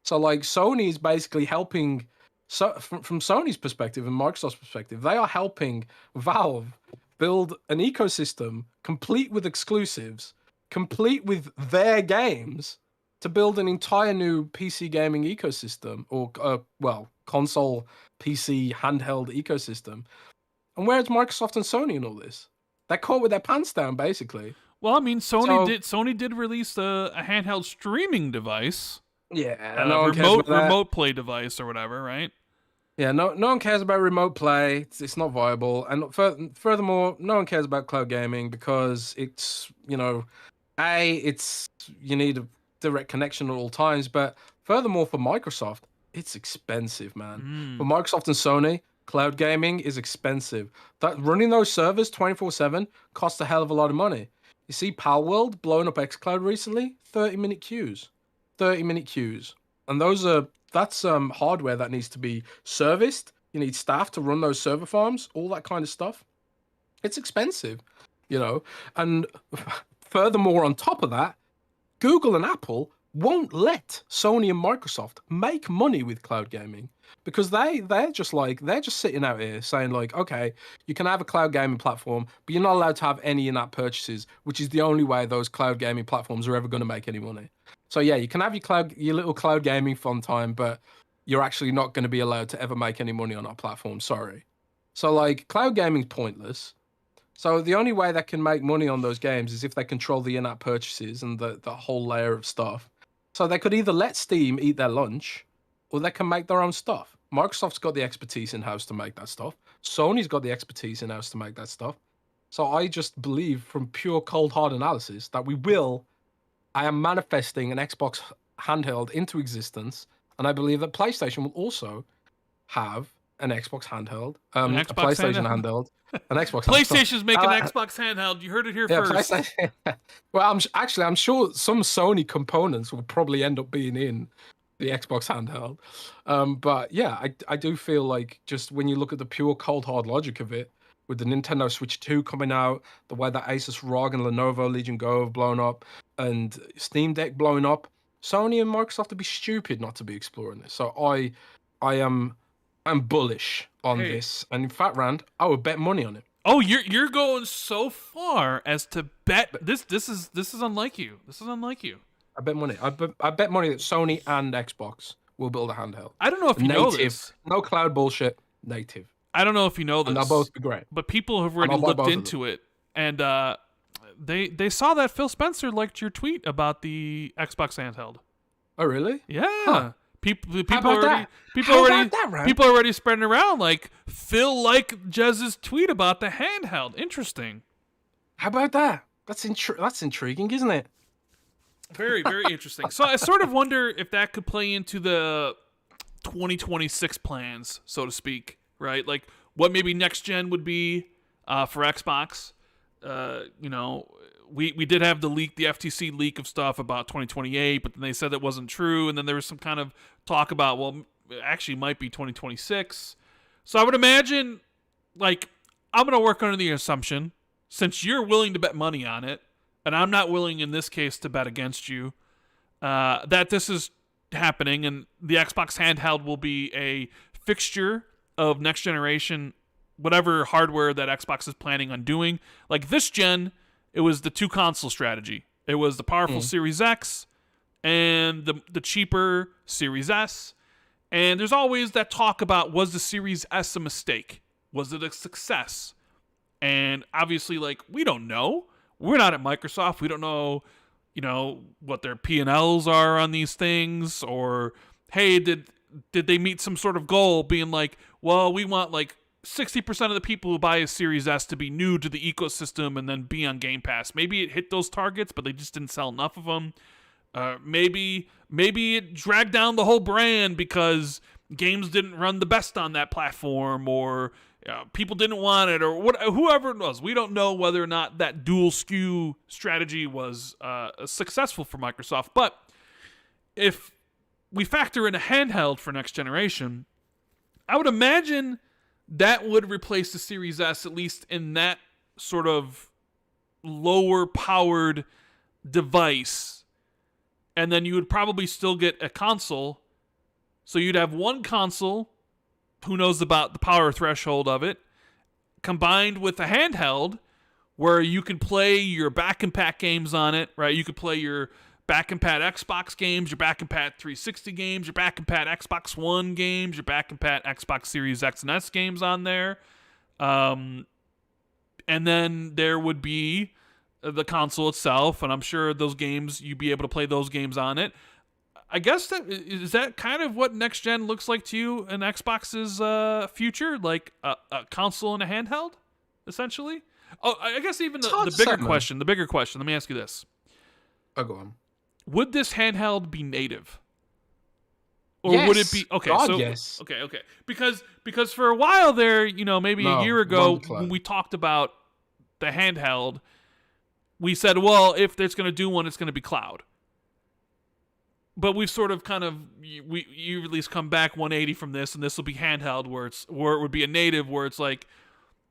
So, like, Sony is basically helping. So, from Sony's perspective and Microsoft's perspective, they are helping Valve build an ecosystem complete with exclusives, complete with their games, to build an entire new PC gaming ecosystem, or console PC handheld ecosystem. And where's Microsoft and Sony in all this? They're caught with their pants down, basically. Well, I mean, Sony did release a handheld streaming device. Yeah, remote play device or whatever, right? Yeah, no one cares about remote play. It's not viable, and furthermore, no one cares about cloud gaming because it's you need a direct connection at all times. But furthermore, for Microsoft, it's expensive, man. For Microsoft and Sony, cloud gaming is expensive. That running those servers 24/7 costs a hell of a lot of money. You see, Palworld blowing up xCloud recently, 30-minute queues. 30-minute queues. And that's hardware that needs to be serviced. You need staff to run those server farms, all that kind of stuff. It's expensive, And furthermore, on top of that, Google and Apple won't let Sony and Microsoft make money with cloud gaming because they're just sitting out here saying like, okay, you can have a cloud gaming platform, but you're not allowed to have any in-app purchases, which is the only way those cloud gaming platforms are ever going to make any money. So yeah, you can have your little cloud gaming fun time, but you're actually not going to be allowed to ever make any money on our platform. Sorry. So like cloud gaming's pointless. So the only way they can make money on those games is if they control the in-app purchases and the whole layer of stuff. So they could either let Steam eat their lunch, or they can make their own stuff. Microsoft's got the expertise in-house to make that stuff. Sony's got the expertise in-house to make that stuff. So I just believe from pure cold hard analysis that I am manifesting an Xbox handheld into existence, and I believe that PlayStation will also have an Xbox handheld, An a Xbox PlayStation handheld. handheld, an Xbox. PlayStation's making Xbox handheld. You heard it here first. PlayStation. Well, I'm sure some Sony components will probably end up being in the Xbox handheld. But yeah, I do feel like just when you look at the pure cold hard logic of it, with the Nintendo Switch 2 coming out, the way that Asus ROG and Lenovo Legion Go have blown up, and Steam Deck blowing up, Sony and Microsoft would be stupid not to be exploring this. So I'm bullish on this, and in fact, Rand, I would bet money on it. Oh, you're going so far as to bet this. This is unlike you. This is unlike you. I bet money. I bet money that Sony and Xbox will build a handheld. I don't know if you know this. No cloud bullshit. Native. I don't know if you know this. And they'll both be great. But people have already looked into it, and they saw that Phil Spencer liked your tweet about the Xbox handheld. Oh, really? Yeah. Huh. People are already spreading around like Phil liked Jez's tweet about the handheld. Interesting. How about that? That's intriguing, isn't it? Very, very interesting. So I sort of wonder if that could play into the 2026 plans, so to speak, right? Like what maybe next gen would be for Xbox. We did have the FTC leak of stuff about 2028, but then they said that wasn't true, and then there was some kind of talk about, well, it actually might be 2026. So I would imagine, like, I'm going to work under the assumption, since you're willing to bet money on it, and I'm not willing in this case to bet against you, that this is happening, and the Xbox handheld will be a fixture of next generation, whatever hardware that Xbox is planning on doing. Like this gen, it was the 2 console strategy. It was the powerful Series X and the cheaper Series S. And there's always that talk about, was the Series S a mistake? Was it a success? And obviously, like, we don't know. We're not at Microsoft. We don't know, what their P&Ls are on these things, or, hey, did they meet some sort of goal being like, well, we want like 60% of the people who buy a Series S to be new to the ecosystem and then be on Game Pass. Maybe it hit those targets, but they just didn't sell enough of them. Maybe it dragged down the whole brand because games didn't run the best on that platform, or people didn't want it, or whoever it was. We don't know whether or not that dual SKU strategy was successful for Microsoft. But if we factor in a handheld for next generation, I would imagine that would replace the Series S, at least in that sort of lower powered device. And then you would probably still get a console. So you'd have one console, who knows about the power threshold of it, combined with a handheld where you can play your back-and-pat games on it, right? You could play your back-and-pat Xbox games, your back-and-pat 360 games, your back-and-pat Xbox One games, your back-and-pat Xbox Series X and S games on there. And then there would be the console itself, and I'm sure those games, you'd be able to play those games on it. I guess is that kind of what next gen looks like to you in Xbox's future, like a console and a handheld, essentially. Oh, I guess even the bigger question. The bigger question. Let me ask you this. Oh, go on. Would this handheld be native, or yes. would it be okay? God, so yes. Okay. Because for a while there, maybe a year ago when we talked about the handheld, we said, well, if there's going to do one, it's going to be cloud. But we've sort of you at least come back 180 from this, and this will be handheld, where it would be a native, where it's like,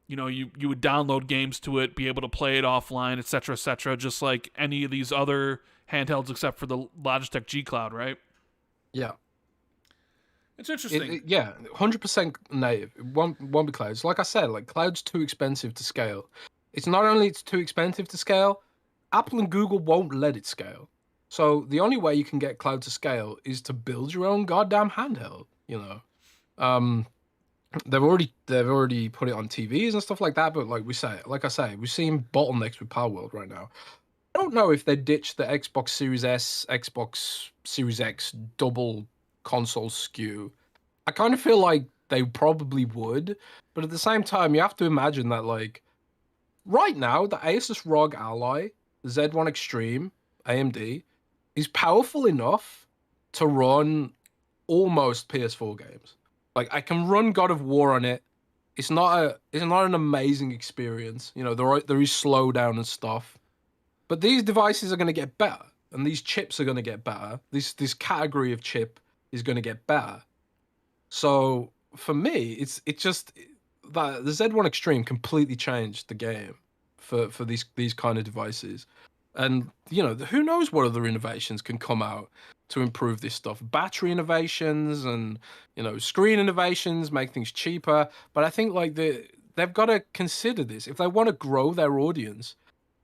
you would download games to it, be able to play it offline, et cetera, just like any of these other handhelds except for the Logitech G Cloud, right? Yeah. It's interesting. 100% native. It won't be clouds. Like I said, like cloud's too expensive to scale. It's not only it's too expensive to scale, Apple and Google won't let it scale. So the only way you can get cloud to scale is to build your own goddamn handheld. They've already put it on TVs and stuff like that. But like I say, we're seeing bottlenecks with Palworld right now. I don't know if they ditch the Xbox Series S, Xbox Series X double console SKU. I kind of feel like they probably would, but at the same time, you have to imagine that like right now, the Asus ROG Ally Z1 Extreme AMD is powerful enough to run almost PS4 games. Like I can run God of War on it. It's not an amazing experience. You know, there is slowdown and stuff. But these devices are going to get better, and these chips are going to get better. This category of chip is going to get better. So for me, it's just that the Z1 Extreme completely changed the game for these kind of devices. And you know, who knows what other innovations can come out to improve this stuff? Battery innovations and you know, screen innovations make things cheaper. But I think like they've got to consider this if they want to grow their audience.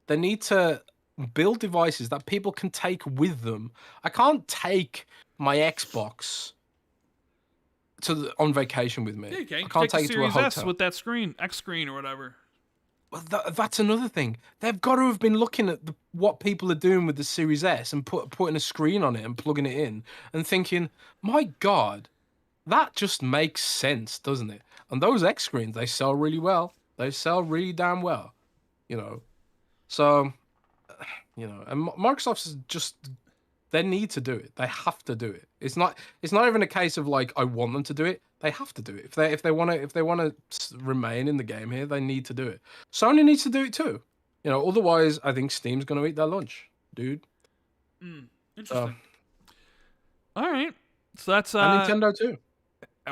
They need to build devices that people can take with them. I can't take my Xbox on vacation with me. Yeah, you can. I can't take it to a hotel. S with that screen, X screen or whatever. Well, that's another thing. They've got to have been looking at what people are doing with the Series S and putting a screen on it and plugging it in and thinking, my God, that just makes sense, doesn't it? And those X screens, they sell really well. They sell really damn well, you know. So, you know, and Microsoft's just, they need to do it. They have to do it. It's not even a case of like I want them to do it. They have to do it. If they want to remain in the game here, they need to do it. Sony needs to do it too. You know, otherwise I think Steam's going to eat their lunch, dude. Interesting. All right. So that's and Nintendo too.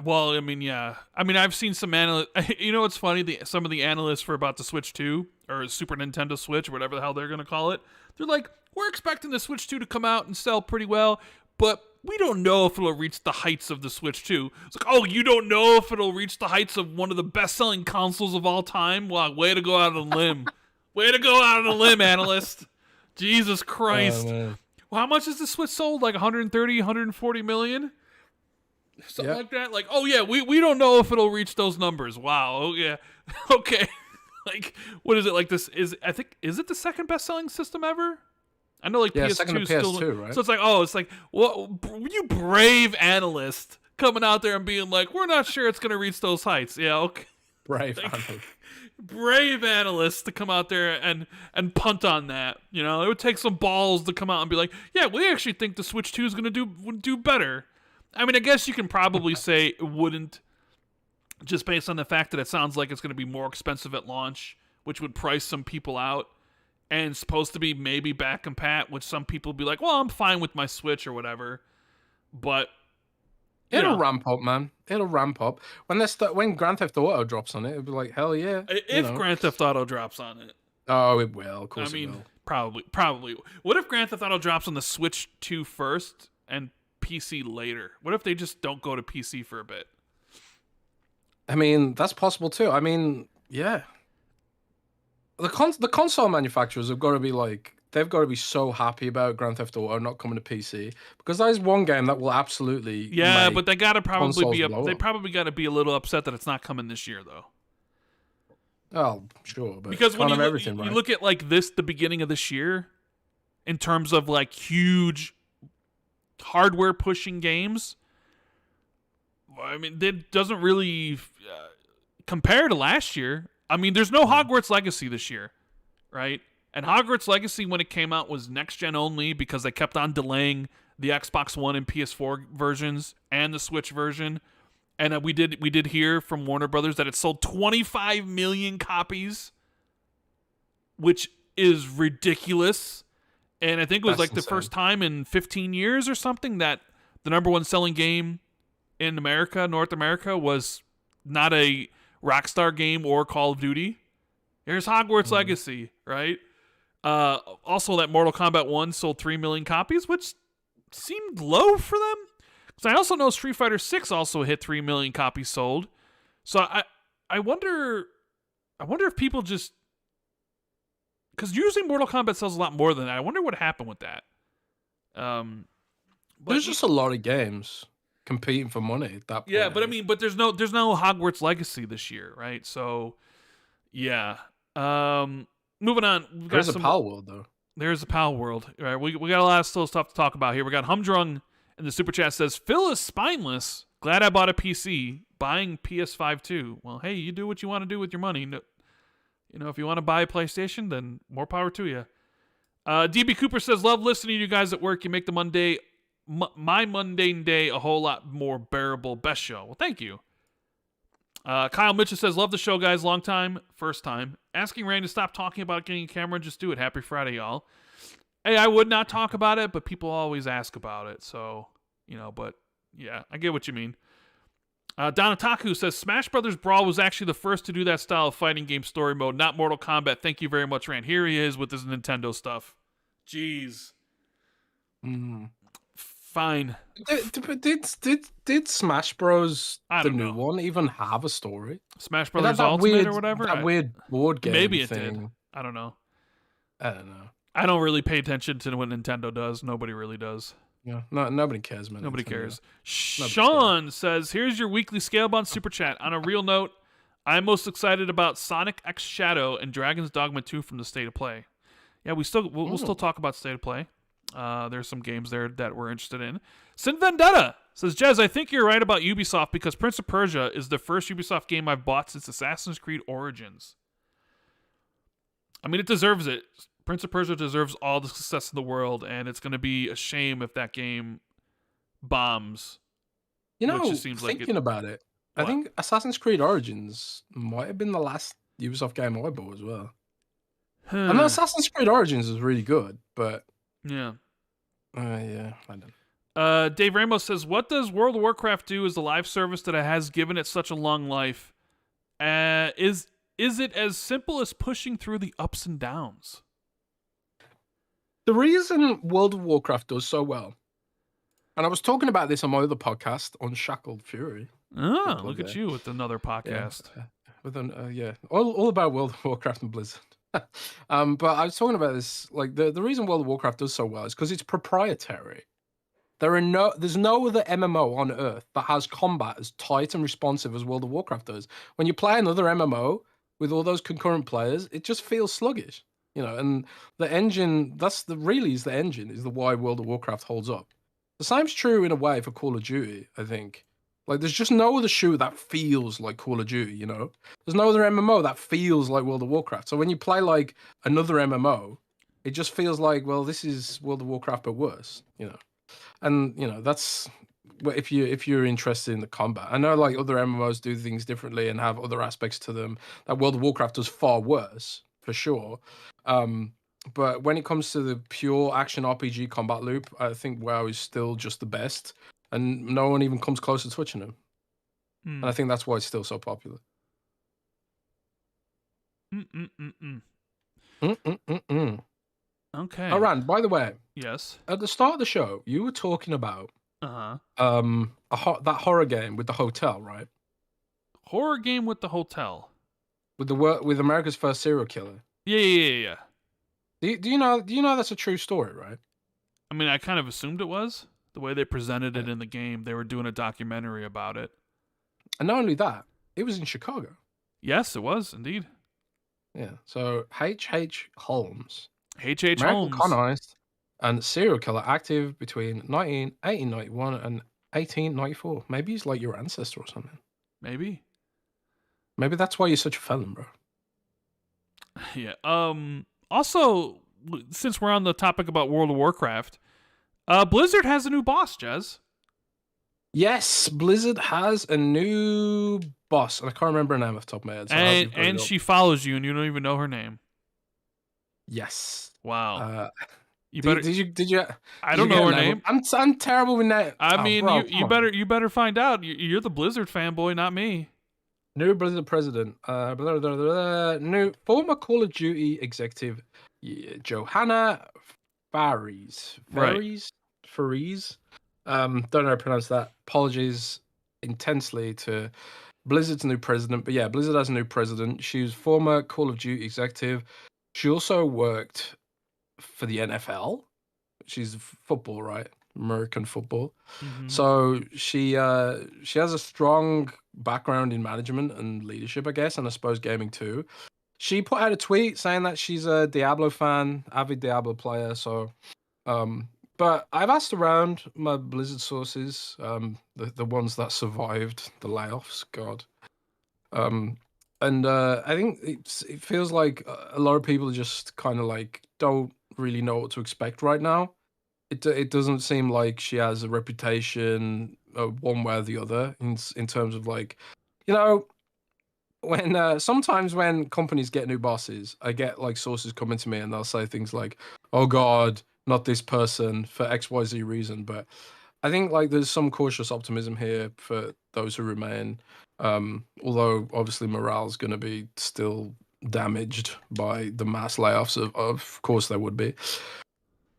Well, I mean, yeah. I mean, I've seen some analysts. You know what's funny? Some of the analysts for about the Switch 2 or Super Nintendo Switch, or whatever the hell they're going to call it, they're like, we're expecting the Switch 2 to come out and sell pretty well, but we don't know if it'll reach the heights of the Switch 2. It's like, oh, you don't know if it'll reach the heights of one of the best-selling consoles of all time? Wow, way to go out on a limb. Way to go out on a limb, analyst. Jesus Christ. Well, how much is the Switch sold? Like 130, 140 million? Something like that. Like, oh yeah, we don't know if it'll reach those numbers. Wow. Oh yeah. Okay. Like, what is it? Like this is it the second best selling system ever? I know like PS2 second to PS2, still, right? So it's like what you brave analyst coming out there and being like, we're not sure it's gonna reach those heights. Yeah, okay. Brave analyst. Brave analysts to come out there and punt on that. You know, it would take some balls to come out and be like, yeah, we actually think the Switch 2 is gonna do better. I mean, I guess you can probably say it wouldn't, just based on the fact that it sounds like it's going to be more expensive at launch, which would price some people out, and supposed to be maybe back compat, which some people would be like, well, I'm fine with my Switch or whatever. But it'll ramp up, man. It'll ramp up. When Grand Theft Auto drops on it, it'll be like, hell yeah. If Grand Theft Auto drops on it. Oh, it will. Of course it will. Probably. What if Grand Theft Auto drops on the Switch 2 first and PC later? What if they just don't go to PC for a bit? I mean, that's possible too. I mean, yeah. The console manufacturers have got to be like, they've got to be so happy about Grand Theft Auto not coming to PC, because that is one game that will absolutely but they got to probably they probably got to be a little upset that it's not coming this year though. Oh, sure, but because when you right? look at like the beginning of this year, in terms of like huge hardware pushing games, I mean, it doesn't really compare to last year. I mean, there's no Hogwarts Legacy this year, right? And Hogwarts Legacy, when it came out, was next gen only because they kept on delaying the Xbox One and PS4 versions and the Switch version. And we did hear from Warner Brothers that it sold 25 million copies, which is ridiculous. And I think it was the first time in 15 years or something that the number one selling game in North America, was not a Rockstar game or Call of Duty. Here's Hogwarts Legacy, right? Also, that Mortal Kombat 1 sold 3 million copies, which seemed low for them. Because I also know Street Fighter 6 also hit 3 million copies sold. So I wonder if people just... Because usually Mortal Kombat sells a lot more than that. I wonder what happened with that. There's just a lot of games competing for money at that point. Yeah, but I mean, there's no Hogwarts Legacy this year, right? So, yeah. Moving on. There's a Palworld, though. There's a Palworld. All right, we got a lot of still stuff to talk about here. We got Humdrung in the super chat says, Phil is spineless. Glad I bought a PC. Buying PS5 too. Well, hey, you do what you want to do with your money. No, You know, if you want to buy a PlayStation, then more power to you. DB Cooper says, love listening to you guys at work. You make the my mundane day a whole lot more bearable. Best show. Well, thank you. Kyle Mitchell says, love the show, guys. Long time, first time. Asking Rand to stop talking about getting a camera and just do it. Happy Friday, y'all. Hey, I would not talk about it, but people always ask about it. So, you know, but yeah, I get what you mean. Donataku says, Smash Brothers Brawl was actually the first to do that style of fighting game story mode, not Mortal Kombat. Thank you very much, Rand. Here he is with his Nintendo stuff. Jeez. Fine. Did Smash Bros. The new one even have a story? Smash Brothers Ultimate or whatever? That weird board game Maybe it thing. did. I don't know. I don't know. I don't really pay attention to what Nintendo does. Nobody really does. Yeah, nobody cares, man. Nobody cares. Sean says, here's your weekly Scalebound Super Chat. On a real note, I'm most excited about Sonic X Shadow and Dragon's Dogma 2 from the State of Play. Yeah, we'll still talk about State of Play. There's some games there that we're interested in. Sin Vendetta says, Jez, I think you're right about Ubisoft because Prince of Persia is the first Ubisoft game I've bought since Assassin's Creed Origins. I mean, it deserves it. Prince of Persia deserves all the success in the world, and it's going to be a shame if that game bombs. You know, thinking about it, I think Assassin's Creed Origins might have been the last Ubisoft game I bought as well. I know Assassin's Creed Origins is really good, but yeah, I don't. Dave Ramos says, "What does World of Warcraft do as a live service that has given it such a long life? Is it as simple as pushing through the ups and downs?" The reason World of Warcraft does so well, and I was talking about this on my other podcast, Unshackled Fury. Oh, look at you with another podcast. Yeah, all about World of Warcraft and Blizzard. But I was talking about this, like the reason World of Warcraft does so well is because it's proprietary. There's no other MMO on Earth that has combat as tight and responsive as World of Warcraft does. When you play another MMO with all those concurrent players, it just feels sluggish. You know, and the engine, is the why World of Warcraft holds up. The same's true in a way for Call of Duty, I think. Like, there's just no other shooter that feels like Call of Duty, you know? There's no other MMO that feels like World of Warcraft. So when you play, like, another MMO, it just feels like, well, this is World of Warcraft, but worse, you know? And, you know, that's... If you're interested in the combat. I know, like, other MMOs do things differently and have other aspects to them that World of Warcraft does far worse, for sure. But when it comes to the pure action RPG combat loop, I think WoW is still just the best, and no one even comes close to touching him. And I think that's why it's still so popular. Okay. Oh, Rand, by the way, yes. At the start of the show, you were talking about that horror game with the hotel, right? Horror game with the hotel. With America's First Serial Killer. Yeah. Do you know that's a true story, right? I mean, I kind of assumed it was. The way they presented it in the game, they were doing a documentary about it. And not only that, it was in Chicago. Yes, it was, indeed. Yeah, so H.H. Holmes. H.H. Holmes. Colonized and serial killer active between 1891 and 1894. Maybe he's like your ancestor or something. Maybe that's why you're such a felon, bro. Yeah. Also, since we're on the topic about World of Warcraft, Blizzard has a new boss, Jez. Yes, Blizzard has a new boss, and I can't remember her name off the top of my head. So and she follows you, and you don't even know her name. Yes. Wow. Did you? I don't know her name. I'm terrible with names. I mean, you better find out. You're the Blizzard fanboy, not me. New Blizzard president. New former Call of Duty executive, Johanna Faries. Faries. Don't know how to pronounce that. Apologies intensely to Blizzard's new president. But yeah, Blizzard has a new president. She was former Call of Duty executive. She also worked for the NFL. She's football, right? American football. Mm-hmm. So she has a strong background in management and leadership, I guess, and I suppose gaming too. She put out a tweet saying that she's a Diablo fan, avid Diablo player. So, but I've asked around my Blizzard sources, the ones that survived the layoffs. God, And I think it feels like a lot of people just kind of like don't really know what to expect right now. It doesn't seem like she has a reputation one way or the other in terms of like, you know, when sometimes when companies get new bosses, I get like sources coming to me and they'll say things like, "Oh God, not this person for XYZ reason." But I think like there's some cautious optimism here for those who remain. Although obviously morale's going to be still damaged by the mass layoffs. Of course there would be.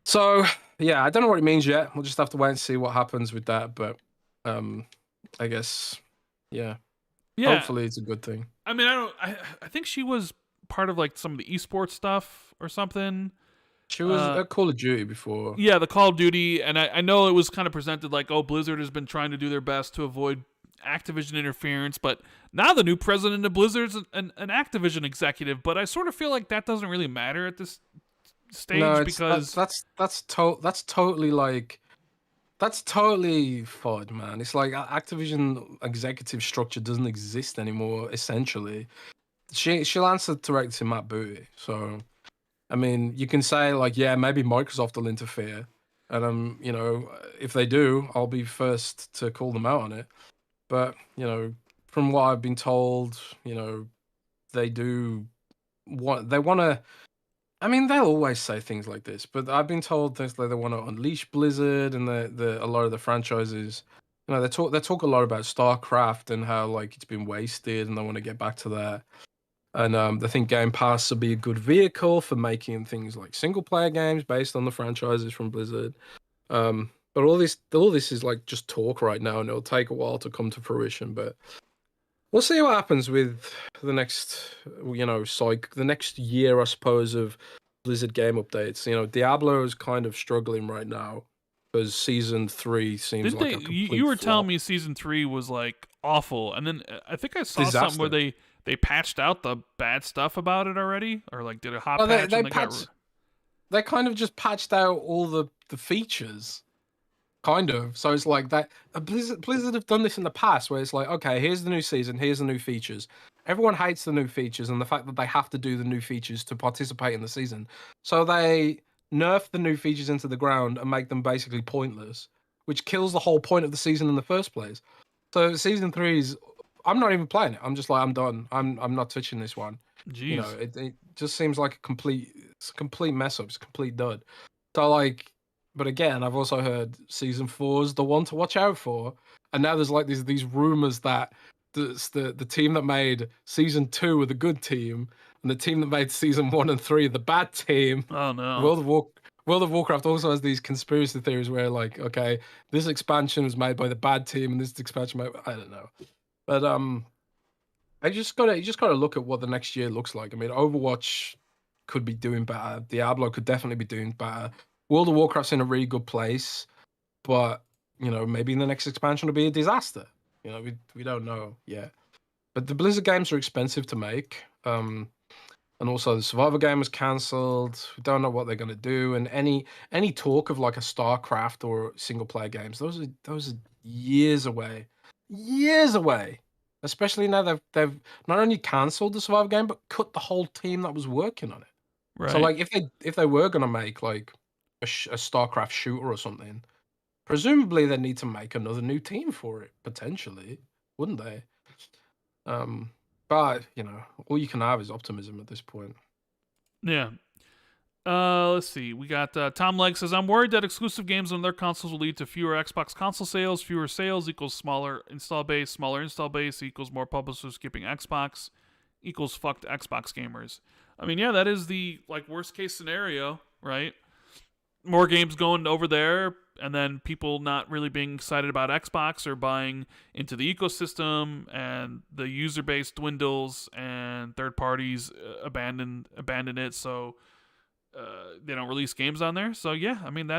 So yeah, I don't know what it means yet. We'll just have to wait and see what happens with that. But um, I guess yeah. Yeah, Hopefully it's a good thing. I mean, I think she was part of like some of the esports stuff or something. She was at Call of Duty before. Yeah, the Call of Duty, and I know it was kind of presented like, oh, Blizzard has been trying to do their best to avoid Activision interference, but now the new president of Blizzard's an Activision executive. But I sort of feel like that doesn't really matter at this stage No, because that's totally like that's totally FUD, man. It's like Activision executive structure doesn't exist anymore. Essentially, she'll answer directly to Matt Booty. So I mean, you can say like, yeah, maybe Microsoft will interfere, and you know, if they do, I'll be first to call them out on it. But you know, from what I've been told, you know, they do they want to. I mean, they'll always say things like this, but I've been told things like they want to unleash Blizzard and a lot of the franchises. You know, they talk a lot about StarCraft and how like it's been wasted, and they want to get back to that. And they think Game Pass will be a good vehicle for making things like single player games based on the franchises from Blizzard. But all this is like just talk right now, and it'll take a while to come to fruition. But we'll see what happens with the next, you know, the next year, I suppose, of Blizzard game updates. You know, Diablo is kind of struggling right now because season 3 seems didn't like they? a complete You were telling flop. me season 3 was like awful, and then I think I saw something where Disaster. they patched out the bad stuff about it already, or like did a hot Well, they patch they and they got. patched. They kind of just patched out all the features. Kind of. So it's like that. Blizzard have done this in the past, where it's like, okay, here's the new season, here's the new features. Everyone hates the new features and the fact that they have to do the new features to participate in the season. So they nerf the new features into the ground and make them basically pointless, which kills the whole point of the season in the first place. So season 3's, I'm not even playing it. I'm just like, I'm done. I'm not touching this one. You know, Jeez. it just seems like it's a complete mess up. It's a complete dud. So like, but again, I've also heard season 4 is the one to watch out for, and now there's like these rumors that the team that made season 2 are the good team, and the team that made season 1 and 3 are the bad team. Oh no. World of Warcraft also has these conspiracy theories where like, okay, this expansion was made by the bad team, and this expansion made, I don't know, but you just gotta look at what the next year looks like. I mean, Overwatch could be doing better. Diablo could definitely be doing better. World of Warcraft's in a really good place, but you know, maybe in the next expansion will be a disaster. You know, we don't know yet. But the Blizzard games are expensive to make. And also the Survivor game was cancelled. We don't know what they're gonna do. And any talk of like a StarCraft or single player games, those are years away. Years away. Especially now they've not only cancelled the Survivor game, but cut the whole team that was working on it. So Right. like if they were gonna make like a StarCraft shooter or something, presumably they need to make another new team for it potentially, wouldn't they? Um, but you know, all you can have is optimism at this point. Yeah. Let's see. We got Tom Legg says, I'm worried that exclusive games on their consoles will lead to fewer Xbox console sales. Fewer sales equals smaller install base. Smaller install base equals more publishers skipping Xbox equals fucked Xbox gamers. I mean, yeah, that is the like worst case scenario, right? More games going over there, and then people not really being excited about Xbox or buying into the ecosystem, and the user base dwindles, and third parties abandon it. So they don't release games on there. So yeah, I mean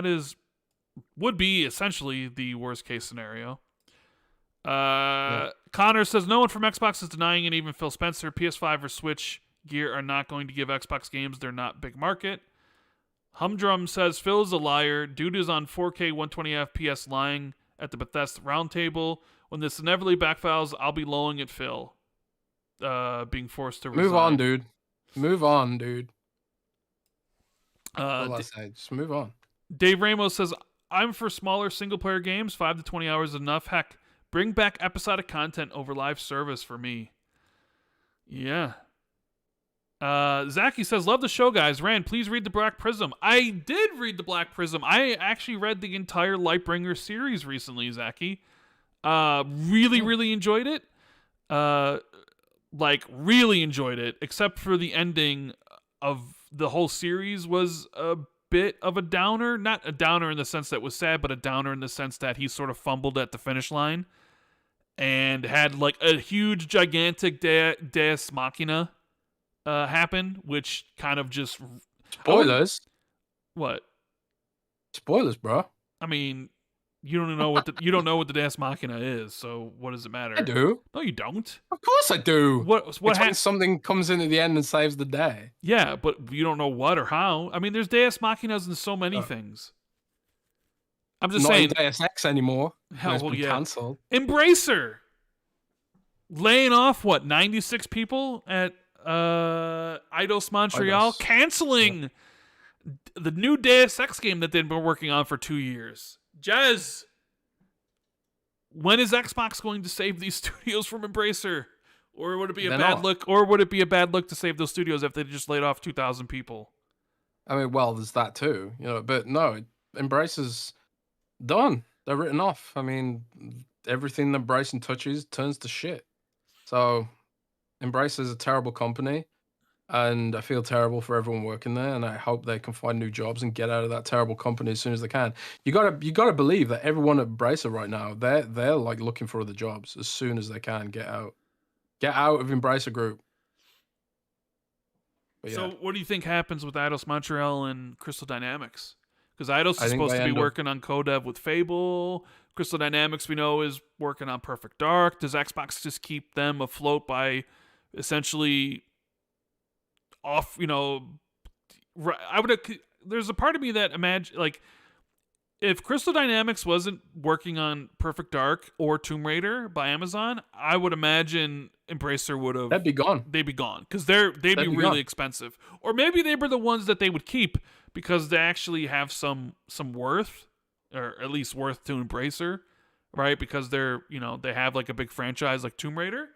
would be essentially the worst case scenario. Yeah. Connor says no one from Xbox is denying it. Even Phil Spencer, PS5 or Switch gear are not going to give Xbox games. They're not big market. Humdrum says Phil is a liar. Dude is on 4K 120 FPS lying at the Bethesda roundtable. When this inevitably backfiles, I'll be lowing at Phil. being forced to resign. Move on, dude. Move on, dude. All I say, just move on. Dave Ramos says, I'm for smaller single-player games. 5 to 20 hours is enough. Heck, bring back episodic content over live service for me. Yeah. Zachy says, love the show, guys. Rand, please read the Black Prism. I did read the Black Prism. I actually read the entire Lightbringer series recently, Zachy. Really enjoyed it. Really enjoyed it, except for the ending of the whole series was a bit of a downer. Not a downer in the sense that it was sad, but a downer in the sense that he sort of fumbled at the finish line and had like a huge, gigantic Deus Machina happen, which kind of just... Spoilers? What? Spoilers, bro. I mean... You don't know what the Deus Machina is, so what does it matter? I do. No, you don't. Of course I do. What when something comes in at the end and saves the day. Yeah, but you don't know what or how. I mean, there's Deus Machinas in so many things. I'm just saying. Not in Deus Ex anymore. Hell, well, yeah. Cancelled. Embracer laying off 96 people at Eidos Montreal, canceling the new Deus Ex game that they've been working on for 2 years. Jez, when is Xbox going to save these studios from Embracer? Or would it be a bad look? Or would it be a bad look to save those studios if they just laid off 2,000 people? I mean, well, there's that too, But no, Embracer's done. They're written off. I mean, everything that Embracer touches turns to shit. So, Embracer's a terrible company. And I feel terrible for everyone working there, and I hope they can find new jobs and get out of that terrible company as soon as they can. You gotta believe that everyone at Embracer right now, they're like looking for other jobs as soon as they can. Get out of Embracer Group. So, what do you think happens with Eidos Montreal and Crystal Dynamics? Because Eidos is supposed to be working on co-dev with Fable. Crystal Dynamics, we know, is working on Perfect Dark. Does Xbox just keep them afloat by essentially off, there's a part of me that imagine, like, if Crystal Dynamics wasn't working on Perfect Dark or Tomb Raider by Amazon, I would imagine Embracer would have... They'd be gone. Because they'd be really expensive. Or maybe they were the ones that they would keep because they actually have some worth, or at least worth to Embracer, right? Because they're, they have like a big franchise like Tomb Raider.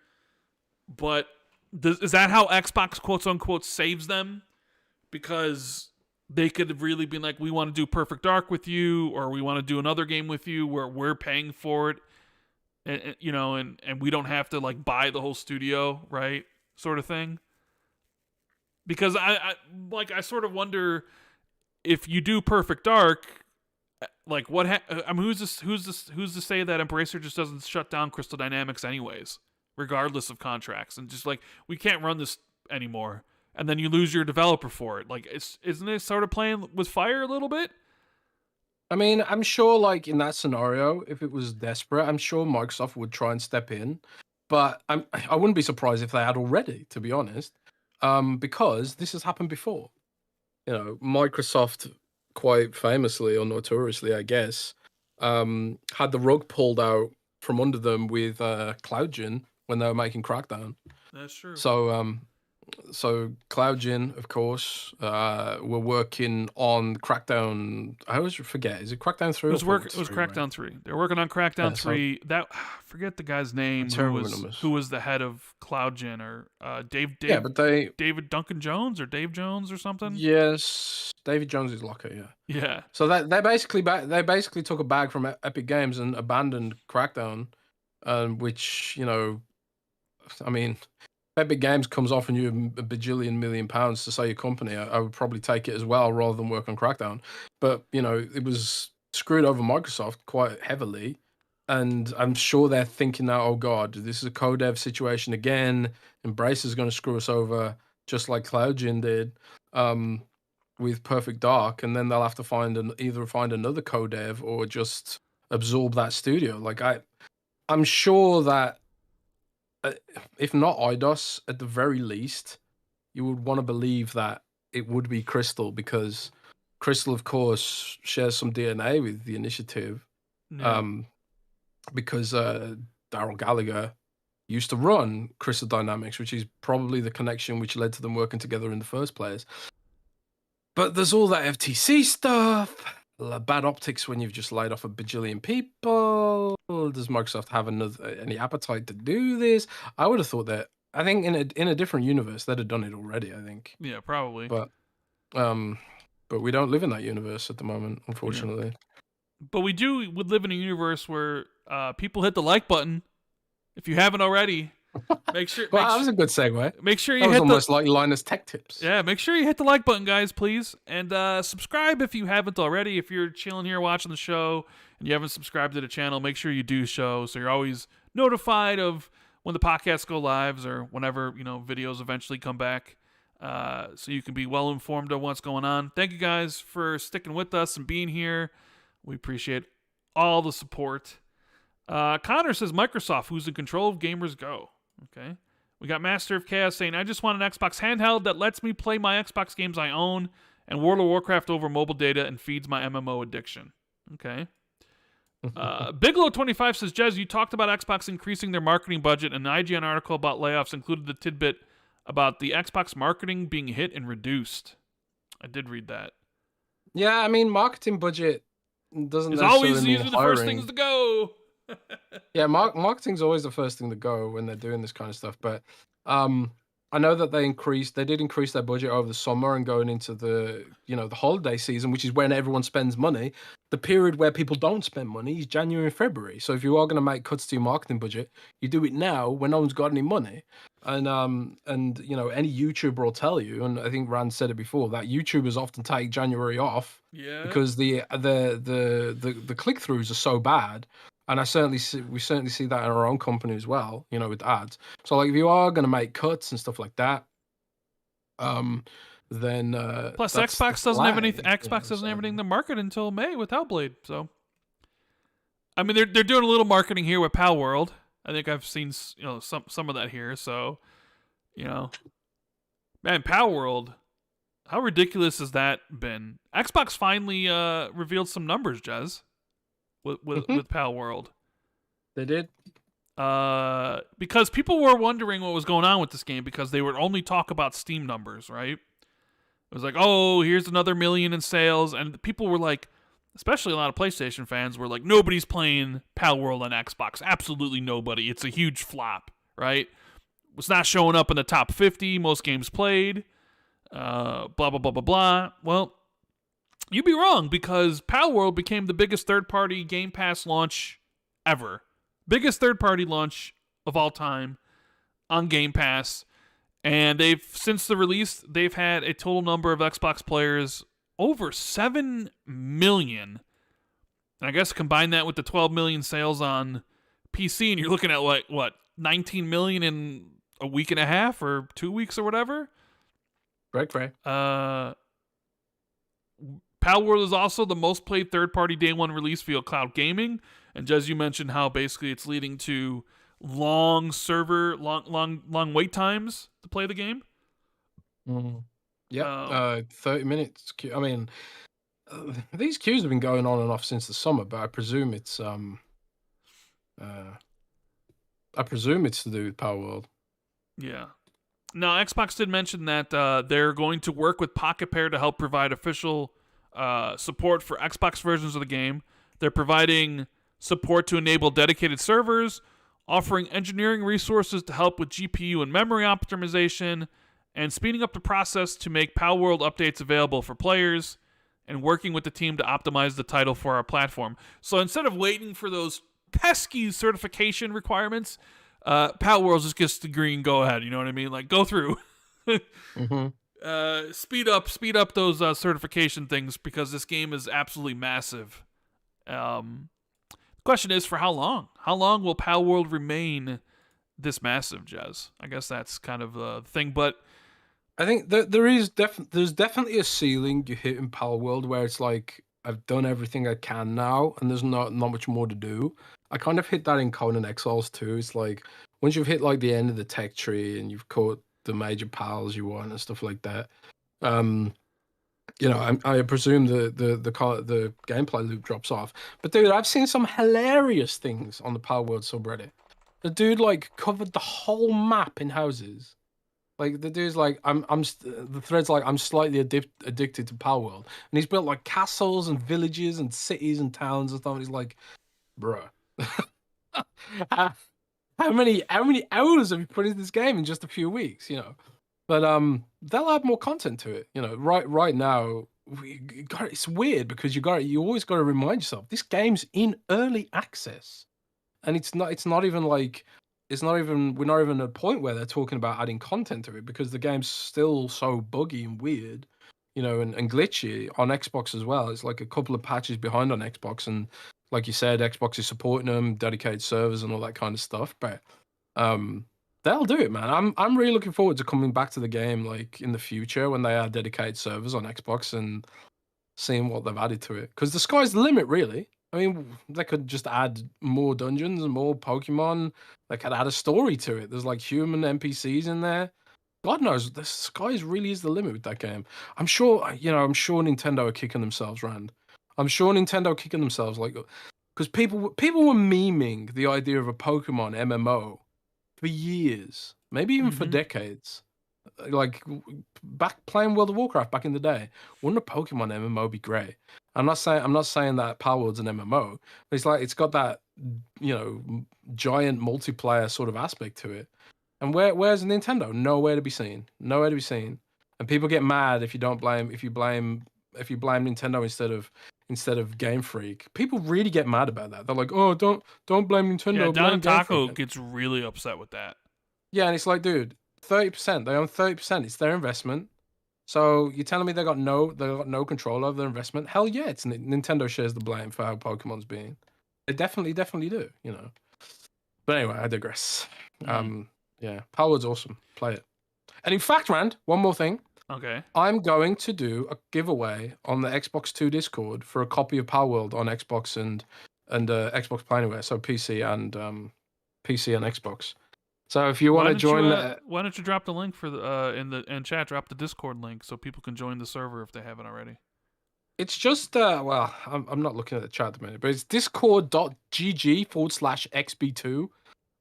But is that how Xbox, quote unquote, saves them? Because they could have really been like, we want to do Perfect Dark with you, or we want to do another game with you where we're paying for it, and we don't have to like buy the whole studio, right? Sort of thing. Because I sort of wonder if you do Perfect Dark, like what? I mean, who's to say that Embracer just doesn't shut down Crystal Dynamics anyways, regardless of contracts, and just like, we can't run this anymore, and then you lose your developer for it. Like, isn't it sort of playing with fire a little bit? I mean, I'm sure, like, in that scenario, if it was desperate, I'm sure Microsoft would try and step in, but I wouldn't be surprised if they had already, to be honest, because this has happened before. Microsoft, quite famously or notoriously, I guess, had the rug pulled out from under them with CloudGen when they were making Crackdown. That's true. So CloudGen, of course, were working on Crackdown. I always forget. Is it Crackdown 3? It was Crackdown, right? 3. They're working on Crackdown 3. That, forget the guy's name who was the head of CloudGen, or David Duncan Jones or Dave Jones or something. Yes, David Jones is Locker. Yeah. Yeah. So they basically took a bag from Epic Games and abandoned Crackdown, which, I mean, Epic Games comes offering you a bajillion million pounds to sell your company. I would probably take it as well rather than work on Crackdown. But, it was screwed over Microsoft quite heavily. And I'm sure they're thinking now, oh God, this is a co-dev situation again. Embracer's going to screw us over just like CloudGen did with Perfect Dark. And then they'll have to either find another co-dev or just absorb that studio. Like, I'm sure that if not Eidos, at the very least, you would want to believe that it would be Crystal, because Crystal, of course, shares some DNA with the initiative. Yeah. Because Daryl Gallagher used to run Crystal Dynamics, which is probably the connection which led to them working together in the first place. But there's all that FTC stuff, bad optics when you've just laid off a bajillion people. Does Microsoft have any appetite to do this? I would have thought that. I think in a different universe they'd have done it already. I think. Yeah, probably. But we don't live in that universe at the moment, unfortunately. Yeah. But we would live in a universe where people hit the like button if you haven't already. Make sure. That was a good segue. Make sure you that was hit almost like Linus Tech Tips. Yeah, make sure you hit the like button, guys, please, and subscribe if you haven't already. If you're chilling here watching the show and you haven't subscribed to the channel, make sure you do so you're always notified of when the podcasts go live or whenever videos eventually come back, so you can be well informed of what's going on. Thank you guys for sticking with us and being here. We appreciate all the support. Connor says Microsoft, who's in control of Gamers Go. Okay. We got Master of Chaos saying, I just want an Xbox handheld that lets me play my Xbox games I own and World of Warcraft over mobile data and feeds my MMO addiction. Okay. Bigelow25 says, Jez, you talked about Xbox increasing their marketing budget, and an IGN article about layoffs included the tidbit about the Xbox marketing being hit and reduced. I did read that. Yeah, I mean, marketing budget doesn't it's necessarily always mean usually the first things to go. Yeah, marketing's always the first thing to go when they're doing this kind of stuff. But I know that they did increase their budget over the summer and going into the holiday season, which is when everyone spends money. The period where people don't spend money is January and February. So if you are going to make cuts to your marketing budget, you do it now when no one's got any money. And any YouTuber will tell you, and I think Rand said it before, that YouTubers often take January off because the click-throughs are so bad. And we certainly see that in our own company as well, with ads. So like if you are going to make cuts and stuff like that, then plus Xbox doesn't have anything. Xbox doesn't have anything to market until May with Hellblade. So I mean, they're doing a little marketing here with Palworld. I think I've seen some of that here. So man, Palworld, how ridiculous has that been? Xbox finally revealed some numbers, Jez. With Palworld. They did. Because people were wondering what was going on with this game because they would only talk about Steam numbers, right? It was like, oh, here's another million in sales. And people were like, especially a lot of PlayStation fans were like, nobody's playing Palworld on Xbox. Absolutely nobody. It's a huge flop, right? It's not showing up in the top 50, most games played. Blah, blah, blah, blah, blah. Well, you'd be wrong because Palworld became the biggest third-party Game Pass launch ever. Biggest third-party launch of all time on Game Pass. And since the release, they've had a total number of Xbox players over 7 million. And I guess combine that with the 12 million sales on PC, and you're looking at what 19 million in a week and a half or 2 weeks or whatever. Right. Palworld is also the most played third-party day one release via cloud gaming, and as you mentioned, how basically it's leading to long wait times to play the game. Mm-hmm. Yeah, 30 minutes. I mean, these queues have been going on and off since the summer, but I presume it's to do with Palworld. Yeah. Now, Xbox did mention that they're going to work with Pocket Pair to help provide official support for Xbox versions of the game. They're providing support to enable dedicated servers, offering engineering resources to help with GPU and memory optimization, and speeding up the process to make Palworld updates available for players, and working with the team to optimize the title for our platform. So instead of waiting for those pesky certification requirements, Palworld just gets the green go ahead. You know what I mean? Like, go through. Mm-hmm. Speed up those certification things because this game is absolutely massive. The question is, for how long? How long will Palworld remain this massive, Jez? I guess that's kind of the thing, but I think there's definitely a ceiling you hit in Palworld where it's like, I've done everything I can now, and there's not much more to do. I kind of hit that in Conan Exiles too. It's like once you've hit like the end of the tech tree and you've caught the major pals you want and stuff like that. I presume the gameplay loop drops off. But dude, I've seen some hilarious things on the Palworld subreddit. The dude like covered the whole map in houses. Like the dude's like, the thread's like, I'm slightly addicted to Palworld, and he's built like castles and villages and cities and towns and stuff. And he's like, bruh, how, how many hours have you put into this game in just a few weeks? You know, but they'll add more content to it. You know, right now, it's weird because you always got to remind yourself this game's in early access, and it's not even like we're not even at a point where they're talking about adding content to it because the game's still so buggy and weird, you know, and glitchy on Xbox as well. It's like a couple of patches behind on Xbox, and like you said, Xbox is supporting them, dedicated servers and all that kind of stuff. But they'll do it, man. I'm really looking forward to coming back to the game like in the future when they add dedicated servers on Xbox and seeing what they've added to it. Because the sky's the limit, really. I mean, they could just add more dungeons and more Pokemon. They could add a story to it. There's like human NPCs in there. God knows, the sky really is the limit with that game. I'm sure Nintendo are kicking themselves, Rand. I'm sure Nintendo are kicking themselves, like, because people were memeing the idea of a Pokemon MMO for years, maybe even for decades. Like back playing World of Warcraft back in the day, wouldn't a Pokemon MMO be great? I'm not saying that Palworld's an MMO, but it's like it's got that, you know, giant multiplayer sort of aspect to it. And where's Nintendo? Nowhere to be seen. Nowhere to be seen. And people get mad if you blame Nintendo instead of Game Freak. People really get mad about that. They're like, "Oh, don't blame Nintendo." Yeah, blame Game Taco Freak. gets really upset with that. Yeah, and it's like, dude, 30%. They own 30%. It's their investment. So you're telling me they got no control over their investment? Hell yeah, it's Nintendo shares the blame for how Pokemon's being. They definitely do. You know. But anyway, I digress. Yeah, Palworld's awesome. Play it. And in fact, Rand, one more thing. Okay. I'm going to do a giveaway on the Xbox 2 Discord for a copy of Palworld on Xbox and Xbox Play Anywhere, so PC and Xbox. So if you want to join, why don't you drop the link for the in chat? Drop the Discord link so people can join the server if they haven't already. It's just well, I'm not looking at the chat at the minute, but it's discord.gg/XB2.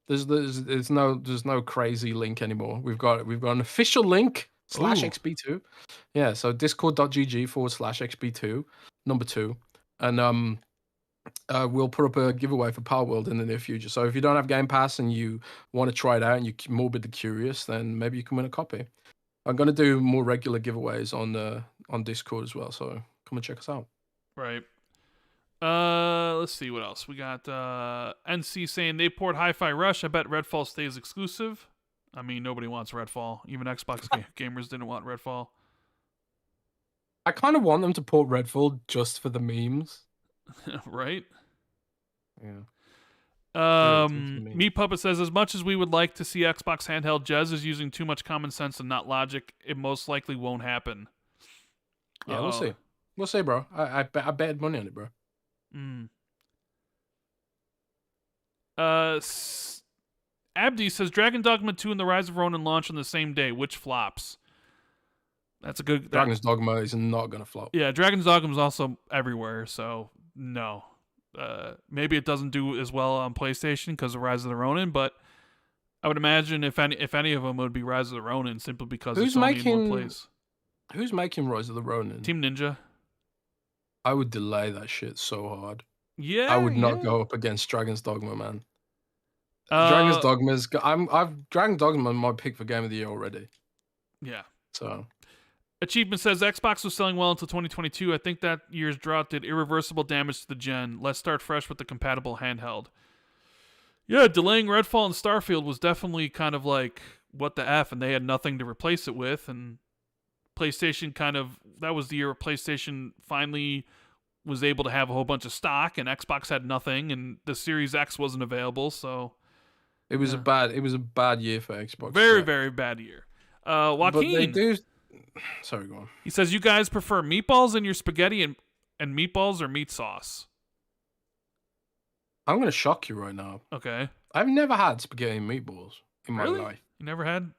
There's no crazy link anymore. We've got an official link /XB2. Yeah, so discord.gg/XB2 number 2, and we'll put up a giveaway for Palworld in the near future. So if you don't have Game Pass and you want to try it out and you're morbidly curious, then maybe you can win a copy. I'm going to do more regular giveaways on Discord as well, so come and check us out. Right. Let's see what else. We got NC saying they poured Hi-Fi Rush. I bet Redfall stays exclusive. I mean, nobody wants Redfall. Even Xbox gamers didn't want Redfall. I kind of want them to port Redfall just for the memes. Right? Yeah. Meat Puppet says, as much as we would like to see Xbox Handheld, Jez is using too much common sense and not logic. It most likely won't happen. Yeah, we'll see. We'll see, bro. I bet money on it, bro. Abdi says Dragon Dogma 2 and the Rise of Ronin launch on the same day. Which flops? That's a good. Dragon's Dogma is not gonna flop. Yeah, Dragon's Dogma is also everywhere, so no. Maybe it doesn't do as well on PlayStation because of Rise of the Ronin, but I would imagine if any of them would be Rise of the Ronin simply because it's only in one place. Who's making Rise of the Ronin? Team Ninja. I would delay that shit so hard. Yeah, I would not go up against Dragon's Dogma, man. Dragon's Dogma's. Dragon Dogma my pick for Game of the Year already. Yeah. So. Achievement says Xbox was selling well until 2022. I think that year's drought did irreversible damage to the gen. Let's start fresh with the compatible handheld. Yeah, delaying Redfall and Starfield was definitely kind of like, what the F, and they had nothing to replace it with, and PlayStation that was the year where PlayStation finally was able to have a whole bunch of stock, and Xbox had nothing, and the Series X wasn't available, so... It was a bad year for Xbox. Very, very bad year. Joaquin... But they do... Sorry, go on. He says, you guys prefer meatballs in your spaghetti and meatballs or meat sauce? I'm going to shock you right now. Okay. I've never had spaghetti and meatballs in my life. You never had?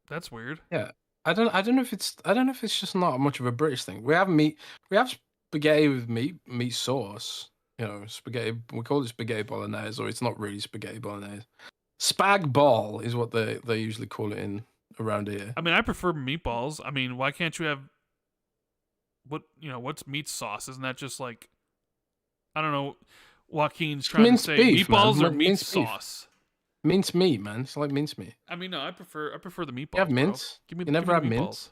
That's weird. Yeah. I don't know if it's just not much of a British thing. We have spaghetti with meat sauce. You know, spaghetti. We call it spaghetti bolognese, or it's not really spaghetti bolognese. Spag ball is what they usually call it in around here. I mean, I prefer meatballs. I mean, why can't you have what's meat sauce? Isn't that just like, I don't know, Joaquin's trying to Minced say beef, meatballs man. or meat Minced beef. sauce? Minced meat, man. It's like minced meat. I mean, no, I prefer the meatballs. You have mince? Give me You never give have me the mince?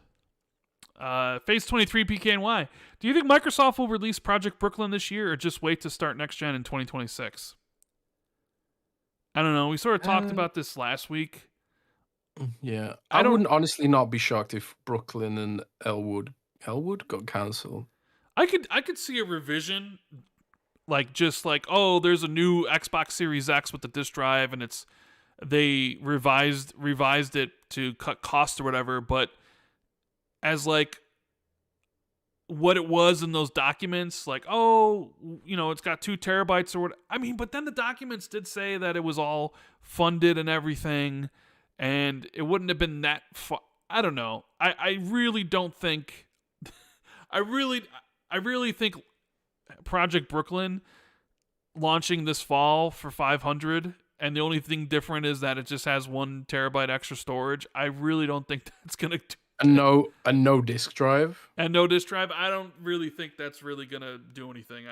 meatballs. Phase 23 PKNY. Do you think Microsoft will release Project Brooklyn this year, or just wait to start next gen in 2026? I don't know. We sort of talked about this last week. Yeah, I wouldn't honestly not be shocked if Brooklyn and Elwood got cancelled. I could see a revision, like just like, oh, there's a new Xbox Series X with the disk drive, and they revised it to cut costs or whatever, but as like what it was in those documents, like, oh, it's got 2 terabytes or what. I mean, but then the documents did say that it was all funded and everything, and it wouldn't have been that I don't know. I really don't think I really think Project Brooklyn launching this fall for $500, and the only thing different is that it just has 1 terabyte extra storage. I really don't think that's gonna do a no disk drive. And no disk drive. I don't really think that's really gonna do anything.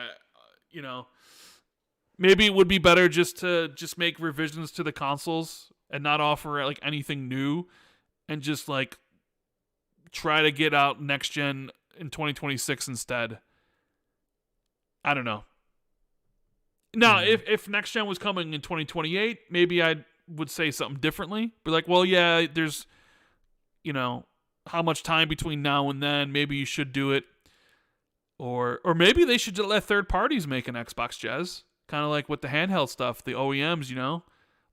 Maybe it would be better just to make revisions to the consoles and not offer like anything new, and just like try to get out next gen in 2026 instead. I don't know. Now, if next gen was coming in 2028, maybe I would say something differently. But like, well, yeah, there's, how much time between now and then? Maybe you should do it, or maybe they should just let third parties make an Xbox, Jez. Kind of like with the handheld stuff, the OEMs,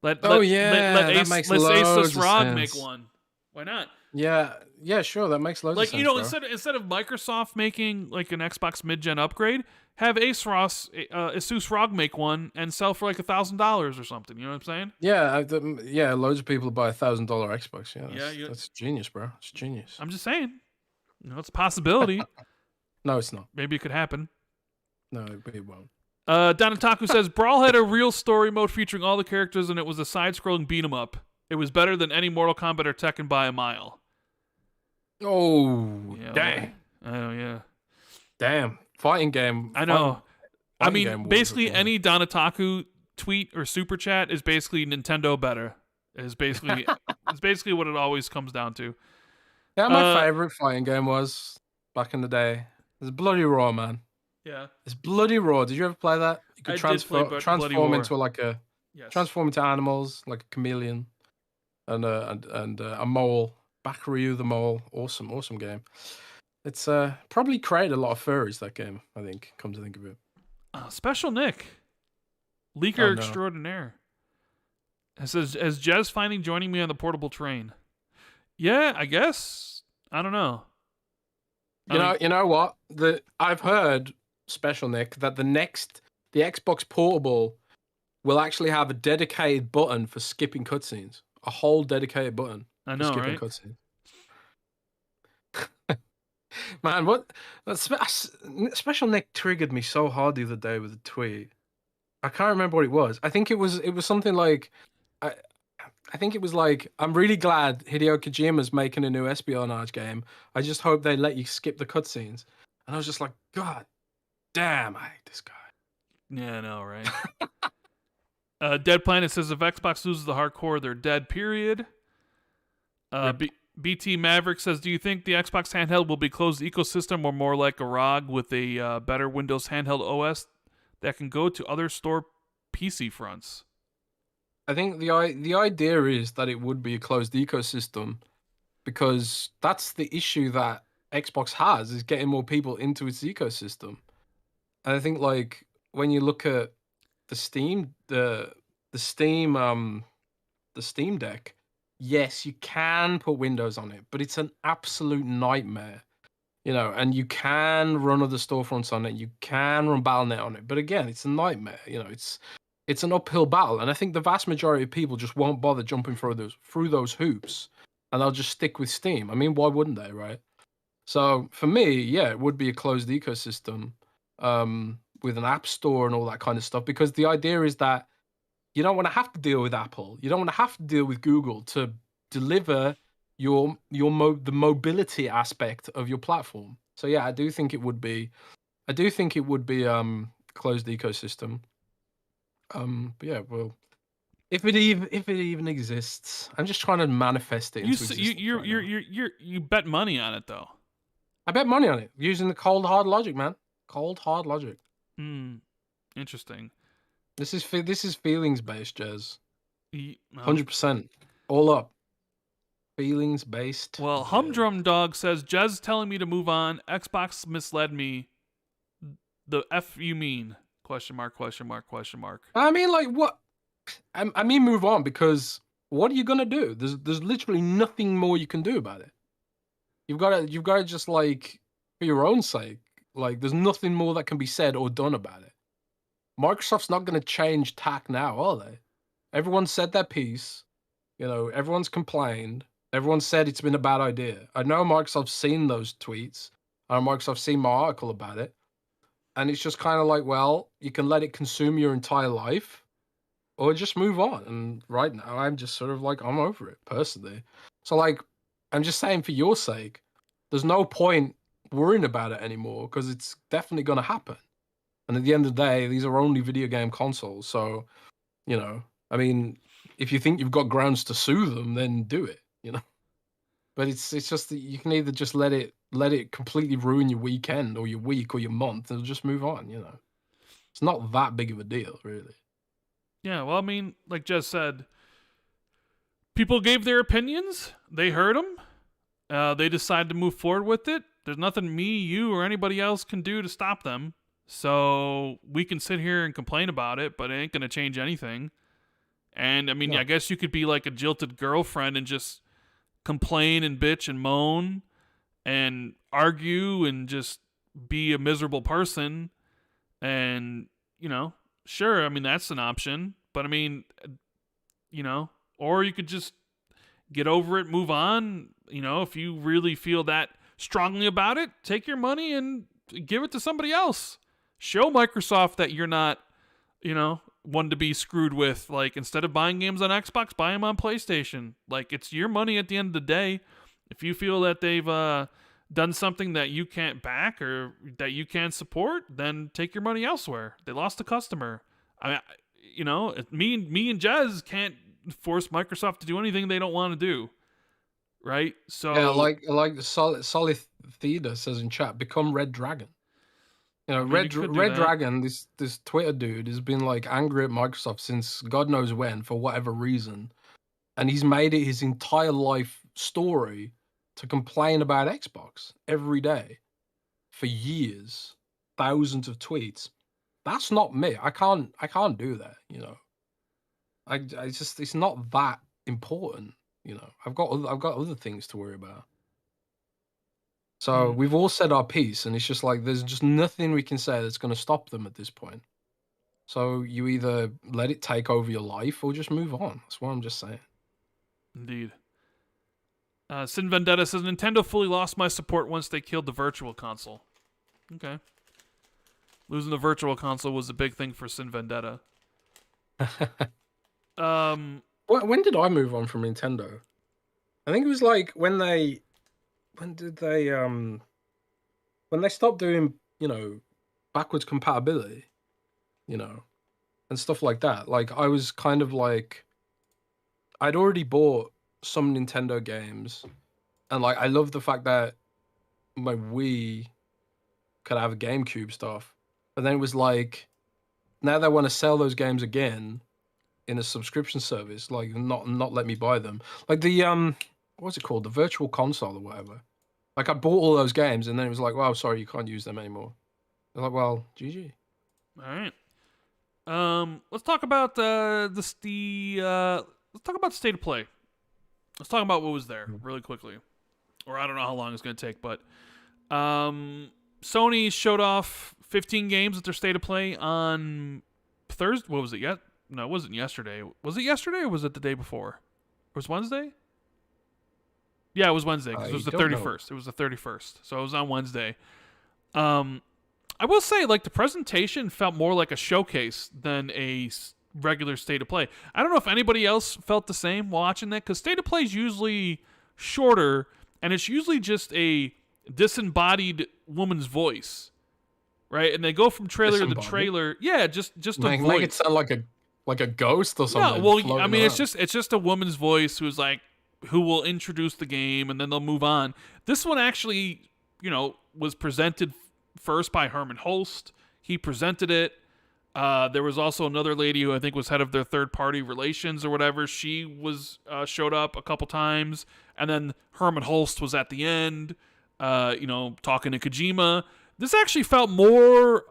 Let Asus ROG make one. Why not? Yeah, sure. That makes loads of sense. Like, instead of Microsoft making like an Xbox mid-gen upgrade, have Asus ROG make one and sell for like $1,000 or something. You know what I'm saying? Yeah, loads of people buy $1,000 Xbox. Yeah, that's genius, bro. It's genius. I'm just saying. It's a possibility. No, it's not. Maybe it could happen. No, it won't. Donataku says Brawl had a real story mode featuring all the characters, and it was a side-scrolling beat 'em up. It was better than any Mortal Kombat or Tekken by a mile. Oh, yeah, dang! Oh yeah, damn! Fighting game. I know. I mean, basically any Donataku tweet or super chat is basically Nintendo better. It's basically what it always comes down to. Yeah, my favorite fighting game was back in the day. It's Bloody Raw, man. Yeah, it's Bloody Raw. Did you ever play that? You could transform into transform into animals like a chameleon, and a mole. Bakuryu the mole. Awesome game. It's probably created a lot of furries, that game, I think, come to think of it. Special Nick, leaker extraordinaire. It says, as Jez finding joining me on the portable train. Yeah, I guess. I don't know. You know what? I've heard, Special Nick, that the Xbox Portable will actually have a dedicated button for skipping cutscenes. A whole dedicated button. I know, skipping right? Cutscenes. Man, what? Special Nick triggered me so hard the other day with a tweet. I can't remember what it was. I think it was something like, I think it was like, I'm really glad Hideo Kojima's making a new espionage game. I just hope they let you skip the cutscenes. And I was just like, God damn, I hate this guy. Yeah, I know, right? Dead Planet says if Xbox loses the hardcore, they're dead, period. BT Maverick says, do you think the Xbox handheld will be closed ecosystem or more like a ROG with a better Windows handheld OS that can go to other store PC fronts? I think the idea is that it would be a closed ecosystem, because that's the issue that Xbox has, is getting more people into its ecosystem. And I think, like, when you look at the Steam Deck, yes, you can put Windows on it, but it's an absolute nightmare, and you can run other storefronts on it, you can run Battle.net on it, but again, it's a nightmare. It's an uphill battle, and I think the vast majority of people just won't bother jumping through those hoops, and they'll just stick with Steam. I mean, why wouldn't they, right? So for me, yeah, it would be a closed ecosystem with an app store and all that kind of stuff, because the idea is that You don't want to have to deal with Apple. You don't want to have to deal with Google to deliver the mobility aspect of your platform. So yeah, I do think it would be closed ecosystem. But yeah, well, if it even exists, I'm just trying to manifest it into existence. You bet money on it though. I bet money on it using the cold hard logic, man. Cold hard logic. Interesting. This is feelings based, Jez. 100%. All up. Feelings based. Well, Humdrum Dog says Jez telling me to move on. Xbox misled me. The F you mean? Question mark. I mean, like, what? I mean, move on, because what are you gonna do? There's literally nothing more you can do about it. You've got to just, like, for your own sake, like, there's nothing more that can be said or done about it. Microsoft's not gonna change tack now, are they? Everyone said their piece. You know, everyone's complained. Everyone said it's been a bad idea. I know Microsoft's seen those tweets. I know Microsoft's seen my article about it. And it's just kind of like, well, you can let it consume your entire life or just move on. And right now, I'm just sort of like, I'm over it, personally. So, like, I'm just saying, for your sake, there's no point worrying about it anymore, because it's definitely going to happen. And at the end of the day, these are only video game consoles. So, you know, I mean, if you think you've got grounds to sue them, then do it, you know. But it's just that you can either just let it completely ruin your weekend or your week or your month, and just move on, you know. It's not that big of a deal, really. Yeah, well, I mean, like Jez said, people gave their opinions. They heard them. They decided to move forward with it. There's nothing me, you, or anybody else can do to stop them. So we can sit here and complain about it, but it ain't going to change anything. And, I mean, I guess you could be like a jilted girlfriend and just complain and bitch and moan and argue and just be a miserable person. And, you know, sure, I mean, that's an option. But, I mean, you know, or you could just get over it, move on. You know, if you really feel that strongly about it, take your money and give it to somebody else. Show Microsoft that you're not, you know, one to be screwed with. Like, instead of buying games on Xbox, buy them on PlayStation. Like, it's your money at the end of the day. If you feel that they've done something that you can't back or that you can't support, then take your money elsewhere. They lost a customer. I mean, you know, me and Jez can't force Microsoft to do anything they don't want to do, right? So yeah, like the solid Theater says in chat, become Red Dragon. You know, Red Dragon, this Twitter dude, has been like angry at Microsoft since God knows when, for whatever reason, and he's made it his entire life story to complain about Xbox every day for years, thousands of tweets. That's not me. I can't do that. You know, I just, it's not that important. You know, I've got other things to worry about. So we've all said our piece, and it's just like there's just nothing we can say that's going to stop them at this point. So you either let it take over your life or just move on. That's what I'm just saying. Indeed. Sin Vendetta says, Nintendo fully lost my support once they killed the Virtual Console. Okay. Losing the Virtual Console was a big thing for Sin Vendetta. When did I move on from Nintendo? I think it was like when they stopped doing, you know, backwards compatibility, you know, and stuff like that. Like, I was kind of like, I'd already bought some Nintendo games, and like, I love the fact that my Wii could have GameCube stuff, but then it was like, now they want to sell those games again in a subscription service, like not let me buy them. Like the what's it called, the Virtual Console or whatever. Like, I bought all those games, and then it was like, well, sorry, you can't use them anymore. They're like, well, GG. All right. Let's talk about let's talk about State of Play. Let's talk about what was there really quickly. Or I don't know how long it's going to take, but Sony showed off 15 games at their State of Play on Thursday. What was it yet? No, it wasn't yesterday. Was it yesterday or was it the day before? It was Wednesday? Yeah, it was Wednesday because it was the 31st. It was the 31st. So it was on Wednesday. I will say, like, the presentation felt more like a showcase than a regular State of Play. I don't know if anybody else felt the same watching that, because State of Play is usually shorter, and it's usually just a disembodied woman's voice, right? And they go from trailer to trailer. Yeah, just a voice. Make it sound like a ghost or something. No, well, I mean, it's just a woman's voice who will introduce the game, and then they'll move on. This one actually, was presented first by Herman Holst. He presented it. There was also another lady who I think was head of their third-party relations or whatever. She showed up a couple times, and then Herman Holst was at the end, talking to Kojima. This actually felt more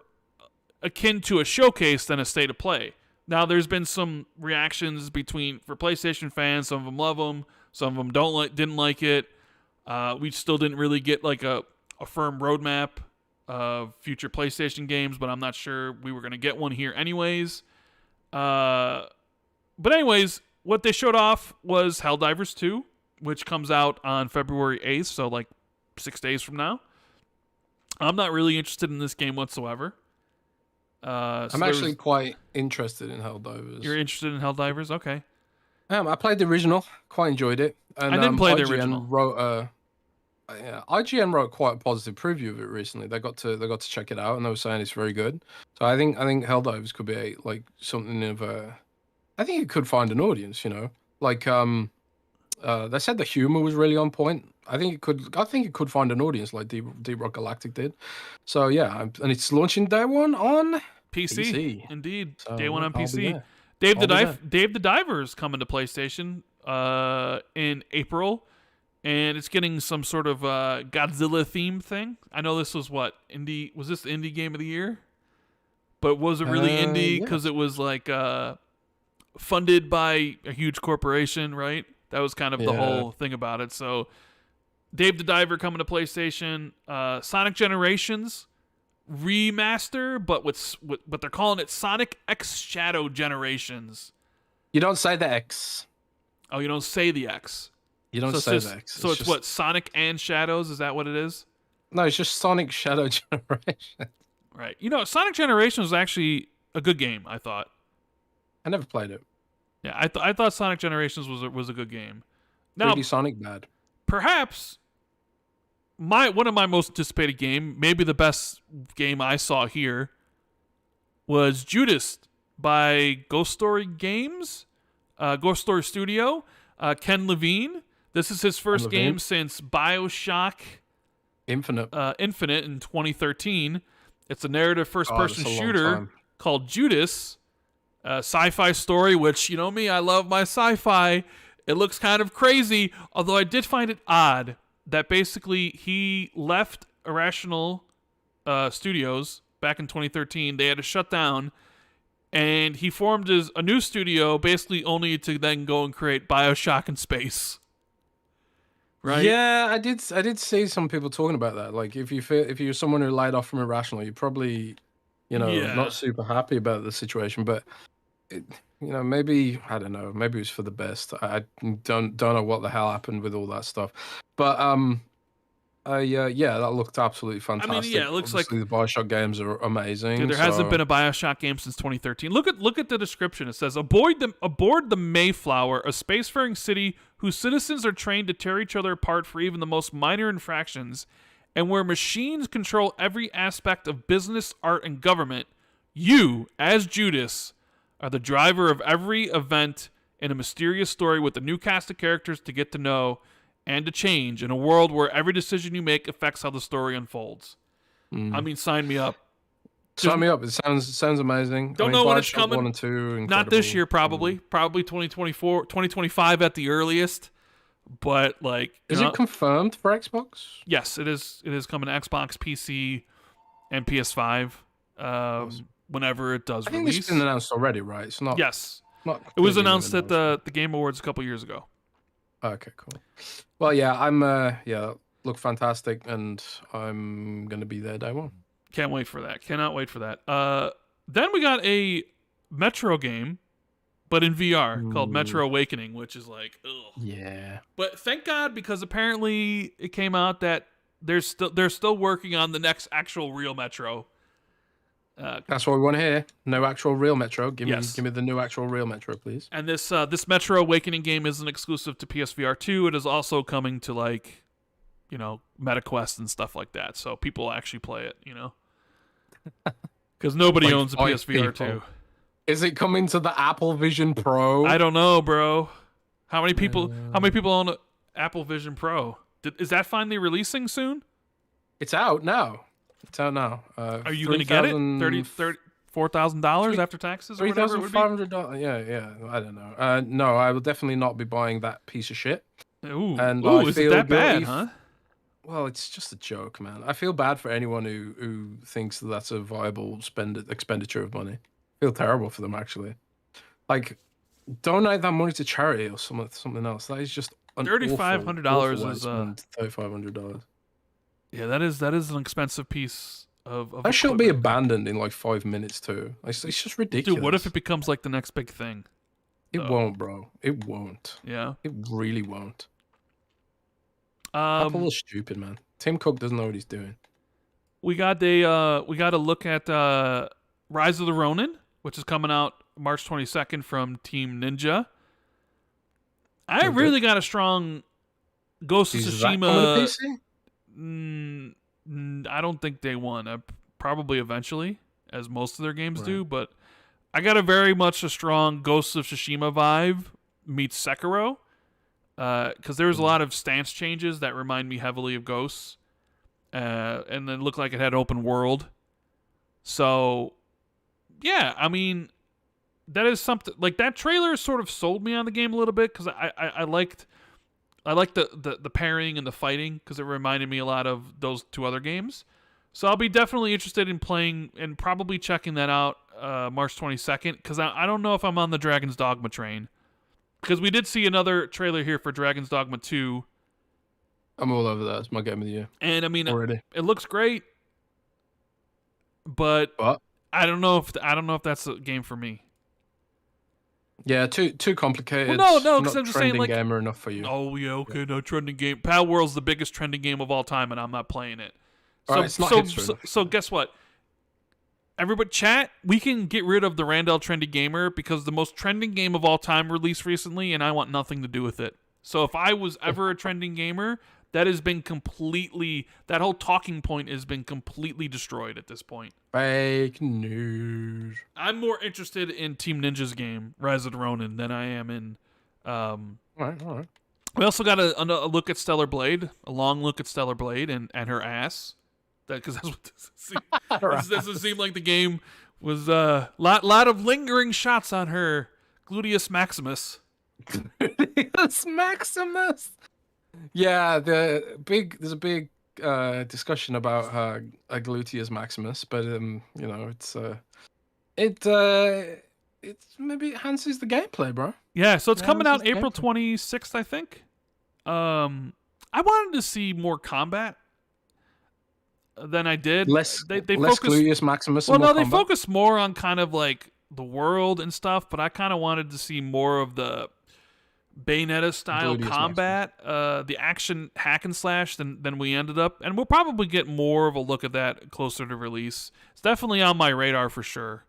akin to a showcase than a State of Play. Now, there's been some reactions for PlayStation fans. Some of them love them. Some of them didn't like it. We still didn't really get like a firm roadmap of future PlayStation games, but I'm not sure we were going to get one here anyways. But anyways, what they showed off was Helldivers 2, which comes out on February 8th, so like 6 days from now. I'm not really interested in this game whatsoever. I'm actually quite interested in Helldivers. You're interested in Helldivers? Okay. I played the original, quite enjoyed it. And, I didn't play the original. IGN wrote quite a positive preview of it recently. They got to check it out, and they were saying it's very good. So I think Helldivers could be something of a. I think it could find an audience. Like they said the humor was really on point. I think it could find an audience like Deep Rock Galactic did. So yeah, and it's launching day one on PC. Indeed, so day one on PC. Dave the Diver is coming to PlayStation in April, and it's getting some sort of Godzilla theme thing. I know this was indie. Was this the indie game of the year? But was it really indie because it was like funded by a huge corporation, right? That was kind of the whole thing about it. So Dave the Diver coming to PlayStation. Sonic Generations remaster, but they're calling it Sonic X Shadow Generations. You don't say the X. Oh, you don't say the X. You don't say the X. So it's what, Sonic and Shadows? Is that what it is? No, it's just Sonic Shadow Generation. Right. Sonic Generations was actually a good game, I thought. I never played it. Yeah, I thought Sonic Generations was a good game. Now, 3D Sonic bad. Perhaps one of my most anticipated game, maybe the best game I saw here, was Judas by Ghost Story Games, Ghost Story Studio, Ken Levine. This is his first game since BioShock Infinite in 2013. It's a narrative first-person shooter called Judas. Sci-fi story, which, you know me, I love my sci-fi. It looks kind of crazy, although I did find it odd that basically he left Irrational Studios back in 2013. They had to shut down, and he formed a new studio basically only to then go and create BioShock in space. Right? Yeah, I did see some people talking about that. Like, if you're someone who laid off from Irrational, you're probably, not super happy about the situation. But maybe, I don't know, maybe it was for the best. I don't know what the hell happened with all that stuff. But that looked absolutely fantastic. I mean, it looks Obviously, the BioShock games are amazing. Dude, there hasn't been a BioShock game since 2013. Look at the description. It says, aboard the Mayflower, a spacefaring city whose citizens are trained to tear each other apart for even the most minor infractions, and where machines control every aspect of business, art, and government, you, as Judas, are the driver of every event in a mysterious story with a new cast of characters to get to know and to change in a world where every decision you make affects how the story unfolds. I mean, sign me up. Sign me up. It sounds amazing. Don't know when it's coming. 1 and 2, incredible. Not this year, probably. Probably 2024, 2025 at the earliest. But is it confirmed for Xbox? Yes, it is. It is coming to Xbox, PC, and PS5. Awesome. Whenever it does I think release. It's been announced already, right? It's not. Yes. It was announced at the Game Awards a couple years ago. Okay, cool. Well, yeah, look fantastic, and I'm gonna be there day one. Can't wait for that. Cannot wait for that. Then we got a Metro game, but in VR called Metro Awakening, which is like, ugh. Yeah. But thank God, because apparently it came out that they're still working on the next actual real Metro. That's what we want to hear. No actual real Metro. Give yes. me the new actual real Metro, please. And this Metro Awakening game isn't exclusive to PSVR 2. It is also coming to like, MetaQuest and stuff like that. So people actually play it, because nobody owns a PSVR 2. Is it coming to the Apple Vision Pro? I don't know, bro. How many people own an Apple Vision Pro? Is that finally releasing soon? It's out now. Are you going to get it? $4,000 after taxes or whatever it would be? $3,500. Yeah. I don't know. No, I will definitely not be buying that piece of shit. Ooh, and is it that bad, huh? Well, it's just a joke, man. I feel bad for anyone who thinks that's a viable expenditure of money. I feel terrible for them, actually. Like, donate that money to charity or something else. That is just $3,500 is $3,500. Yeah, that is an expensive piece of that should be abandoned in like 5 minutes too. It's just ridiculous. Dude, what if it becomes like the next big thing? It won't, bro. It won't. Yeah, it really won't. Apple is stupid, man. Tim Cook doesn't know what he's doing. We got a look at Rise of the Ronin, which is coming out March 22nd from Team Ninja. I really got a strong Ghost of Tsushima. I don't think day one. Probably eventually, as most of their games do. But I got a very much a strong Ghost of Tsushima vibe meets Sekiro. Because there's a lot of stance changes that remind me heavily of Ghosts. And then looked like it had open world. So, yeah, I mean, that is something like that trailer sort of sold me on the game a little bit because I liked the pairing and the fighting because it reminded me a lot of those two other games. So I'll be definitely interested in playing and probably checking that out March 22nd because I don't know if I'm on the Dragon's Dogma train because we did see another trailer here for Dragon's Dogma 2. I'm all over that. It's my game of the year. And I mean, already. It looks great, but I don't know if that's a game for me. Yeah, too complicated. Well, no, because I'm just saying, like, gamer enough for you. Oh yeah, okay, no trending game. Palworld's the biggest trending game of all time, and I'm not playing it. So guess what? Everybody, chat. We can get rid of the Randall Trendy Gamer because the most trending game of all time released recently, and I want nothing to do with it. So if I was ever a trending gamer, that whole talking point has been completely destroyed at this point. Fake news. I'm more interested in Team Ninja's game, Rise of the Ronin, than I am in. All right. We also got a look at Stellar Blade, a long look at Stellar Blade and her ass. Because that's what this doesn't seem like the game was lot of lingering shots on her gluteus maximus. Gluteus maximus. Yeah, there's a big discussion about her gluteus maximus, but it maybe enhances the gameplay, bro. Yeah, so it's coming out April 26th, I think. I wanted to see more combat than I did. Less focus, gluteus maximus. Well, no, they focus more on kind of like the world and stuff, but I kind of wanted to see more of the Bayonetta style combat, the action hack and slash than we ended up, and we'll probably get more of a look at that closer to release. It's definitely on my radar for sure.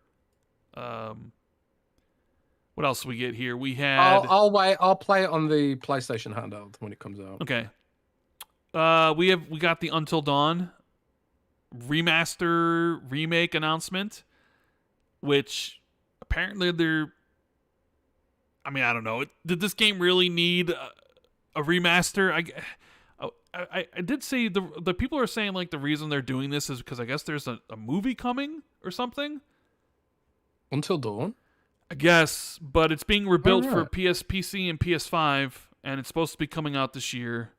What else do we get here? We had. I'll wait. I'll play it on the PlayStation Handheld when it comes out. Okay. We got the Until Dawn remaster remake announcement, which apparently I don't know. Did this game really need a remaster? I did see the people are saying like the reason they're doing this is because I guess there's a movie coming or something. Until Dawn? I guess, but it's being rebuilt for PC, and PS5, and it's supposed to be coming out this year.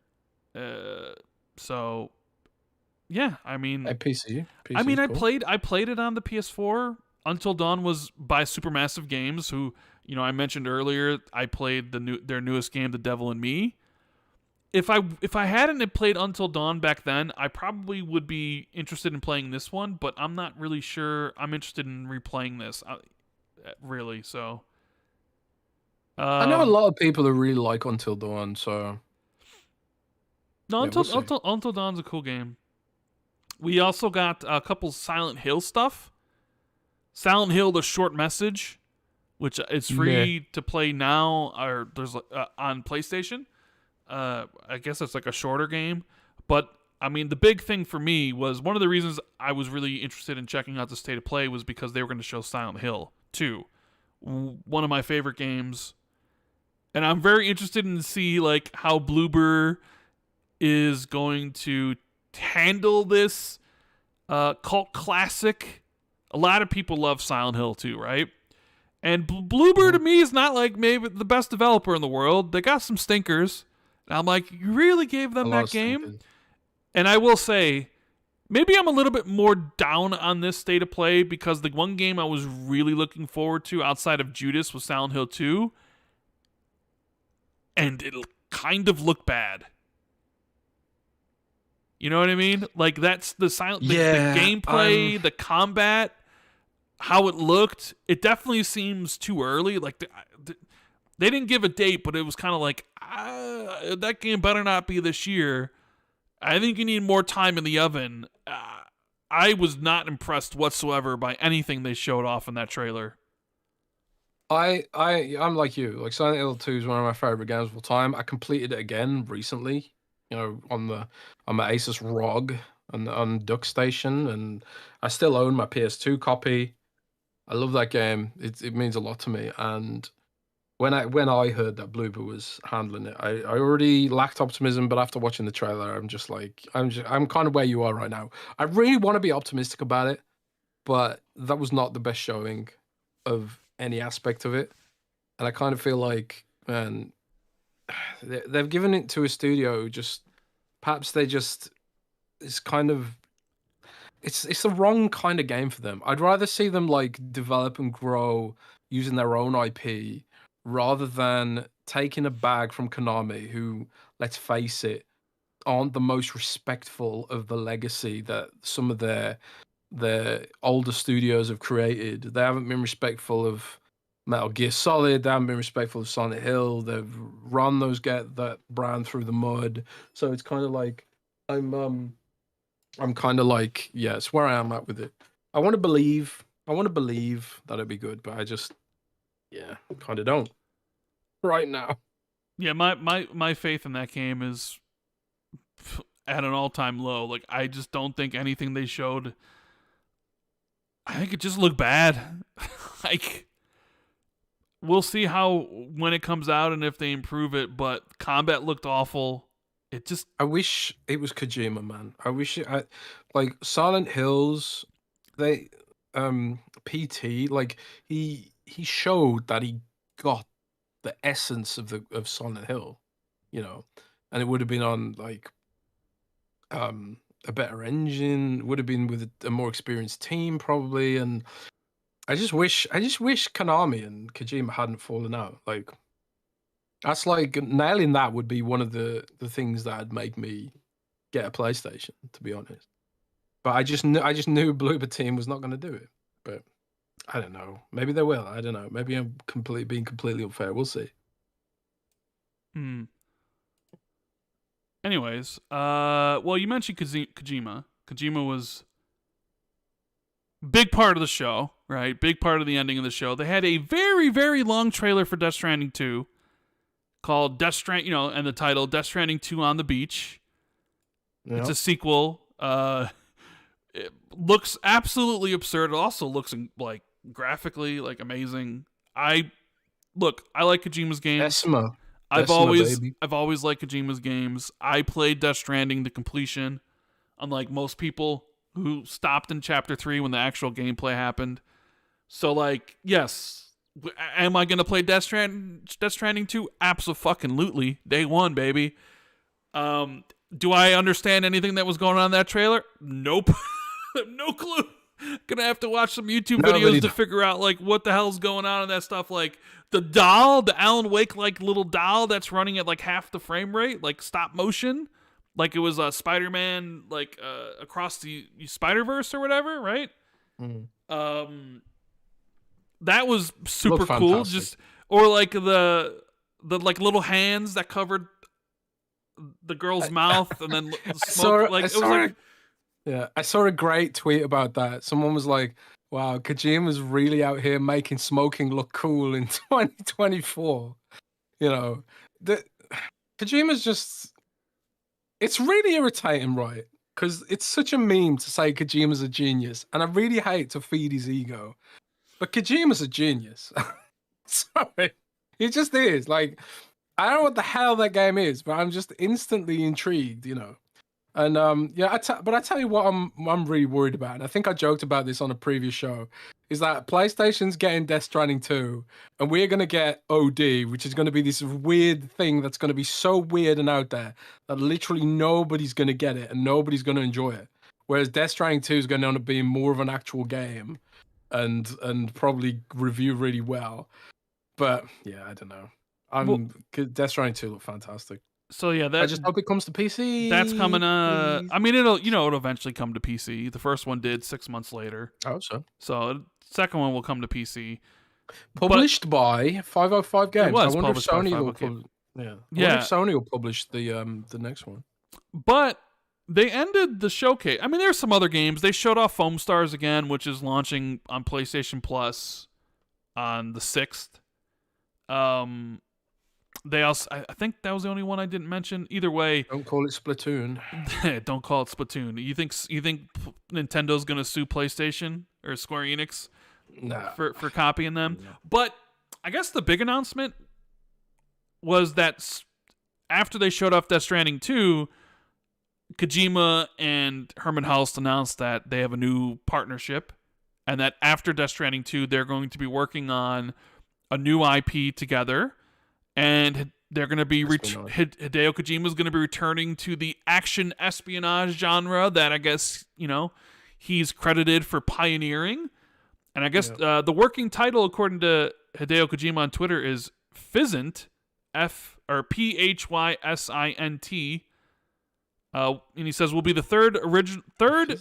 So, yeah, I mean, a PC. I mean, cool. I played it on the PS4. Until Dawn was by Supermassive Games, who I mentioned earlier. I played their newest game, The Devil in Me. If I hadn't played Until Dawn back then, I probably would be interested in playing this one, but I'm not really sure I'm interested in replaying this. Really, so. I know a lot of people who really like Until Dawn, so. No, Until Dawn's a cool game. We also got a couple Silent Hill stuff. Silent Hill: The Short Message, which it's free to play now, or there's on PlayStation. I guess it's like a shorter game, but I mean, the big thing for me was one of the reasons I was really interested in checking out the state of play was because they were going to show Silent Hill 2, one of my favorite games, and I'm very interested in to see like how Bloober is going to handle this cult classic. A lot of people love Silent Hill 2, right? And Bloober to me is not like maybe the best developer in the world. They got some stinkers. And I'm like, you really gave them that game? Stinkers. And I will say, maybe I'm a little bit more down on this state of play because the one game I was really looking forward to outside of Judas was Silent Hill 2. And it kind of looked bad. You know what I mean? Like, that's the gameplay, the combat, how it looked. It definitely seems too early. Like, they didn't give a date, but it was kind of like, that game better not be this year. I think you need more time in the oven. I was not impressed whatsoever by anything they showed off in that trailer. I'm like you. Like, Silent Hill 2 is one of my favorite games of all time. I completed it again recently, you know, on my Asus ROG on Duck Station, and I still own my PS2 copy. I love that game. It means a lot to me. And when I heard that Bloober was handling it, I already lacked optimism, but after watching the trailer, I'm kind of where you are right now. I really want to be optimistic about it, but that was not the best showing of any aspect of it. And I kind of feel like, man, they've given it to a studio, it's kind of, it's the wrong kind of game for them. I'd rather see them like develop and grow using their own IP rather than taking a bag from Konami, who, let's face it, aren't the most respectful of the legacy that some of their older studios have created. They haven't been respectful of Metal Gear Solid. They haven't been respectful of Silent Hill. They've run that brand through the mud. So it's kind of like I'm kind of like, yeah, it's where I am at with it. I want to believe that it'd be good, but I just, yeah, kind of don't right now. Yeah, my faith in that game is at an all-time low. Like, I just don't think anything they showed, I think it just looked bad. Like, we'll see how when it comes out and if they improve it, but combat looked awful. I wish it was Kojima, man. I wish like Silent Hills, they PT, like he showed that he got the essence of Silent Hill, you know, and it would have been on like a better engine, would have been with a more experienced team probably, and I just wish Konami and Kojima hadn't fallen out. Like, that's like, nailing that would be one of the things that'd make me get a PlayStation, to be honest. But I just knew Bloober Team was not going to do it. But I don't know. Maybe they will. I don't know. Maybe I'm being completely unfair. We'll see. Anyways, well, you mentioned Kojima. Kojima was a big part of the show, right? Big part of the ending of the show. They had a very, very long trailer for Death Stranding 2 called Death Stranding, and the title Death Stranding 2 on the Beach. Yep. It's a sequel. It looks absolutely absurd. It also looks like graphically like amazing. I like Kojima's games. I've always liked Kojima's games. I played Death Stranding to completion, unlike most people who stopped in Chapter 3 when the actual gameplay happened. So, like, yes, am I going to play Death Stranding 2? Abso-fucking-lutely. Day one, baby. Do I understand anything that was going on in that trailer? Nope. No clue. Gonna have to watch some YouTube videos to figure out like what the hell's going on in that stuff. Like the Alan Wake like little doll that's running at like half the frame rate, like stop motion, like it was a Spider-Man like across the Spider-Verse or whatever, right? That was super cool. Just or like the like little hands that covered the girl's mouth and then smoke. I saw a great tweet about that. Someone was like, Wow, Kojima's really out here making smoking look cool in 2024. You know, the Kojima's just, it's really irritating, right? Because it's such a meme to say Kojima's a genius, and I really hate to feed his ego. But Kojima's a genius. Sorry. He just is. Like, I don't know what the hell that game is, but I'm just instantly intrigued, you know. And yeah, but I tell you what I'm really worried about, and I think I joked about this on a previous show, is that PlayStation's getting Death Stranding 2, and we're gonna get OD, which is gonna be this weird thing that's gonna be so weird and out there that literally nobody's gonna get it and nobody's gonna enjoy it. Whereas Death Stranding 2 is gonna end up being more of an actual game and probably review really well. But yeah, I don't know. Death Stranding 2 look fantastic. So yeah, I just hope it comes to PC. That's coming. I mean, it'll eventually come to PC. The first one did 6 months later. I hope so. So the second one will come to PC. Published by 505 Games. It was I wonder if published by Sony 505. will. Yeah. I Yeah. wonder if Sony will publish the next one. But they ended the showcase. I mean, there's some other games. They showed off Foam Stars again, which is launching on PlayStation Plus on the 6th. They also, I think that was the only one I didn't mention. Either way, Don't call it Splatoon. don't call it Splatoon. You think Nintendo's gonna sue PlayStation or Square Enix for copying them? No. But I guess the big announcement was that after they showed off Death Stranding 2, Kojima and Herman Hulst announced that they have a new partnership, and that after Death Stranding 2, they're going to be working on a new IP together. And they're going to be Hideo Kojima is going to be returning to the action espionage genre that I guess, he's credited for pioneering. And I guess the working title, according to Hideo Kojima on Twitter, is Physint, Physint. And he says will be the third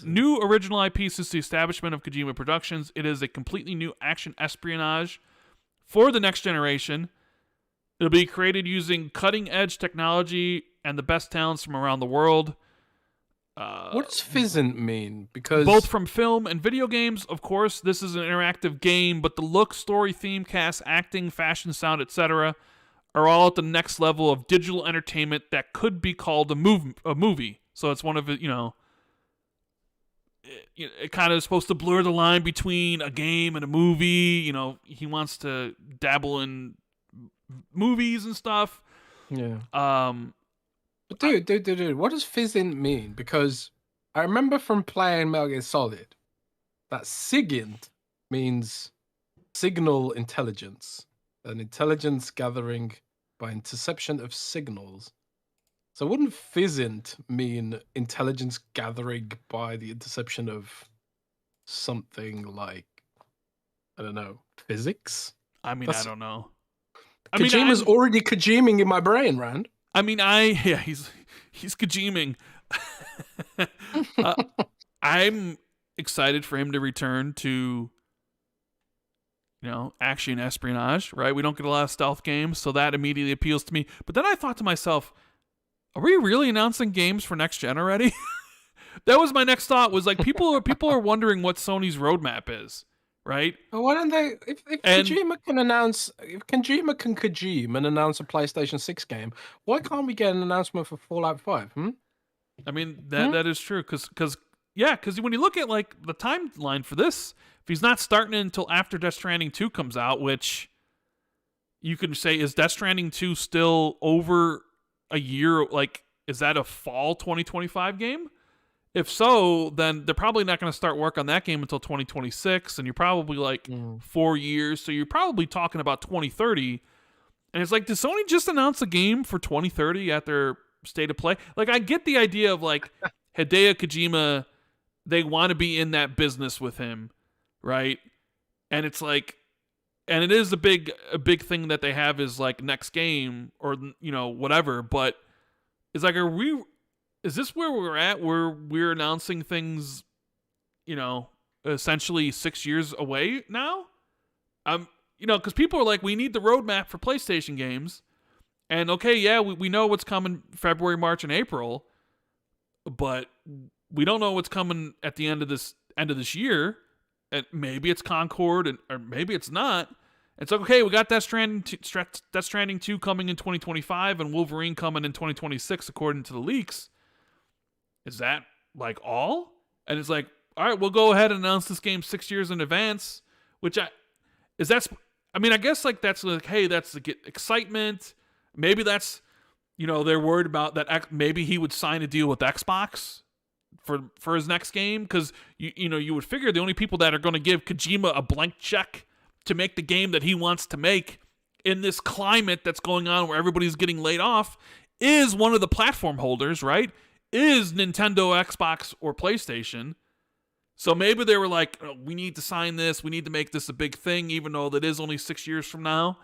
new original IP since the establishment of Kojima Productions. It is a completely new action espionage for the next generation. It'll be created using cutting-edge technology and the best talents from around the world. What does Physint mean? Because both from film and video games, of course. This is an interactive game, but the look, story, theme, cast, acting, fashion, sound, etc. are all at the next level of digital entertainment that could be called a movie. So it's one of it, it kind of is supposed to blur the line between a game and a movie. He wants to dabble in movies and stuff. Yeah. But dude, what does Physint mean? Because I remember from playing Metal Gear Solid that SIGINT means signal intelligence, an intelligence gathering by interception of signals. So wouldn't Physint mean intelligence gathering by the interception of something like, I don't know, physics? I mean, I don't know. Kojima's already Kojiming in my brain, Rand. I mean, he's Kojiming. I'm excited for him to return to, action espionage, right? We don't get a lot of stealth games, so that immediately appeals to me. But then I thought to myself, are we really announcing games for next gen already? That was my next thought, was like, people are wondering what Sony's roadmap is. Right? Well, why don't they? If Kojima can Kojima and announce a PlayStation 6 game, why can't we get an announcement for Fallout 5? I mean, that is true, because when you look at like the timeline for this, if he's not starting it until after Death Stranding 2 comes out, which you can say, is Death Stranding 2 still over a year? Like, is that a fall 2025 game? If so, then they're probably not going to start work on that game until 2026, and you're probably like 4 years, so you're probably talking about 2030. And it's like, did Sony just announce a game for 2030 at their state of play? Like, I get the idea of like Hideo Kojima, they want to be in that business with him, right? And it's like, and it is a big thing that they have is like next game or whatever. But it's like, is this where we're at, where we're announcing things, essentially 6 years away now? Because people are like, we need the roadmap for PlayStation games. And okay, yeah, we know what's coming February, March, and April, but we don't know what's coming at the end of this year. and maybe it's Concord, or maybe it's not. It's like, okay, we got Death Stranding 2 coming in 2025 and Wolverine coming in 2026 according to the leaks. Is that like all? And it's like, all right, we'll go ahead and announce this game 6 years in advance, I guess like that's like, hey, that's to get excitement. Maybe that's, they're worried about that. Maybe he would sign a deal with Xbox for his next game, because you would figure the only people that are going to give Kojima a blank check to make the game that he wants to make in this climate that's going on where everybody's getting laid off is one of the platform holders, right? Is Nintendo, Xbox, or PlayStation. So maybe they were like, oh, we need to sign this. We need to make this a big thing, even though that is only 6 years from now.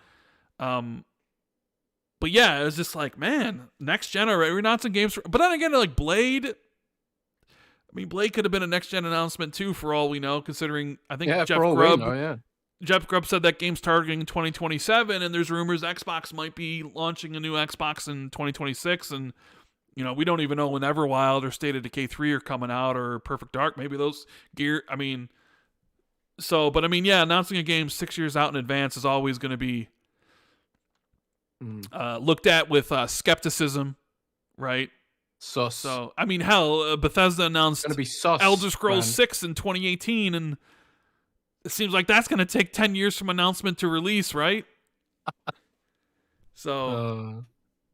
But yeah, it was just like, man, next gen already. We're not some games. But then again, like Blade. Blade could have been a next gen announcement too, for all we know, considering I think Jeff Grubb said that game's targeting 2027, and there's rumors Xbox might be launching a new Xbox in 2026, and we don't even know when Everwild or State of Decay 3 are coming out, or Perfect Dark. Maybe those announcing a game 6 years out in advance is always going to be looked at with skepticism, right? Sus. So, hell, Bethesda announced gonna be sus, Elder Scrolls man. 6 in 2018, and it seems like that's going to take 10 years from announcement to release, right? So,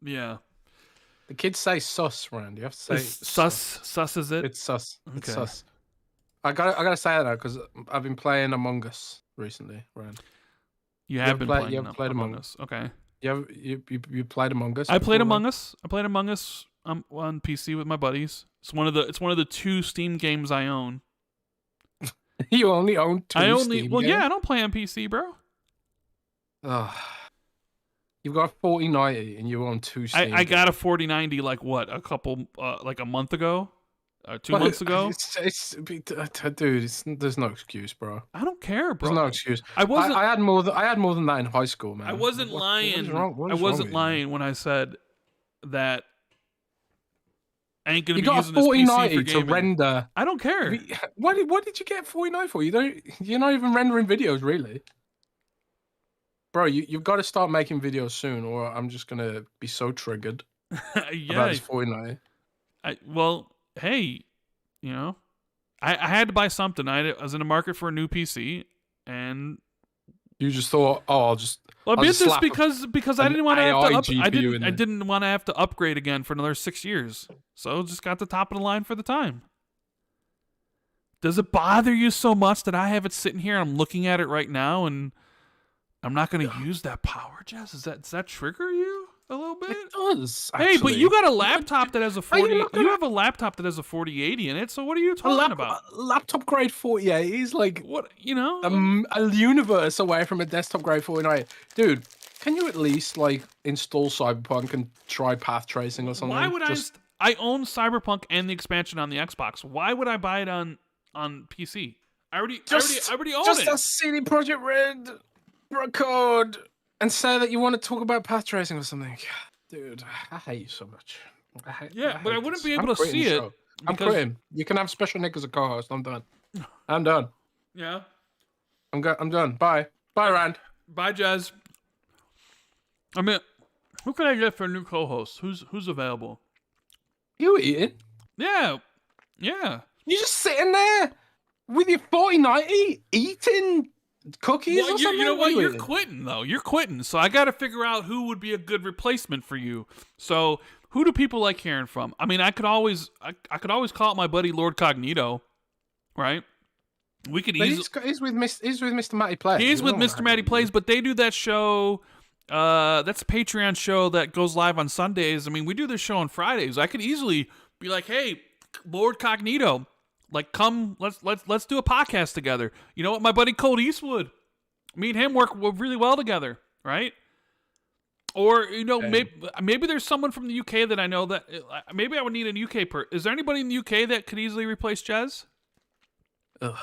yeah. The kids say sus, Rand. You have to say sus. Sus is it? It's sus. Okay. It's sus. I gotta say that because I've been playing Among Us recently, Rand. You have been playing. You have played Among Us. Okay. You played Among Us. I played Among Us. I played Among Us on PC with my buddies. It's one of the 2 Steam games I own. You only own 2 Steam games? Yeah, I don't play on PC, bro. You've got a 4090 and you own 2 Steam I got a 4090 like what? A month ago? 2 months ago? Dude, there's no excuse, bro. I don't care, bro. There's no excuse. I had more than that in high school, man. I wasn't lying. I wasn't lying when I said that I ain't gonna be using this PC for gaming. You got 4090 to render. I don't care. What did you get 4090 for? You're not even rendering videos, really. Bro, you've got to start making videos soon, or I'm just gonna be so triggered about this 4090. Hey, I had to buy something. I was in the market for a new PC, and you just thought, I'll bid this because I didn't want to I didn't want to have to upgrade again for another 6 years. So just got the top of the line for the time. Does it bother you so much that I have it sitting here and I'm looking at it right now and I'm not going to use that power, Jez? Does that trigger you a little bit? It does. Actually. Hey, but you got a laptop that has a 40. You have a laptop that has a 4080 in it. So what are you talking about? Laptop grade 4080 is like what a universe away from a desktop grade 4090. Dude, can you at least install Cyberpunk and try path tracing or something? Why would I own Cyberpunk and the expansion on the Xbox. Why would I buy it on PC? I already own it. Just a CD Projekt Red code and say that you want to talk about path tracing or something. Dude, I hate you so much. But I wouldn't be able to see it. I'm quitting. You can have Special Nick as a co-host. I'm done. I'm done. Yeah. I'm done. Bye, Rand. Bye, Jez. Who can I get for a new co-host? Who's available? You eating? Yeah. You just sitting there with your 4090 eating cookies or something? You know what? You're quitting, though. You're quitting. So I got to figure out who would be a good replacement for you. So who do people like hearing from? I could always call out my buddy Lord Cognito, right? We could easily. He's with Mr. Matty Plays. He's with Mr. Matty Plays, but they do that show. That's a Patreon show that goes live on Sundays. We do this show on Fridays. I could easily be like, hey, Lord Cognito, come, let's do a podcast together. You know what, my buddy Colt Eastwood, me and him work really well together, right? Or maybe there's someone from the UK that I know that maybe I would need a UK person. Is there anybody in the UK that could easily replace Jez? I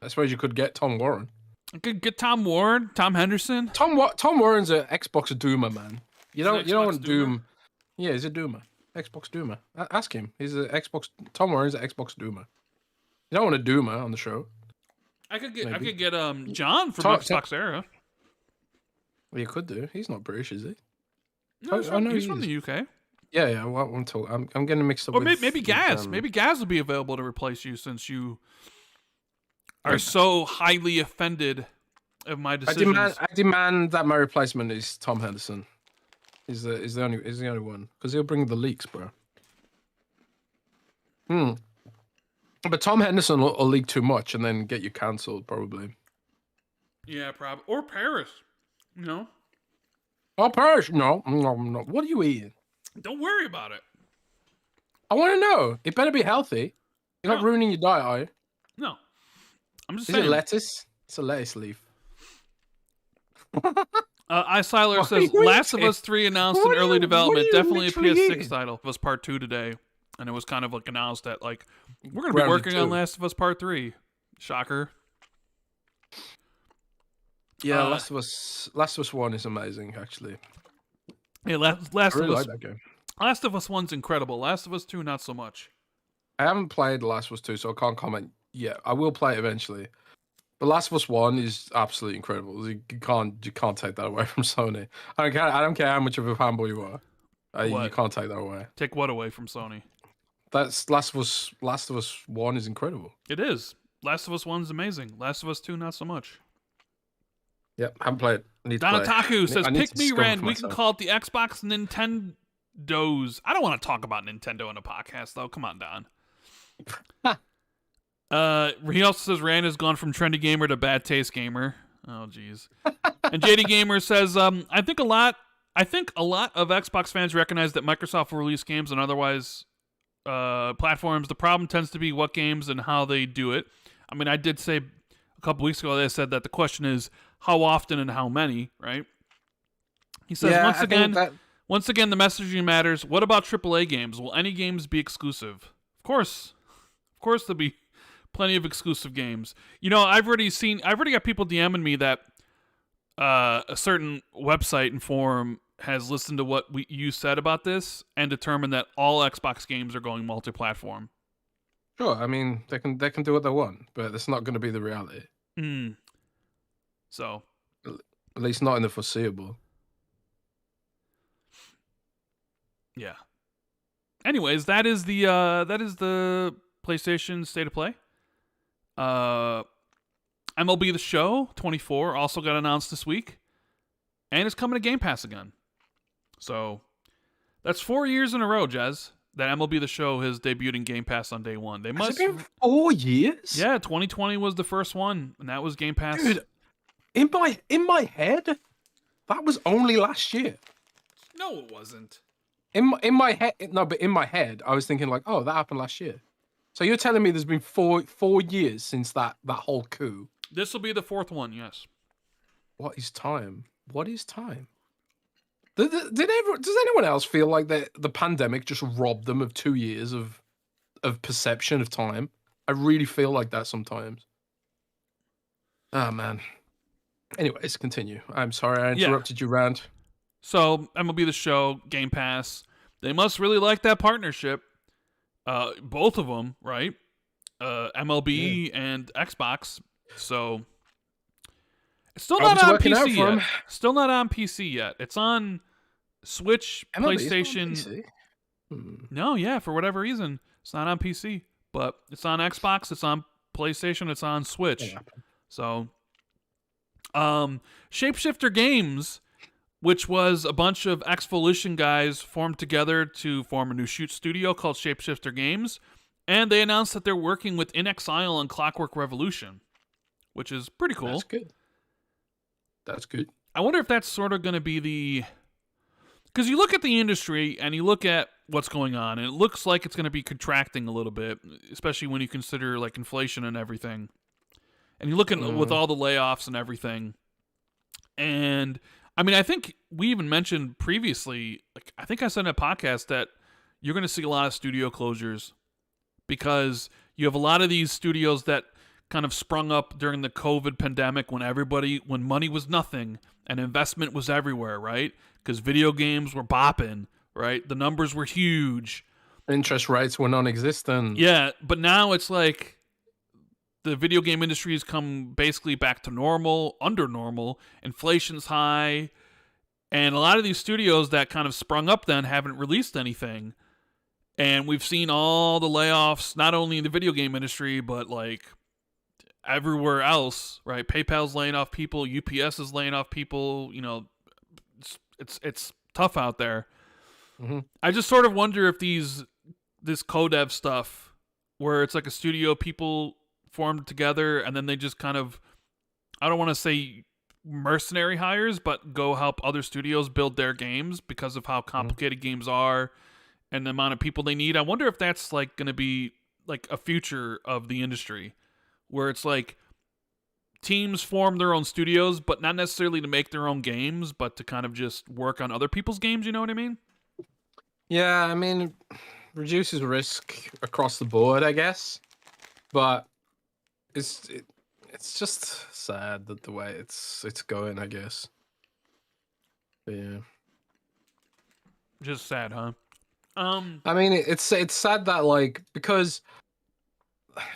suppose you could get Tom Warren. I could get Tom Warren, Tom Henderson. Tom Warren's an Xbox Doomer, man. You don't want Doom. Yeah, he's a Doomer. Xbox Doomer. Ask him. Tom Warren's an Xbox Doomer. You don't want a Doomer on the show. I could get Maybe. John from Xbox Era. Well, you could do. He's not British, is he? No, he's from the UK. Yeah. Well, I'm getting mixed up. Or maybe Gaz. Maybe Gaz will be available to replace you since you are so highly offended of my decisions. I demand that my replacement is Tom Henderson. He's the only one because he'll bring the leaks, bro. But Tom Henderson will leak too much and then get you cancelled, probably. Yeah, probably. Or Paris. No. Oh, Paris? No. What are you eating? Don't worry about it. I want to know. It better be healthy. You're not ruining your diet, are you? No. I'm just saying. Is it lettuce? It's a lettuce leaf. Siler says, Last of Us 3 announced in early development. Definitely a PS6 title. It was part 2 today. And it was kind of like announced that, like, we're going to be working on Last of Us Part 3. Shocker. Yeah, Last of Us 1 is amazing, actually. Yeah, Last I really of Us. like that game. Last of Us 1's incredible. Last of Us 2, not so much. I haven't played Last of Us 2, so I can't comment yet. I will play it eventually. But Last of Us 1 is absolutely incredible. You can't take that away from Sony. I don't care how much of a fanboy you are. You can't take that away. Take what away from Sony? That's Last of Us 1 is incredible. It is. Last of Us 1 is amazing. Last of Us 2, not so much. Yep, haven't played. Donataku says, pick me, Rand. We can call it the Xbox Nintendo's. I don't want to talk about Nintendo in a podcast, though. Come on, Don. He also says Rand has gone from trendy gamer to bad taste gamer. Oh, jeez. And JD Gamer says, I think a lot of Xbox fans recognize that Microsoft will release games on otherwise platforms. The problem tends to be what games and how they do it. I mean, I did say a couple weeks ago, they said that the question is how often and how many, right? He says, once again, the messaging matters. What about AAA games? Will any games be exclusive? Of course there'll be plenty of exclusive games. You know, I've already got people DMing me that a certain website and forum has listened to what you said about this and determined that all Xbox games are going multi-platform. Sure, I mean they can do what they want, but that's not going to be the reality. So, at least not in the foreseeable. Yeah. Anyways, that is the PlayStation State of Play. MLB The Show 24 also got announced this week, and it's coming to Game Pass again. So that's 4 years in a row, Jez, that MLB The Show has debuted in Game Pass on day one. Has it been 4 years? Yeah, 2020 was the first one, and that was Game Pass. Dude, in my head, that was only last year. No, it wasn't. In my head, no, but in my head, I was thinking like, oh, that happened last year. So you're telling me there's been 4 years since that whole coup? This will be the fourth one, yes. What is time? Does anyone else feel like the pandemic just robbed them of 2 years of perception of time? I really feel like that sometimes. Oh, man. Anyways, continue. I'm sorry I interrupted you, Rand. So, MLB The Show, Game Pass. They must really like that partnership. Both of them, right? MLB and Xbox. So, it's still not on PC yet. Still not on PC yet. It's on Switch, PlayStation. No, yeah, for whatever reason, it's not on PC. But it's on Xbox, it's on PlayStation, it's on Switch. So, Shapeshifter Games, which was a bunch of ex-Volition guys formed together to form a new shoot studio called Shapeshifter Games, and they announced that they're working with In Exile and Clockwork Revolution, which is pretty cool. That's good. I wonder if that's sort of going to be the... Because you look at the industry and you look at what's going on, and it looks like it's going to be contracting a little bit, especially when you consider like inflation and everything. And you look at with all the layoffs and everything. And I mean, I think we even mentioned previously, like I think I said in a podcast that you're going to see a lot of studio closures because you have a lot of these studios that kind of sprung up during the COVID pandemic when money was nothing and investment was everywhere, right? Because video games were bopping, right? The numbers were huge. Interest rates were non-existent. Yeah, but now it's like the video game industry has come basically back to normal, under normal. Inflation's high. And a lot of these studios that kind of sprung up then haven't released anything. And we've seen all the layoffs, not only in the video game industry, but like everywhere else, right? PayPal's laying off people, UPS is laying off people. You know, it's tough out there. Mm-hmm. I just sort of wonder if this co-dev stuff, where it's like a studio, people formed together, and then they just kind of, I don't want to say mercenary hires, but go help other studios build their games because of how complicated games are and the amount of people they need. I wonder if that's like going to be like a future of the industry, where it's like teams form their own studios, but not necessarily to make their own games, but to kind of just work on other people's games. You know what I mean? Yeah, I mean, reduces risk across the board, I guess, but it's just sad that the way it's going, I guess. But yeah, just sad, huh? I mean, it's sad that, like, because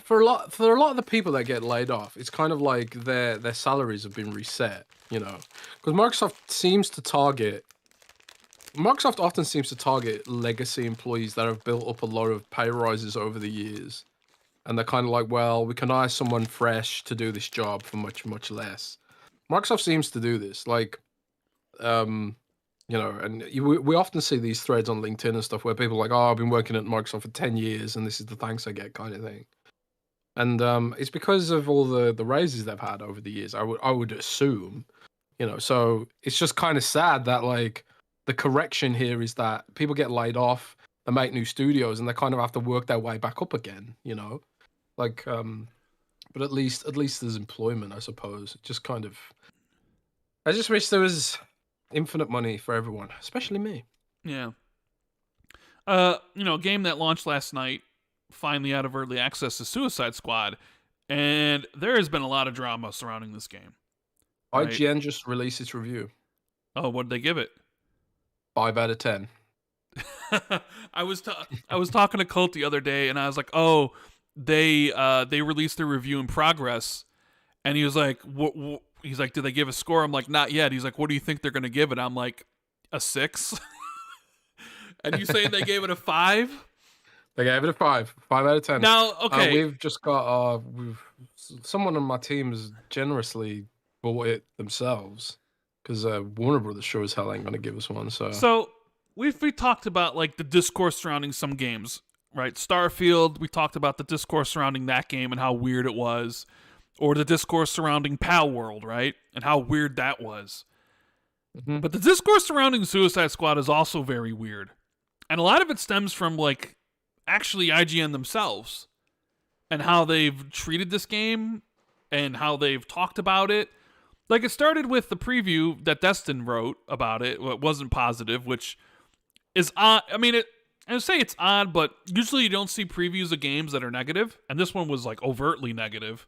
for a lot of the people that get laid off, it's kind of like their salaries have been reset, you know, because Microsoft often seems to target legacy employees that have built up a lot of pay rises over the years. And they're kind of like, well, we can hire someone fresh to do this job for much, much less. Microsoft seems to do this. Like, you know, and we often see these threads on LinkedIn and stuff where people are like, oh, I've been working at Microsoft for 10 years and this is the thanks I get kind of thing. And it's because of all the raises they've had over the years, I would assume, you know. So it's just kind of sad that, like, the correction here is that people get laid off, they make new studios, and they kind of have to work their way back up again, you know. Like, but at least there's employment, I suppose. Just kind of, I just wish there was infinite money for everyone, especially me. Yeah. You know, a game that launched last night, finally out of early access, is Suicide Squad, and there has been a lot of drama surrounding this game. Right? IGN just released its review. Oh, what did they give it? 5 out of 10. I was talking to Colt the other day, and I was like, oh, they released their review in progress, and he was like, what? He's like, did they give a score? I'm like, not yet. He's like, what do you think they're gonna give it? I'm like, a 6. And you saying they gave it a 5? They gave it a 5 out of 10. Now, okay, we've just got someone on my team has generously bought it themselves, because Warner Brothers sure as hell ain't gonna give us one. So we talked about, like, the discourse surrounding some games, right? Starfield, we talked about the discourse surrounding that game and how weird it was, or the discourse surrounding Palworld, right? And how weird that was. Mm-hmm. But the discourse surrounding Suicide Squad is also very weird. And a lot of it stems from, like, actually IGN themselves and how they've treated this game and how they've talked about it. Like, it started with the preview that Destin wrote about it. Well, it wasn't positive, which is odd. I mean, I would say it's odd, but usually you don't see previews of games that are negative, and this one was, like, overtly negative.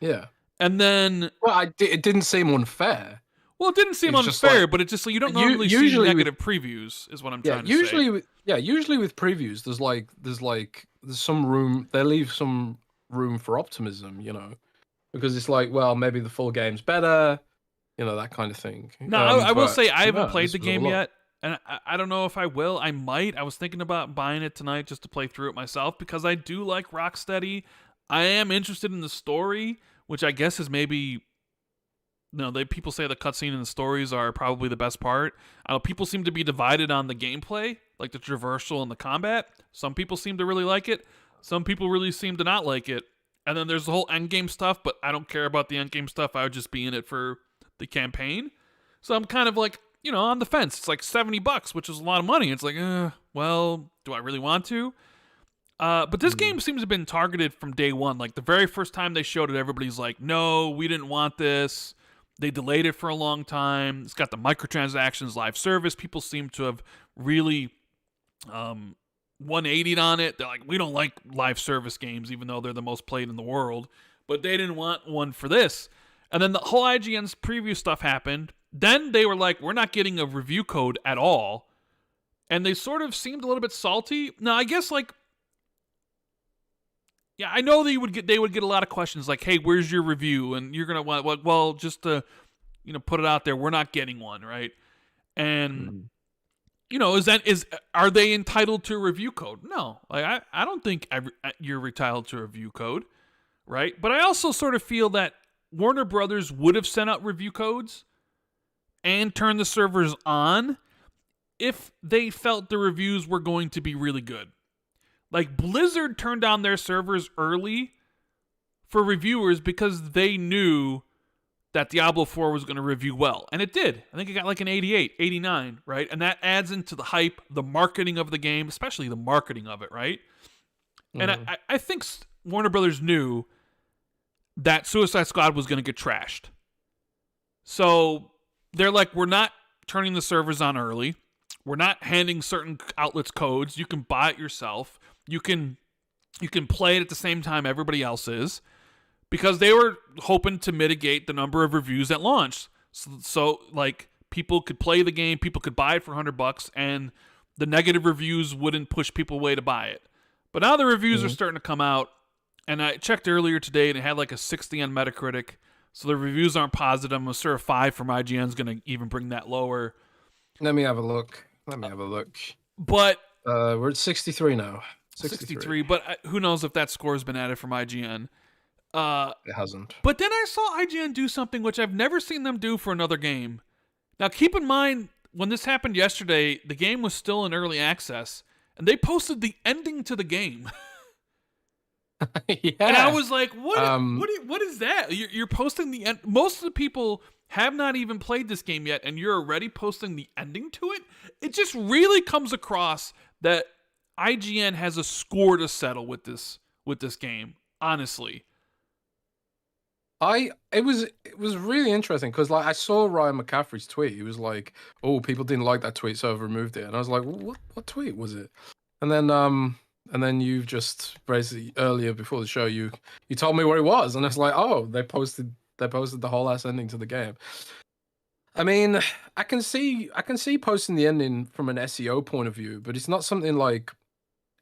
Yeah. And then... Well, it didn't seem unfair. Well, it didn't seem unfair, like, but it's just like you don't normally see negative previews, is what I'm trying to say. Usually with previews, there's some room. They leave some room for optimism, you know, because it's like, well, maybe the full game's better, you know, that kind of thing. No, I will say I haven't played the game yet, and I don't know if I will. I might. I was thinking about buying it tonight just to play through it myself, because I do like Rocksteady. I am interested in the story, which I guess is maybe... No, people say the cutscene and the stories are probably the best part. People seem to be divided on the gameplay, like the traversal and the combat. Some people seem to really like it. Some people really seem to not like it. And then there's the whole endgame stuff, but I don't care about the endgame stuff. I would just be in it for the campaign. So I'm kind of like, you know, on the fence. It's like $70, which is a lot of money. It's like, well, do I really want to? But this game seems to have been targeted from day one. Like, the very first time they showed it, everybody's like, no, we didn't want this. They delayed it for a long time. It's got the microtransactions, live service. People seem to have really 180'd on it. They're like, we don't like live service games, even though they're the most played in the world. But they didn't want one for this. And then the whole IGN's preview stuff happened. Then they were like, we're not getting a review code at all. And they sort of seemed a little bit salty. Now, I guess, like, Yeah, I know they would get a lot of questions like, "Hey, where's your review?" And you're gonna want, well, just to put it out there, we're not getting one, right? And are they entitled to a review code? No, like I don't think you're entitled to a review code, right? But I also sort of feel that Warner Brothers would have sent out review codes and turned the servers on if they felt the reviews were going to be really good. Like Blizzard turned on their servers early for reviewers because they knew that Diablo 4 was going to review well. And it did. I think it got like an 88, 89, right? And that adds into the hype, the marketing of the game, especially the marketing of it, right? Mm. And I think Warner Brothers knew that Suicide Squad was going to get trashed. So they're like, we're not turning the servers on early. We're not handing certain outlets codes. You can buy it yourself. You can play it at the same time everybody else is, because they were hoping to mitigate the number of reviews at launch. So like people could play the game, people could buy it for $100, and the negative reviews wouldn't push people away to buy it. But now the reviews are starting to come out, and I checked earlier today, and it had like a 60 on Metacritic. So the reviews aren't positive. I'm sure a 5 from IGN is going to even bring that lower. Let me have a look. But we're at 63 now. 63, but who knows if that score has been added from IGN. It hasn't. But then I saw IGN do something which I've never seen them do for another game. Now, keep in mind, when this happened yesterday, the game was still in early access, and they posted the ending to the game. Yeah. And I was like, what is that? You're posting the end. Most of the people have not even played this game yet, and you're already posting the ending to it? It just really comes across that IGN has a score to settle with this game, honestly. It was really interesting because like I saw Ryan McCaffrey's tweet. He was like, "Oh, people didn't like that tweet, so I've removed it." And I was like, "What tweet was it?" And then you've just basically earlier before the show you told me where it was, and I was like, "Oh, they posted the whole ass ending to the game." I mean, I can see posting the ending from an SEO point of view, but it's not something like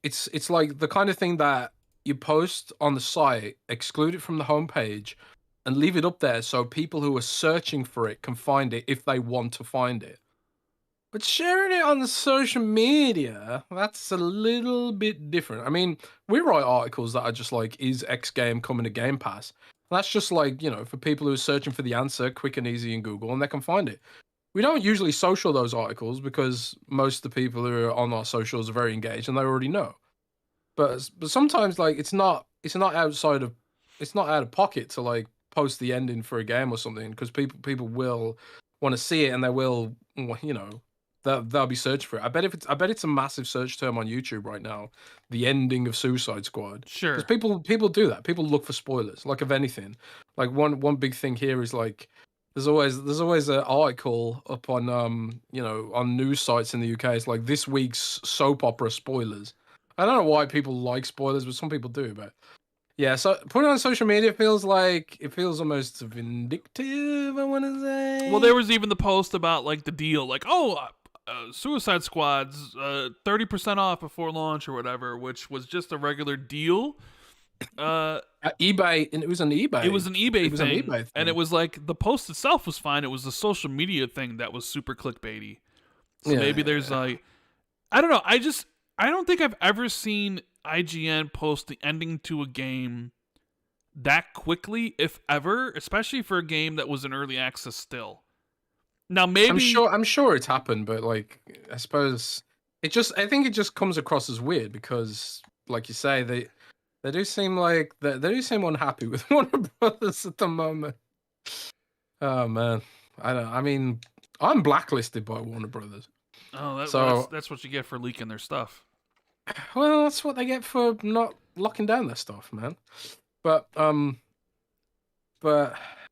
it's like the kind of thing that you post on the site, exclude it from the homepage, and leave it up there so people who are searching for it can find it if they want to find it. But sharing it on the social media, that's a little bit different. I mean, we write articles that are just like, is X game coming to Game Pass? That's just like, for people who are searching for the answer quick and easy in Google, and they can find it. We don't usually social those articles because most of the people who are on our socials are very engaged and they already know. But sometimes like it's not out of pocket to like post the ending for a game or something, because people will want to see it and they will, they'll be searching for it. I bet it's a massive search term on YouTube right now, the ending of Suicide Squad. Sure. Because people do that. People look for spoilers, like of anything. Like one big thing here is like there's always an article up on on news sites in the UK. It's like this week's soap opera spoilers. I don't know why people like spoilers, but some people do. But yeah, so putting it on social media feels almost vindictive, I want to say. Well, there was even the post about like the deal, like, Suicide Squad's 30% off before launch or whatever, which was just a regular deal. eBay, and it was an eBay. It was an eBay thing, and it was like the post itself was fine. It was the social media thing that was super clickbaity. So maybe there's like, I don't know. I don't think I've ever seen IGN post the ending to a game that quickly, if ever, especially for a game that was in early access still. Now maybe I'm sure it's happened, but like I suppose I think it just comes across as weird because, like you say, they do seem like they do seem unhappy with Warner Brothers at the moment. Oh man, I'm blacklisted by Warner Brothers. Oh, that's what you get for leaking their stuff. Well, that's what they get for not locking down their stuff, man. But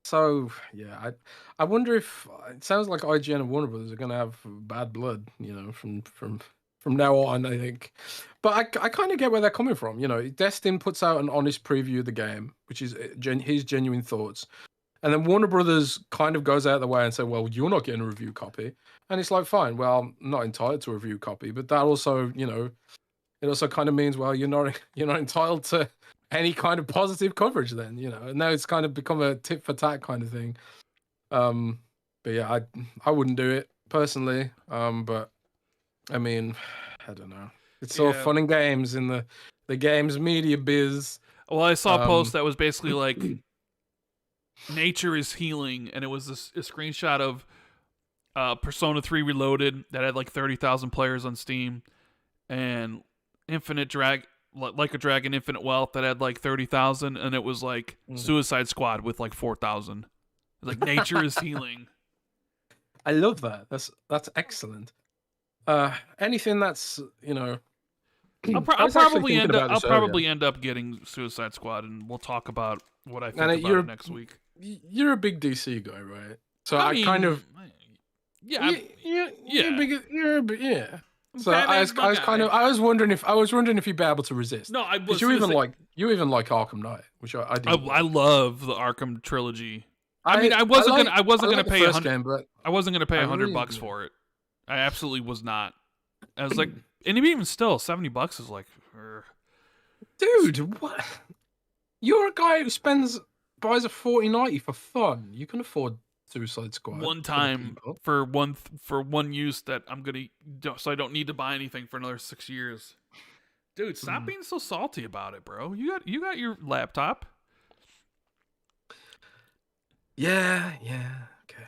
so yeah, I wonder if it sounds like IGN and Warner Brothers are gonna have bad blood, from now on, I think. But I kind of get where they're coming from. Destin puts out an honest preview of the game, which is his genuine thoughts. And then Warner Brothers kind of goes out of the way and say, well, you're not getting a review copy. And it's like, fine, well, I'm not entitled to a review copy. But that also, it also kind of means, well, you're not entitled to any kind of positive coverage. Then and now it's kind of become a tit for tat kind of thing. But yeah, I wouldn't do it personally. But I mean, I don't know. It's all fun and games in the games media biz. Well, I saw a post that was basically like, nature is healing, and it was a screenshot of Persona 3 Reloaded that had like 30,000 players on Steam, and Like a Dragon Infinite Wealth that had like 30,000, and it was like Suicide Squad with like 4,000. Like, nature is healing. I love that. That's excellent. Anything that's I'll probably end up getting Suicide Squad, and we'll talk about what I think about it next week. You're a big DC guy, right? So I kind of yeah. So I was wondering if you'd be able to resist. No, I was. You even like Arkham Knight, which I do. I love the Arkham trilogy. I wasn't gonna pay $100 for it. I absolutely was not. I was like, and even still, $70 is like, dude, what? You're a guy who buys a 4090 for fun. You can afford Suicide Squad one time for one use that I'm gonna, so I don't need to buy anything for another 6 years. Dude, stop being so salty about it, bro. You got your laptop. Yeah, okay.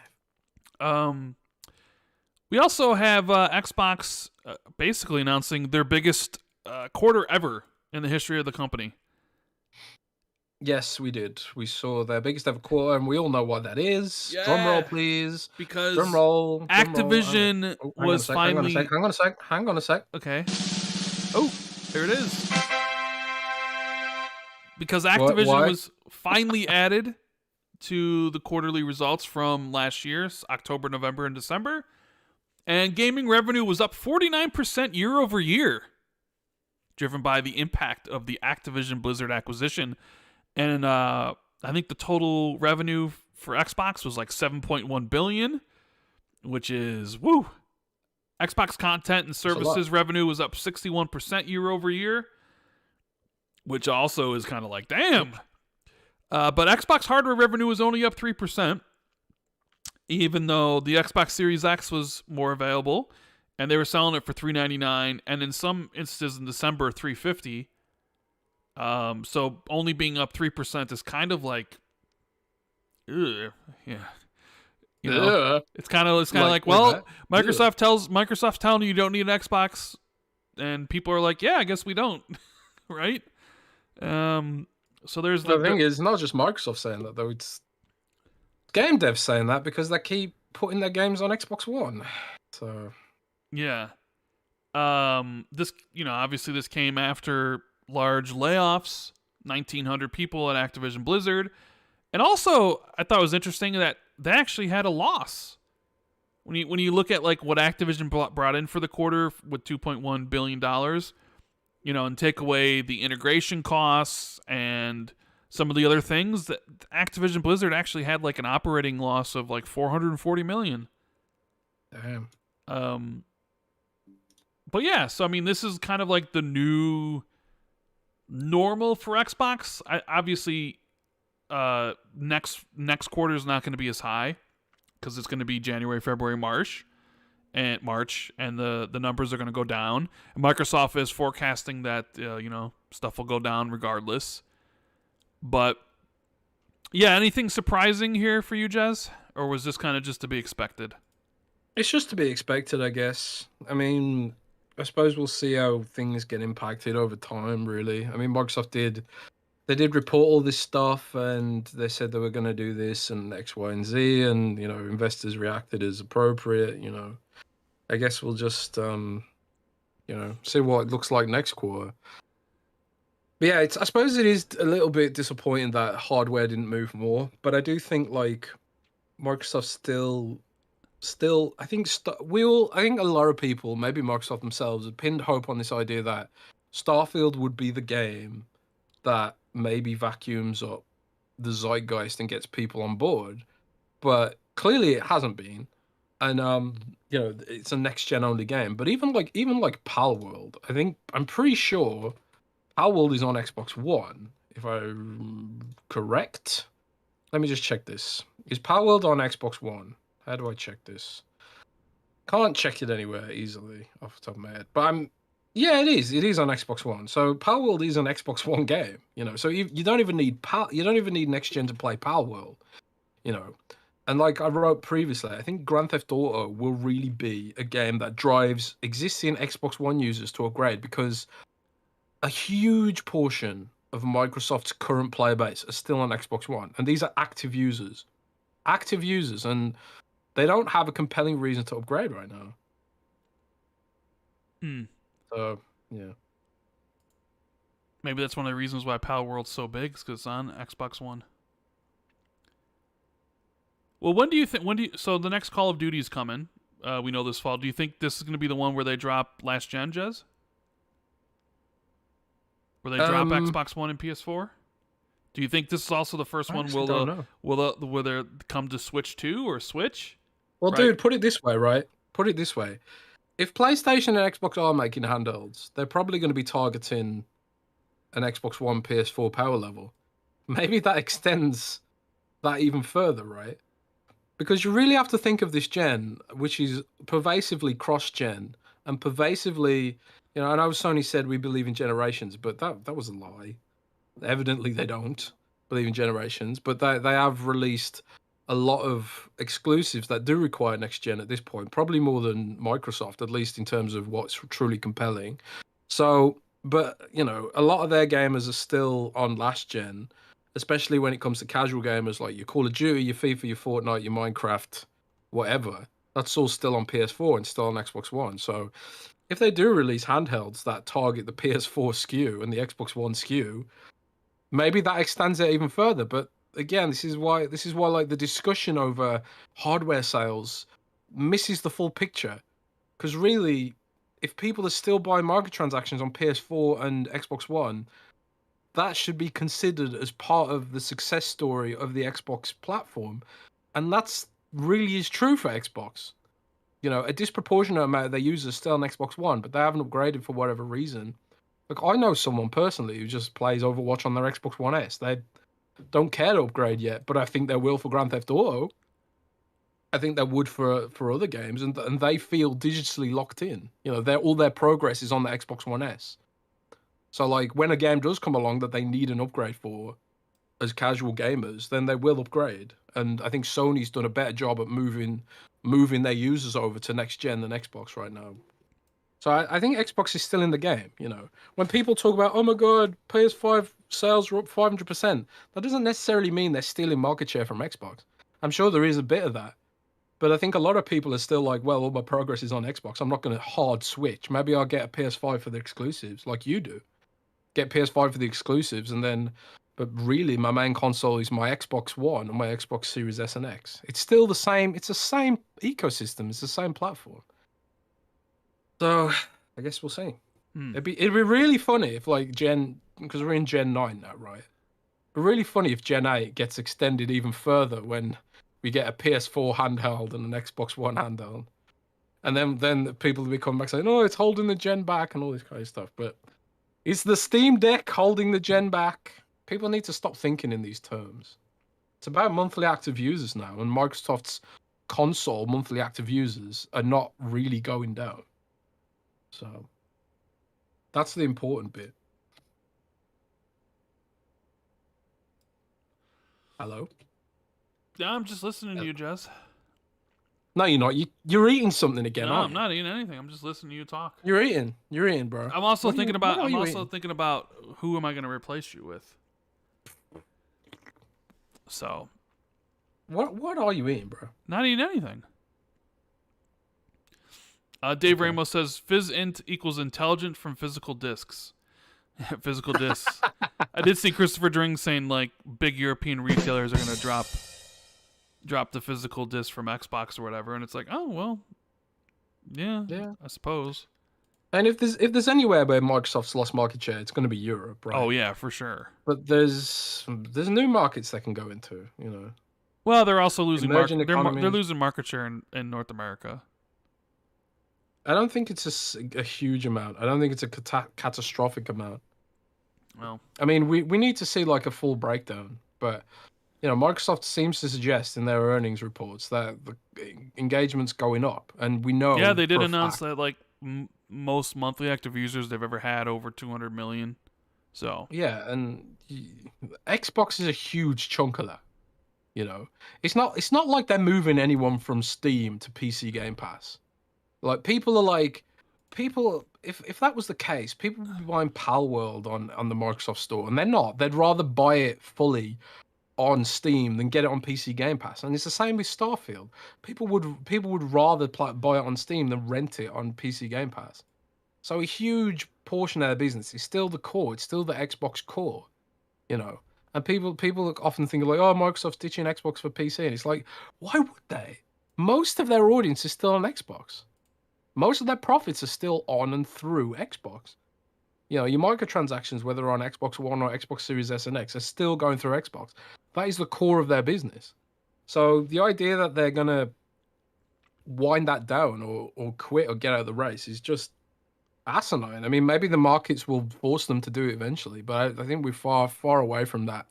We also have Xbox basically announcing their biggest quarter ever in the history of the company. Yes, we did. We saw their biggest ever quarter, and we all know what that is. Yeah. Drum roll, please. Because drum roll. Activision was finally. Hang on a sec. Okay. Oh, there it is. Because Activision was finally added to the quarterly results from last year's October, November, and December. And gaming revenue was up 49% year over year, driven by the impact of the Activision Blizzard acquisition. And I think the total revenue for Xbox was like $7.1 billion, which is, woo. Xbox content and services revenue was up 61% year over year, which also is kind of like, damn. But Xbox hardware revenue was only up 3%, even though the Xbox Series X was more available, and they were selling it for $399, and in some instances in December, $350. So only being up 3% is kind of like, ugh, yeah. It's kind of like, well, Microsoft's telling you don't need an Xbox, and people are like, yeah, I guess we don't, right? So there's the thing is, not just Microsoft saying that though; it's game devs saying that because they keep putting their games on Xbox One. So yeah, this obviously this came after large layoffs, 1,900 people at Activision Blizzard, and also I thought it was interesting that they actually had a loss. When you look at like what Activision brought in for the quarter with $2.1 billion, and take away the integration costs and some of the other things, that Activision Blizzard actually had like an operating loss of like $440 million. Damn. But yeah, so I mean, this is kind of like the new normal for Xbox. Obviously, next quarter is not going to be as high because it's going to be January, February, March, and the numbers are going to go down. And Microsoft is forecasting that stuff will go down regardless. But yeah, anything surprising here for you, Jez, or was this kind of just to be expected? It's just to be expected, I guess. I mean, I suppose we'll see how things get impacted over time, really. I mean, Microsoft did report all this stuff, and they said they were going to do this and X, Y, and Z, and, investors reacted as appropriate, I guess we'll just, see what it looks like next quarter. But yeah, I suppose it is a little bit disappointing that hardware didn't move more, but I do think, like, Microsoft still, I think I think a lot of people, maybe Microsoft themselves, have pinned hope on this idea that Starfield would be the game that maybe vacuums up the zeitgeist and gets people on board, but clearly it hasn't been. And it's a next gen only game. But even like Palworld, I'm pretty sure Palworld is on Xbox One. if I'm correct. Let me just check this. Is Palworld on Xbox One? How do I check this? Can't check it anywhere easily off the top of my head. But yeah, it is. It is on Xbox One. So Palworld is an Xbox One game, you know. So you don't even need you don't even need next gen to play Palworld, you know. And like I wrote previously, I think Grand Theft Auto will really be a game that drives existing Xbox One users to upgrade, because a huge portion of Microsoft's current player base are still on Xbox One, and these are active users, and they don't have a compelling reason to upgrade right now. So yeah, maybe that's one of the reasons why Palworld's so big, because it's on Xbox One. Well, when do you think? So the next Call of Duty is coming. We know this fall. Do you think this is going to be the one where they drop last gen, Jez? Where they drop Xbox One and PS4? Do you think this is also the first one? Will there come to Switch 2 or Switch? Well, right? Dude, put it this way, right? Put it this way: if PlayStation and Xbox are making handhelds, they're probably going to be targeting an Xbox One, PS4 power level. Maybe that extends that even further, right? Because you really have to think of this gen, which is pervasively cross-gen and pervasively, you know, I know Sony said we believe in generations, but that was a lie. Evidently, they don't believe in generations, but they have released a lot of exclusives that do require next-gen at this point, probably more than Microsoft, at least in terms of what's truly compelling. So, but, you know, a lot of their gamers are still on last-gen, especially when it comes to casual gamers like your Call of Duty, your FIFA, your Fortnite, your Minecraft, whatever. That's all still on PS4 and still on Xbox One. So if they do release handhelds that target the PS4 SKU and the Xbox One SKU, maybe that extends it even further. But again, this is why like the discussion over hardware sales misses the full picture. Because really, if people are still buying microtransactions on PS4 and Xbox One, that should be considered as part of the success story of the Xbox platform. And that's really is true for Xbox. You know, a disproportionate amount of their users still on Xbox One, but they haven't upgraded for whatever reason. Like, I know someone personally who just plays Overwatch on their Xbox One S. They don't care to upgrade yet, but I think they will for Grand Theft Auto. I think they would for other games, and they feel digitally locked in. You know, all their progress is on the Xbox One S. So, like, when a game does come along that they need an upgrade for as casual gamers, then they will upgrade. And I think Sony's done a better job at moving their users over to next gen than Xbox right now. So I think Xbox is still in the game, you know. When people talk about, oh my God, PS5 sales are up 500%, that doesn't necessarily mean they're stealing market share from Xbox. I'm sure there is a bit of that. But I think a lot of people are still like, well, all my progress is on Xbox. I'm not going to hard switch. Maybe I'll get a PS5 for the exclusives like you do. Get PS5 for the exclusives, and then, but really my main console is my Xbox One and my Xbox Series S and X. It's still the same. It's the same ecosystem. It's the same platform. So I guess we'll see. It'd be really funny if like because we're in Gen 9 now, right? It'd be really funny if Gen 8 gets extended even further when we get a PS4 handheld and an Xbox One handheld. And then people will be coming back saying, oh, it's holding the gen back and all this kind of stuff. But is the Steam Deck holding the gen back? People need to stop thinking in these terms. It's about monthly active users now, and Microsoft's console monthly active users are not really going down. So that's the important bit. Hello? Yeah, I'm just listening to you, Jez. No, you're not. You're eating something again, no, aren't I'm not eating anything. I'm just listening to you talk. You're eating, bro. I'm also thinking about who am I going to replace you with. So, what are you eating, bro? Not eating anything. Dave Ramos says physint equals intelligent from physical discs. Physical discs. I did see Christopher Dring saying like big European retailers are going to drop the physical disc from Xbox or whatever, and it's like, oh well, yeah, I suppose. And if there's anywhere where Microsoft's lost market share, it's going to be Europe, right? Oh yeah, for sure. But there's new markets they can go into, you know. Well, they're also losing they're losing market share in North America. I don't think it's a huge amount. I don't think it's a catastrophic amount. Well, I mean, we need to see like a full breakdown, but Microsoft seems to suggest in their earnings reports that the engagement's going up, and we yeah, know they did for a announce fact. that like most monthly active users they've ever had over 200 million. So Yeah, and Xbox is a huge chunk of that. It's not like they're moving anyone from Steam to PC Game Pass. Like people are like people if that was the case, people would be buying Palworld on the Microsoft Store, and they're not. They'd rather buy it fully on Steam than get it on PC Game Pass. And it's the same with Starfield. People would rather buy it on Steam than rent it on PC Game Pass. So a huge portion of their business is still the core. It's still the Xbox core, you know. And people often think like, oh, Microsoft's ditching Xbox for PC, and it's like, why would they? Most of their audience is still on Xbox. Most of their profits are still on and through Xbox. Your microtransactions, whether on Xbox One or Xbox Series S and X, are still going through Xbox. That is the core of their business. So the idea that they're gonna wind that down or quit or get out of the race is just asinine. I mean, maybe the markets will force them to do it eventually, but I think we're far, far away from that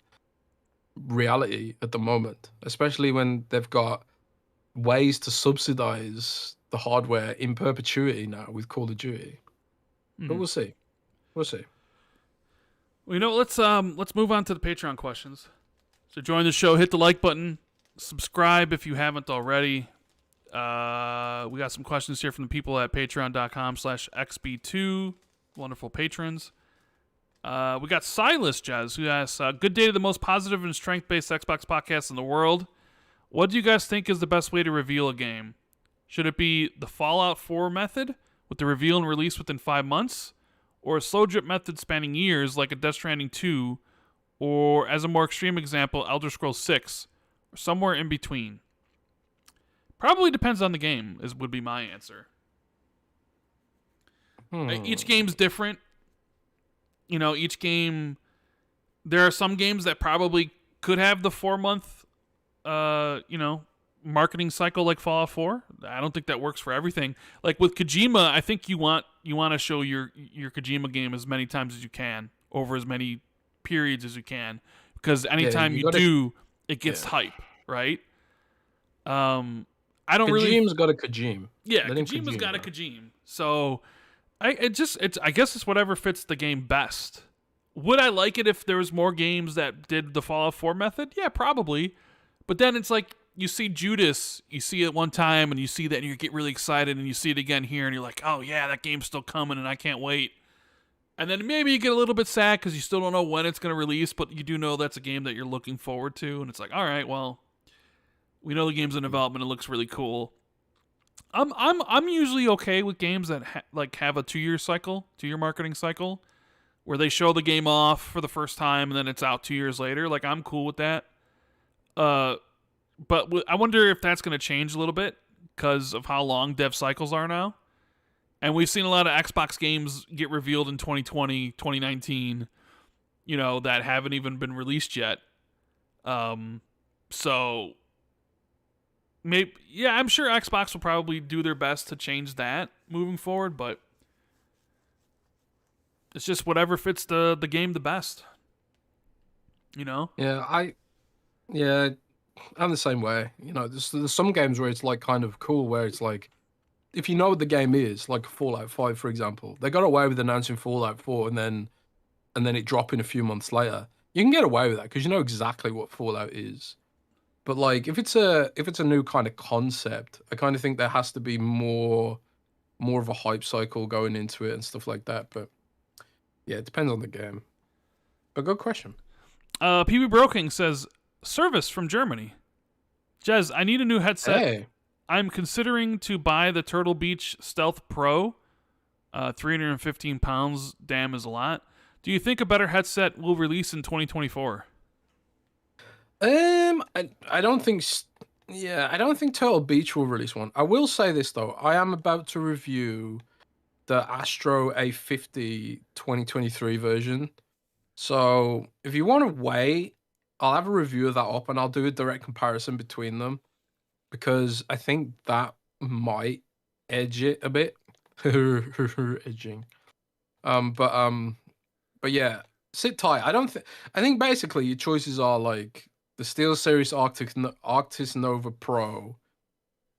reality at the moment, especially when they've got ways to subsidize the hardware in perpetuity now with Call of Duty. But we'll see. We'll see. well, let's move on to the Patreon questions. So join the show, hit the like button, subscribe if you haven't already. We got some questions here from the people at patreon.com/XB2. Wonderful patrons. We got Silas Jez, who asks, good day to the most positive and strength-based Xbox podcast in the world. What do you guys think is the best way to reveal a game? Should it be the Fallout 4 method, with the reveal and release within 5 months? Or a slow drip method spanning years, like a Death Stranding 2? Or, as a more extreme example, Elder Scrolls 6? Or somewhere in between? Probably depends on the game, would be my answer. Each game's different. Each game... There are some games that probably could have the 4-month, marketing cycle like Fallout 4. I don't think that works for everything. Like with Kojima, I think you want to show your Kojima game as many times as you can, over as many periods as you can, because anytime you do, it gets hype, right? I don't Kojima's got a Kojima. Yeah, Kojima's got a Kojima. So I guess it's whatever fits the game best. Would I like it if there was more games that did the Fallout 4 method? Yeah, probably. But then it's like you see Judas, you see it one time and you see that and you get really excited, and you see it again here and you're like, oh yeah, that game's still coming and I can't wait. And then maybe you get a little bit sad because you still don't know when it's going to release, but you do know that's a game that you're looking forward to, and it's like, all right, well, we know the game's in development, it looks really cool. I'm usually okay with games that have a 2-year marketing cycle, where they show the game off for the first time and then it's out 2 years later. Like, I'm cool with that. But I wonder if that's going to change a little bit because of how long dev cycles are now. And we've seen a lot of Xbox games get revealed in 2020, 2019, that haven't even been released yet. So maybe, yeah, I'm sure Xbox will probably do their best to change that moving forward, but it's just whatever fits the game the best. Yeah, I'm the same way. There's some games where it's like kind of cool, where it's like, if you know what the game is, like Fallout 5, for example, they got away with announcing Fallout 4 and then it dropping a few months later. You can get away with that because you know exactly what Fallout is. But like, if it's a new kind of concept, I kind of think there has to be more of a hype cycle going into it and stuff like that. But yeah, it depends on the game. But good question. PB Broking says, service from Germany. Jez, I need a new headset. Hey. I'm considering to buy the Turtle Beach Stealth Pro. 315 pounds, damn, is a lot. Do you think a better headset will release in 2024? I don't think. I don't think Turtle Beach will release one. I will say this though: I am about to review the Astro A50 2023 version. So if you want to wait, I'll have a review of that up and I'll do a direct comparison between them, because I think that might edge it a bit. Edging. But yeah, Sit tight. I think basically your choices are like the SteelSeries Arctis Nova Pro,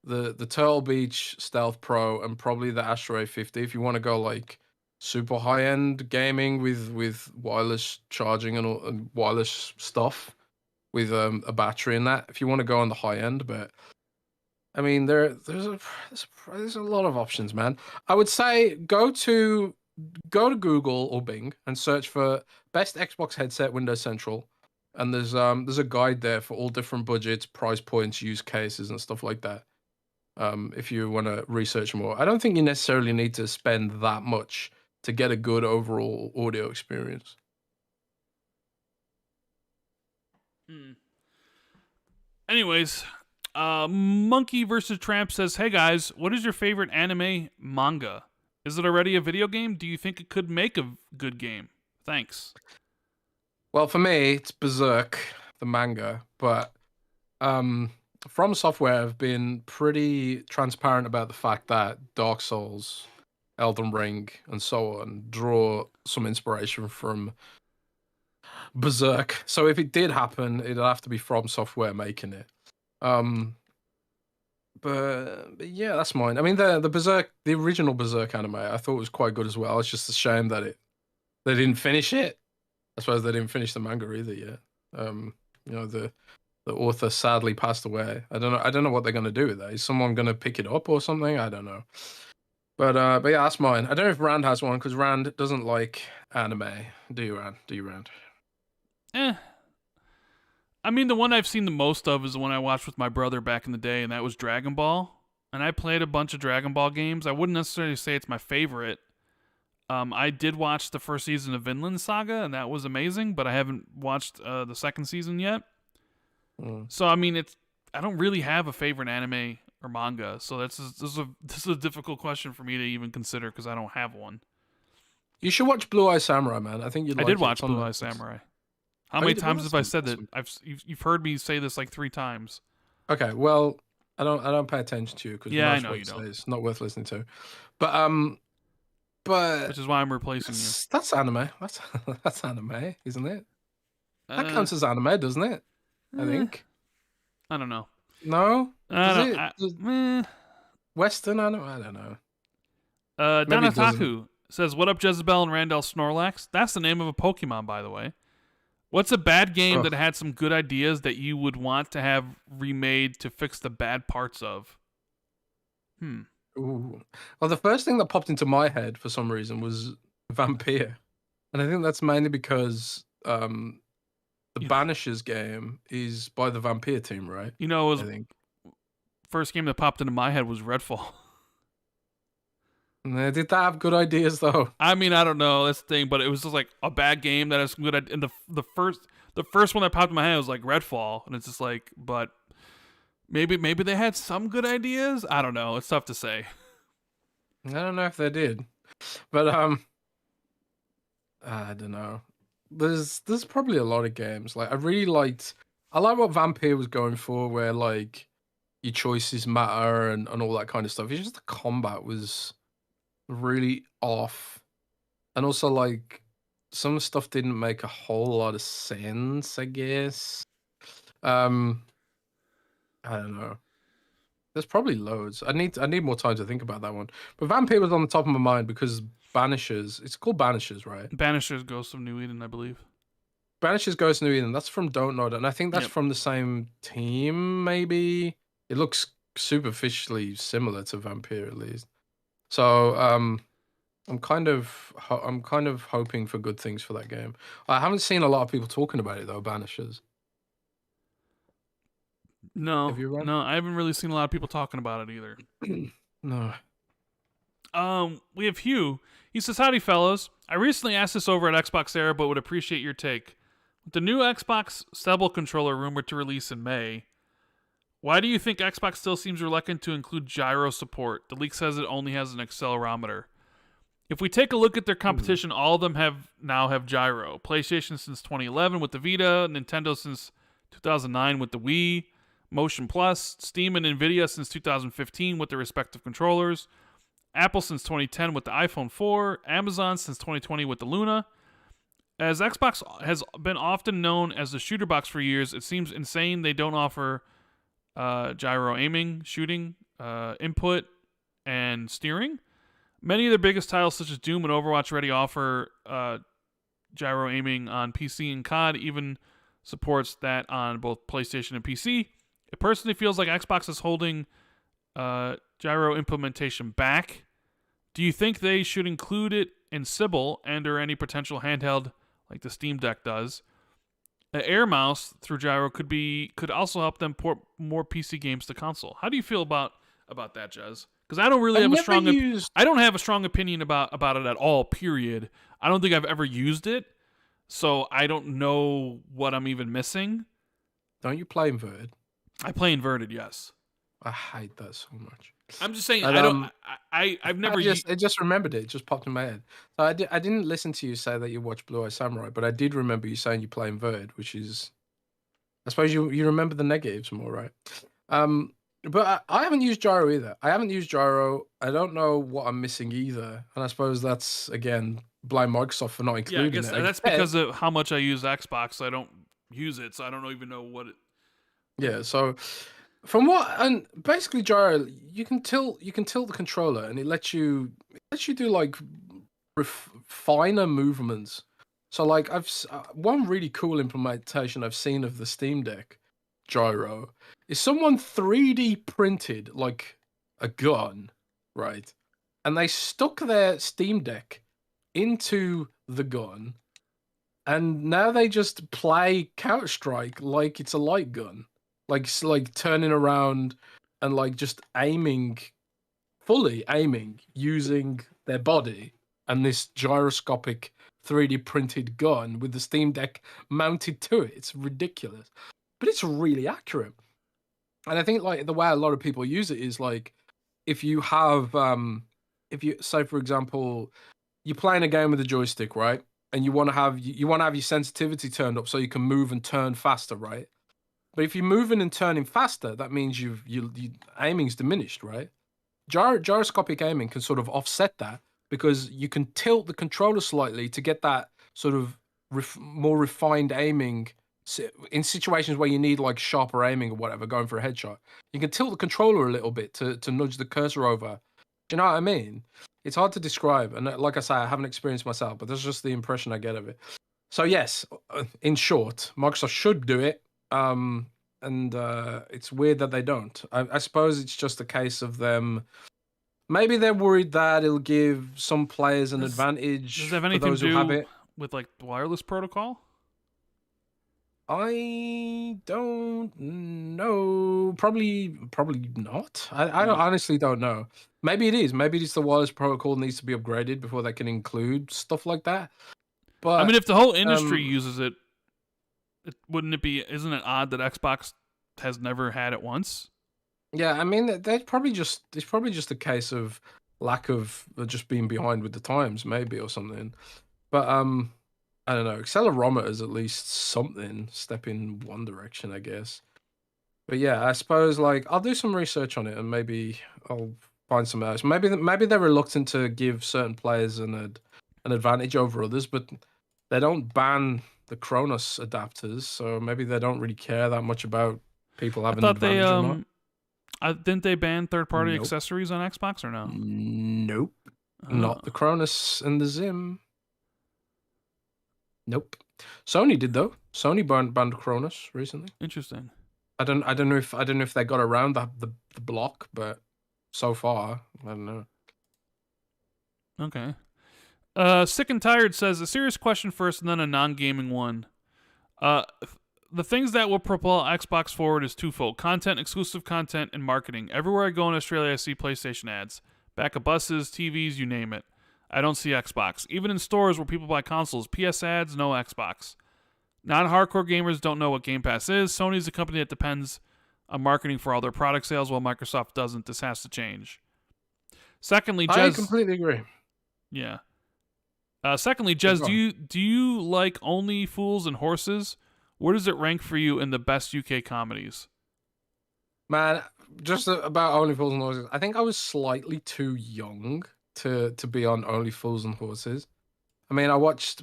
the Turtle Beach Stealth Pro, and probably the Astro A50 if you want to go like super high end gaming with wireless charging and wireless stuff with a battery in that. If you want to go on the high end, but I mean there's a lot of options, man. I would say go to Google or Bing and search for best Xbox headset Windows Central, and there's a guide there for all different budgets, price points, use cases, and stuff like that. If you want to research more, I don't think you necessarily need to spend that much to get a good overall audio experience. Anyways, Monkey versus Tramp says, "Hey guys, what is your favorite anime manga? Is it already a video game? Do you think it could make a good game? Thanks." Well, for me, it's Berserk, the manga, but From Software have been pretty transparent about the fact that Dark Souls, Elden Ring, and so on draw some inspiration from Berserk. So if it did happen, it'd have to be From Software making it. But yeah, that's mine. I mean, the original Berserk anime, I thought was quite good as well. It's just a shame that they didn't finish it. I suppose they didn't finish the manga either yet. The author sadly passed away. I don't know what they're gonna do with that. Is someone gonna pick it up or something? I don't know. But yeah, that's mine. I don't know if Rand has one because Rand doesn't like anime. Do you, Rand? I mean, the one I've seen the most of is the one I watched with my brother back in the day, and that was Dragon Ball. And I played a bunch of Dragon Ball games. I wouldn't necessarily say it's my favorite. I did watch the first season of Vinland Saga, and that was amazing, but I haven't watched the second season yet. So, I mean, I don't really have a favorite anime or manga, so this is a difficult question for me to even consider because I don't have one. You should watch Blue Eye Samurai, man. I think you'd like it. I did watch Blue Eye Samurai. How many times have I said that? You've heard me say this like 3 times. Okay, well, I don't pay attention to you because I know you don't. It's not worth listening to. But which is why I'm replacing you. That's anime. That's anime, isn't it? That counts as anime, doesn't it? I think. I don't know. No? Western anime? I don't know. Donataku says, "What up, Jezebel and Randall Snorlax?" That's the name of a Pokemon, by the way. What's a bad game that had some good ideas that you would want to have remade to fix the bad parts of? Ooh. Well, the first thing that popped into my head for some reason was Vampire. And I think that's mainly because the Banishers game is by the Vampire team, right? You know, first game that popped into my head was Redfall. Did that have good ideas though? I mean, I don't know, that's the thing, but it was just like a bad game that has good. And the first one that popped in my head was like Redfall, and it's just like, but maybe they had some good ideas. I don't know. It's tough to say. I don't know if they did, but I don't know. There's probably a lot of games like I like what Vampire was going for, where like your choices matter and all that kind of stuff. It's just the combat was really off, and also like some stuff didn't make a whole lot of sense, I guess. I don't know. There's probably loads. I need more time to think about that one. But Vampire was on the top of my mind because Banishers. It's called Banishers, right? Banishers Ghosts of New Eden, I believe. Banishers Ghosts of New Eden. That's from Don't Nod, and I think that's from the same team. Maybe it looks superficially similar to Vampire, at least. So I'm kind of hoping for good things for that game. I haven't seen a lot of people talking about it though. Banishers. No, I haven't really seen a lot of people talking about it either. No. We have Hugh. He says, "Howdy, fellows. I recently asked this over at Xbox Era, but would appreciate your take. With the new Xbox Stable controller rumored to release in May, why do you think Xbox still seems reluctant to include gyro support? The leak says it only has an accelerometer. If we take a look at their competition, all of them now have gyro. PlayStation since 2011 with the Vita, Nintendo since 2009 with the Wii, Motion Plus, Steam and Nvidia since 2015 with their respective controllers, Apple since 2010 with the iPhone 4, Amazon since 2020 with the Luna, As Xbox has been often known as the shooter box for years, it seems insane they don't offer gyro aiming, shooting, input, and steering. Many of their biggest titles, such as Doom and Overwatch, already offer gyro aiming on PC, and COD even supports that on both PlayStation and PC. It personally feels like Xbox is holding gyro implementation back. Do you think they should include it in Sybil and or any potential handheld like the Steam Deck does? An air mouse through gyro could also help them port more PC games to console. How do you feel about that, Jez? Because I don't really have I don't have a strong opinion about it at all. Period. I don't think I've ever used it, so I don't know what I'm even missing. Don't you play inverted? I play inverted, yes. I hate that so much. I'm just saying, And, I've never. I just remembered it. It just popped in my head. So I didn't listen to you say that you watch Blue Eye Samurai, but I did remember you saying you play inverted, which is, I suppose you remember the negatives more, right? But I haven't used gyro either. I haven't used gyro. I don't know what I'm missing either, and I suppose that's again blame Microsoft for not including it. That's because of how much I use Xbox. I don't use it, so I don't even know what it. Yeah, so. From what and basically gyro, you can tilt the controller and it lets you do like finer movements. So like one really cool implementation I've seen of the Steam Deck gyro is someone 3D printed like a gun, right? And they stuck their Steam Deck into the gun, and now they just play Counter-Strike like it's a light gun. Like turning around and like just fully aiming using their body and this gyroscopic 3D printed gun with the Steam Deck mounted to it. It's ridiculous, but it's really accurate. And I think like the way a lot of people use it is like if you have if you say for example you're playing a game with a joystick, right? And you want to have your sensitivity turned up so you can move and turn faster, right? But if you're moving and turning faster, that means your aiming's diminished, right? Gyroscopic aiming can sort of offset that because you can tilt the controller slightly to get that sort of more refined aiming in situations where you need like sharper aiming or whatever, going for a headshot. You can tilt the controller a little bit to nudge the cursor over. Do you know what I mean? It's hard to describe, and like I say, I haven't experienced myself, but that's just the impression I get of it. So yes, in short, Microsoft should do it. And it's weird that they don't. I suppose it's just a case of them. Maybe they're worried that it'll give some players an advantage. Does it have anything to do with like the wireless protocol? I don't know. Probably not. I honestly don't know. Maybe it is. Maybe it's the wireless protocol needs to be upgraded before they can include stuff like that. But I mean, if the whole industry uses it, isn't it odd that Xbox has never had it once? Yeah, I mean, it's probably just a case of lack of just being behind with the times, maybe, or something. But I don't know. Accelerometer is at least something, step in one direction, I guess. But yeah, I suppose like I'll do some research on it and maybe I'll find some else. Maybe they're reluctant to give certain players an advantage over others, but they don't ban the Kronos adapters, so maybe they don't really care that much about people having an advantage or not. Didn't they ban third-party accessories on Xbox or no? Nope. Not the Kronos and the Zim. Nope. Sony did though. Sony banned Kronos recently. Interesting. I don't know if they got around the block, but so far I don't know. Okay. Sick and Tired says, a serious question first and then a non-gaming one. The things that will propel Xbox forward is twofold. Content, exclusive content, and marketing. Everywhere I go in Australia, I see PlayStation ads. Back of buses, TVs, you name it. I don't see Xbox. Even in stores where people buy consoles, PS ads, no Xbox. Non-hardcore gamers don't know what Game Pass is. Sony's a company that depends on marketing for all their product sales, while Microsoft doesn't. This has to change. Secondly, Jez... I completely agree. Yeah. Secondly, Jez, do you like Only Fools and Horses? Where does it rank for you in the best UK comedies? Man, just about Only Fools and Horses. I think I was slightly too young to be on Only Fools and Horses. I mean, I watched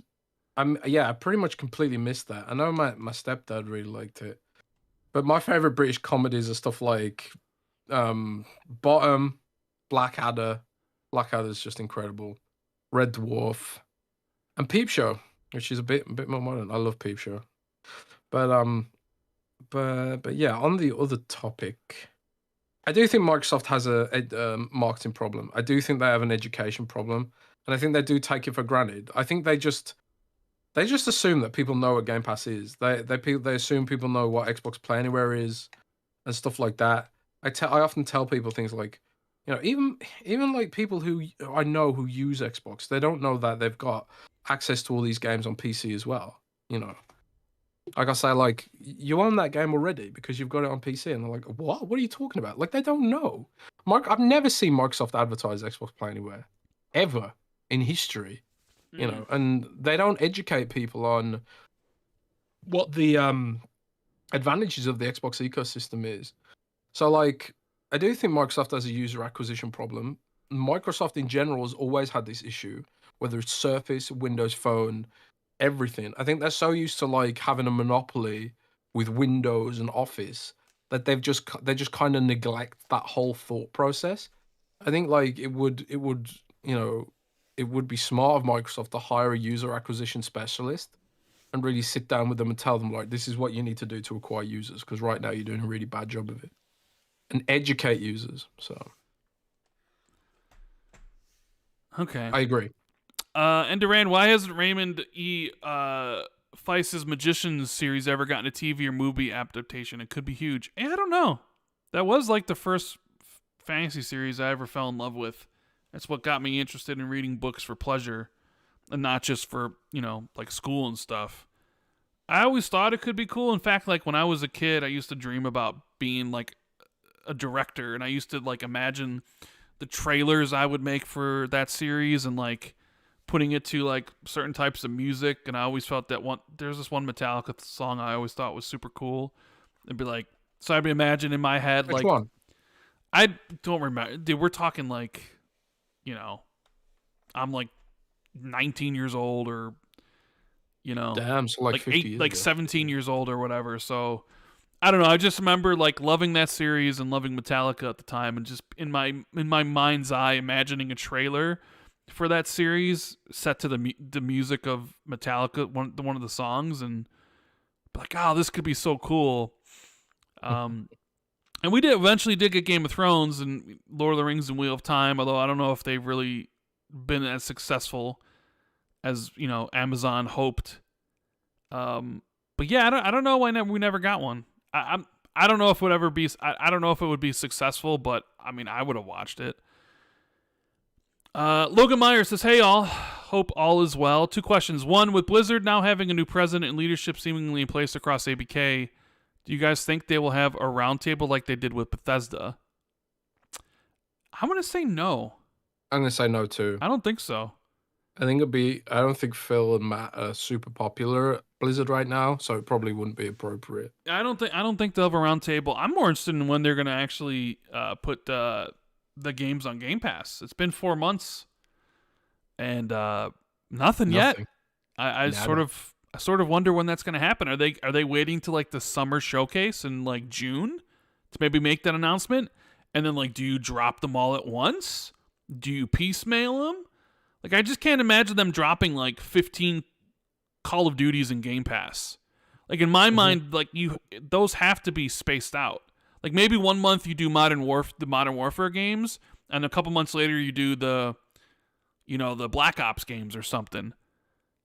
I pretty much completely missed that. I know my stepdad really liked it, but my favorite British comedies are stuff like Bottom, Blackadder. Blackadder's just incredible. Red Dwarf, and Peep Show, which is a bit more modern. I love Peep Show, but yeah. On the other topic, I do think Microsoft has a marketing problem. I do think they have an education problem, and I think they do take it for granted. I think they just assume that people know what Game Pass is. They assume people know what Xbox Play Anywhere is and stuff like that. I often tell people things like, even like people who I know who use Xbox, they don't know that they've got access to all these games on PC as well. Like I say, like, you own that game already because you've got it on PC, and they're like, what? What are you talking about? Like, they don't know. I've never seen Microsoft advertise Xbox Play Anywhere ever in history. And they don't educate people on what the advantages of the Xbox ecosystem is. So, like, I do think Microsoft has a user acquisition problem. Microsoft in general has always had this issue, whether it's Surface, Windows Phone, everything. I think they're so used to like having a monopoly with Windows and Office that they just kind of neglect that whole thought process. I think like it would be smart of Microsoft to hire a user acquisition specialist and really sit down with them and tell them like, this is what you need to do to acquire users, because right now you're doing a really bad job of it, and educate users. So okay, I agree. And Duran, why hasn't Raymond E. Feist's Magicians series ever gotten a TV or movie adaptation? It could be huge. I don't know. That was like the first fantasy series I ever fell in love with. That's what got me interested in reading books for pleasure and not just for, like school and stuff. I always thought it could be cool. In fact, like when I was a kid, I used to dream about being like a director, and I used to like imagine the trailers I would make for that series and like putting it to like certain types of music. And I always felt that there's this one Metallica song I always thought was super cool. It'd be like, so I'd be imagining in my head, Which like, one? I don't remember. Dude, we're talking like, I'm like 19 years old or, damn, so like 50 years like ago. 17 years old or whatever. So I don't know. I just remember like loving that series and loving Metallica at the time, and just in my mind's eye imagining a trailer for that series set to the music of Metallica, one of the songs, and like, oh, this could be so cool. And we eventually did get Game of Thrones and Lord of the Rings and Wheel of Time, although I don't know if they've really been as successful as Amazon hoped. But yeah, I don't know why we never got one. I don't know if it would ever be. I don't know if it would be successful, but I mean, I would have watched it. Logan Meyer says, hey all, hope all is well. 2 questions. 1, with Blizzard now having a new president and leadership seemingly in place across ABK, do you guys think they will have a roundtable like they did with Bethesda? I'm going to say no. I'm going to say no too. I don't think so. I don't think Phil and Matt are super popular at Blizzard right now, so it probably wouldn't be appropriate. I don't think they'll have a roundtable. I'm more interested in when they're going to actually put the games on Game Pass. It's been 4 months and nothing yet. I sort of wonder when that's going to happen. Are they waiting to like the summer showcase in like June to maybe make that announcement? And then like, do you drop them all at once? Do you piecemeal them? Like, I just can't imagine them dropping like 15 Call of Duties in Game Pass. Like in my mind, like those have to be spaced out. Like maybe 1 month you do the Modern Warfare games, and a couple months later you do the Black Ops games or something.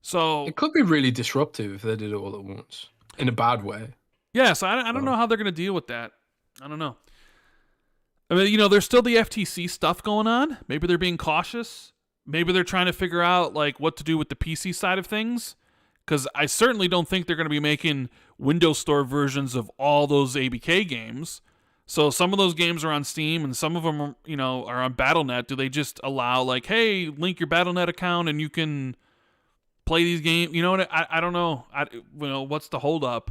So it could be really disruptive if they did it all at once in a bad way. Yeah, so I don't know how they're going to deal with that. I don't know. I mean, there's still the FTC stuff going on. Maybe they're being cautious. Maybe they're trying to figure out like what to do with the PC side of things. Because I certainly don't think they're going to be making Windows Store versions of all those ABK games. So some of those games are on Steam, and some of them, are on Battle.net. Do they just allow like, hey, link your Battle.net account and you can play these games? You know what? I don't know. What's the holdup?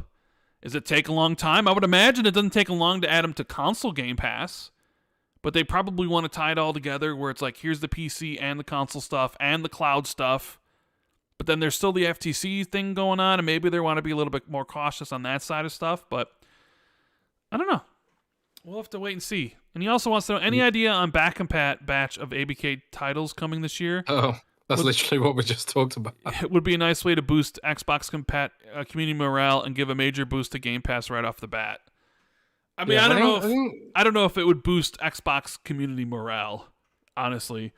Does it take a long time? I would imagine it doesn't take long to add them to console Game Pass. But they probably want to tie it all together where it's like, here's the PC and the console stuff and the cloud stuff. But then there's still the FTC thing going on, and maybe they want to be a little bit more cautious on that side of stuff. But I don't know. We'll have to wait and see. And he also wants to know any idea on back compat batch of ABK titles coming this year. Oh, that's literally what we just talked about. It would be a nice way to boost Xbox compat community morale and give a major boost to Game Pass right off the bat. I mean, I don't know if it would boost Xbox community morale, honestly.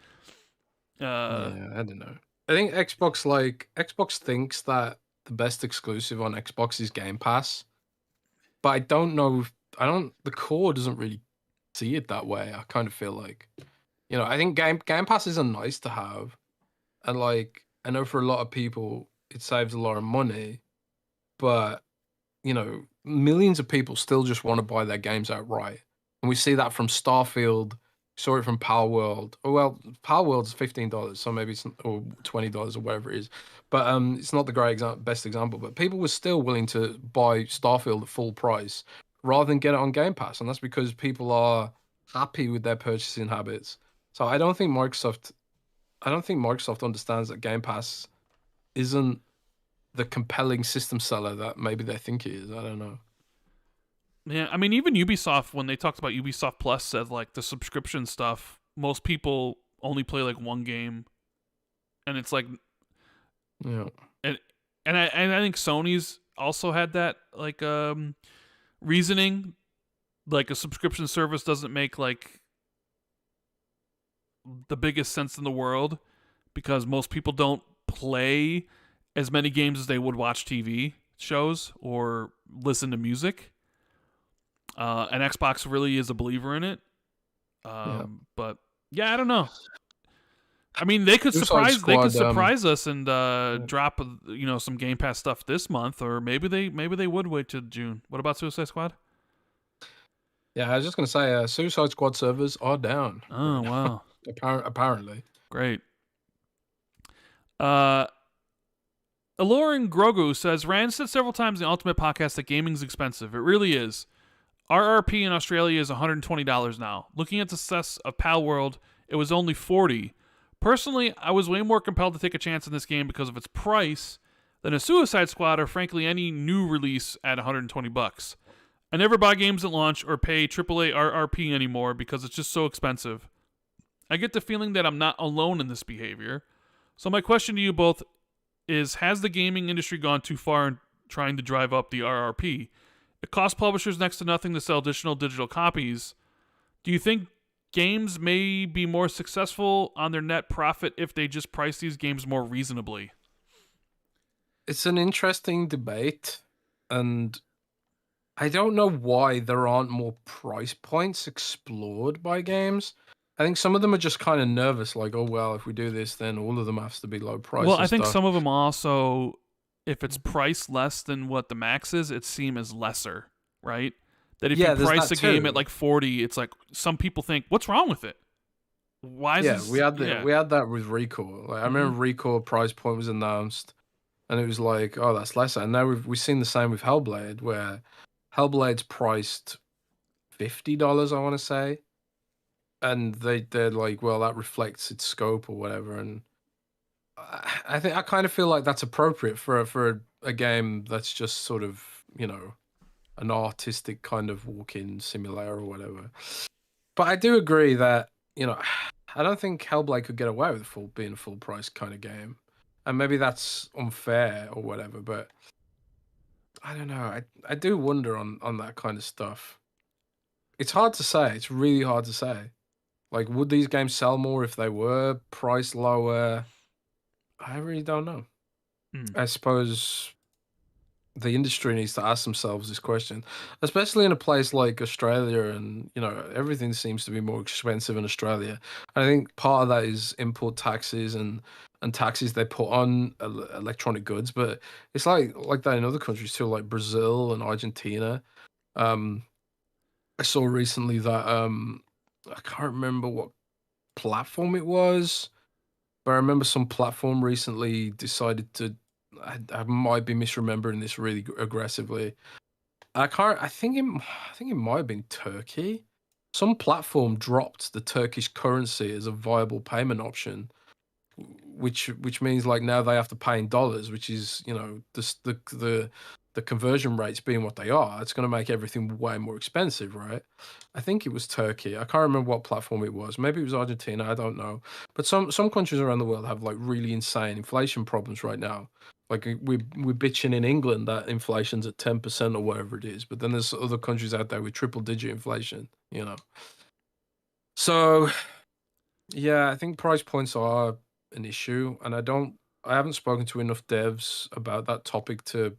I don't know. I think Xbox thinks that the best exclusive on Xbox is Game Pass, but I don't know. The core doesn't really see it that way. I kind of feel like, I think Game Pass is a nice to have, and like I know for a lot of people it saves a lot of money, but millions of people still just want to buy their games outright, and we see that from Starfield. Saw it from Palworld. Oh well, Palworld's $15, so maybe it's or $20 or whatever it is. But it's not the best example. But people were still willing to buy Starfield at full price rather than get it on Game Pass, and that's because people are happy with their purchasing habits. So I don't think Microsoft understands that Game Pass isn't the compelling system seller that maybe they think it is. I don't know. Yeah, I mean, even Ubisoft, when they talked about Ubisoft Plus, said like the subscription stuff, most people only play like one game, and it's like, yeah, and I think Sony's also had that like reasoning, like a subscription service doesn't make like the biggest sense in the world because most people don't play as many games as they would watch TV shows or listen to music. And Xbox really is a believer in it. But yeah, I don't know. I mean, they could surprise us and drop some Game Pass stuff this month, or maybe they would wait till June. What about Suicide Squad? Yeah, I was just gonna say, Suicide Squad servers are down. Oh wow! Apparently, great. Alluring Grogu says Rand said several times in the Ultimate Podcast that gaming's expensive. It really is. RRP in Australia is $120 now. Looking at the success of Palworld, it was only $40. Personally, I was way more compelled to take a chance in this game because of its price than a Suicide Squad or frankly any new release at $120. I never buy games at launch or pay AAA RRP anymore because it's just so expensive. I get the feeling that I'm not alone in this behavior. So my question to you both is, has the gaming industry gone too far in trying to drive up the RRP? It costs publishers next to nothing to sell additional digital copies. Do you think games may be more successful on their net profit if they just price these games more reasonably? It's an interesting debate, and I don't know why there aren't more price points explored by games. I think some of them are just kind of nervous, like, oh, well, if we do this, then all of them have to be low price. Well, I think some of them also, if it's priced less than what the max is, it seems as lesser, right? That if you price a game at like 40, it's like some people think, what's wrong with it? Why is this? we had that with Recore. Like, I remember Recore price point was announced, and it was like, oh, that's lesser. And now we've seen the same with Hellblade, where Hellblade's priced $50, I want to say, and they're like, well, that reflects its scope or whatever. And I kind of feel like that's appropriate for a game that's just sort of, an artistic kind of walk-in simulator or whatever. But I do agree that, I don't think Hellblade could get away with being a full price kind of game. And maybe that's unfair or whatever, but I don't know. I do wonder on that kind of stuff. It's hard to say. It's really hard to say. Like, would these games sell more if they were priced lower? I really don't know. I suppose the industry needs to ask themselves this question, especially in a place like Australia, and everything seems to be more expensive in Australia. And I think part of that is import taxes and taxes they put on electronic goods, but it's like that in other countries too, like Brazil and Argentina. I saw recently that I can't remember what platform it was, but I remember some platform recently decided to. I might be misremembering this really aggressively. I think it might have been Turkey. Some platform dropped the Turkish currency as a viable payment option, which means like now they have to pay in dollars, which is, you know, the conversion rates being what they are, it's going to make everything way more expensive, right? I think it was Turkey. I can't remember what platform it was. Maybe it was Argentina. I don't know. But some countries around the world have like really insane inflation problems right now. Like we're bitching in England that inflation's at 10% or whatever it is, but then there's other countries out there with triple digit inflation, you know. So yeah, I think price points are an issue, and I haven't spoken to enough devs about that topic to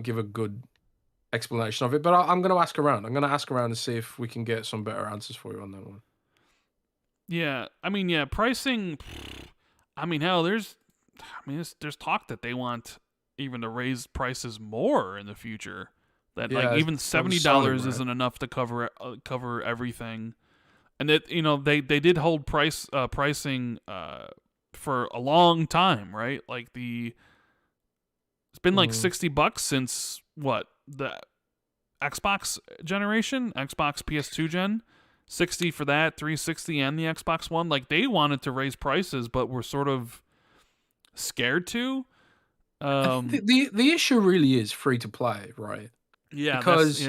give a good explanation of it. But I'm going to ask around. I'm going to ask around and see if we can get some better answers for you on that one. Yeah, I mean, yeah, pricing. I mean, hell, there's talk that they want even to raise prices more in the future. That like even $70 isn't enough to cover everything, and that, you know, they did hold pricing for a long time, right? Like it's been like $60 since what, the Xbox generation, Xbox PS2 gen. 60 for that, 360 and the Xbox One. Like, they wanted to raise prices, but were sort of scared to. The issue really is free to play, right? Yeah, because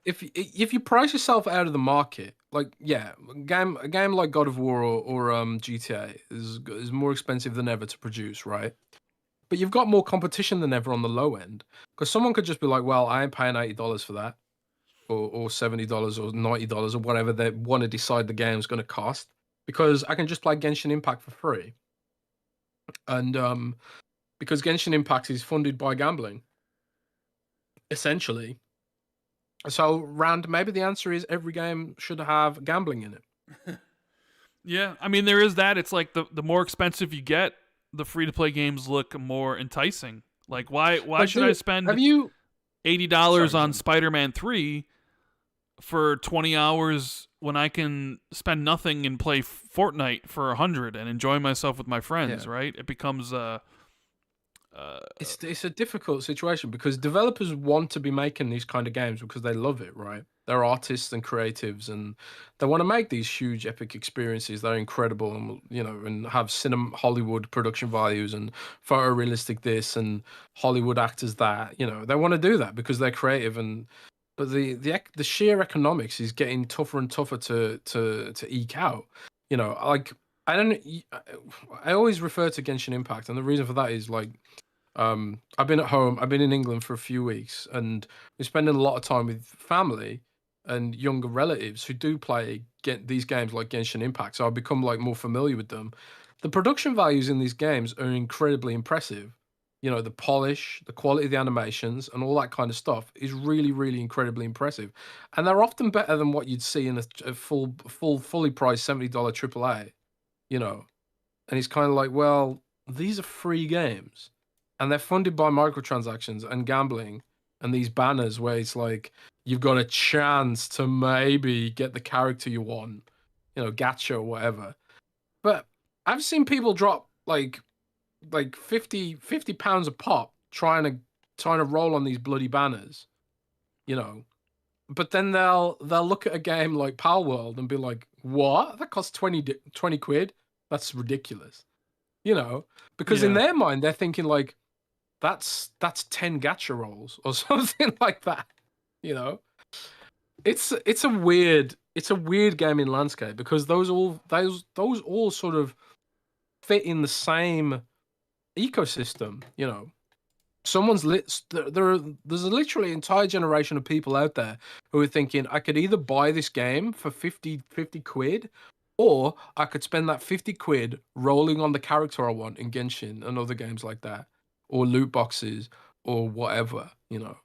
if you price yourself out of the market, like a game like God of War or GTA is more expensive than ever to produce, right? But you've got more competition than ever on the low end, because someone could just be like, well, I ain't paying $80 for that, or $70 or $90 or whatever they want to decide the game's going to cost, because I can just play Genshin Impact for free. And because Genshin Impact is funded by gambling, essentially. So, Rand, maybe the answer is every game should have gambling in it. Yeah, I mean, there is that. It's like the more expensive you get, the free-to-play games look more enticing. Like, why should I spend $80 on Spider-Man 3 for 20 hours when I can spend nothing and play Fortnite for 100 and enjoy myself with my friends, right? It becomes it's a difficult situation, because developers want to be making these kind of games because they love it, right? They're artists and creatives, and they want to make these huge epic experiences that are incredible, and, you know, and have Hollywood production values and photorealistic this and Hollywood actors that, you know, they want to do that because they're creative. And but the sheer economics is getting tougher and tougher to eke out. You know, like I always refer to Genshin Impact, and the reason for that is like, I've been at home. I've been in England for a few weeks, and we're spending a lot of time with family and younger relatives who do get these games like Genshin Impact. So I've become like more familiar with them. The production values in these games are incredibly impressive. You know, the polish, the quality of the animations, and all that kind of stuff is really, really incredibly impressive. And they're often better than what you'd see in a fully priced $70 AAA. You know, and it's kind of like, well, these are free games, and they're funded by microtransactions and gambling and these banners where it's like you've got a chance to maybe get the character you want, you know, gacha or whatever. But I've seen people drop like 50 pounds a pop trying to roll on these bloody banners, you know. But then they'll look at a game like Palworld and be like, what? That costs 20 quid? That's ridiculous. You know, because in their mind they're thinking like, that's 10 gacha rolls or something like that. You know, it's a weird gaming landscape, because those all sort of fit in the same ecosystem. You know, there's literally an entire generation of people out there who are thinking, I could either buy this game for 50 quid, or I could spend that 50 quid rolling on the character I want in Genshin and other games like that, or loot boxes or whatever, you know.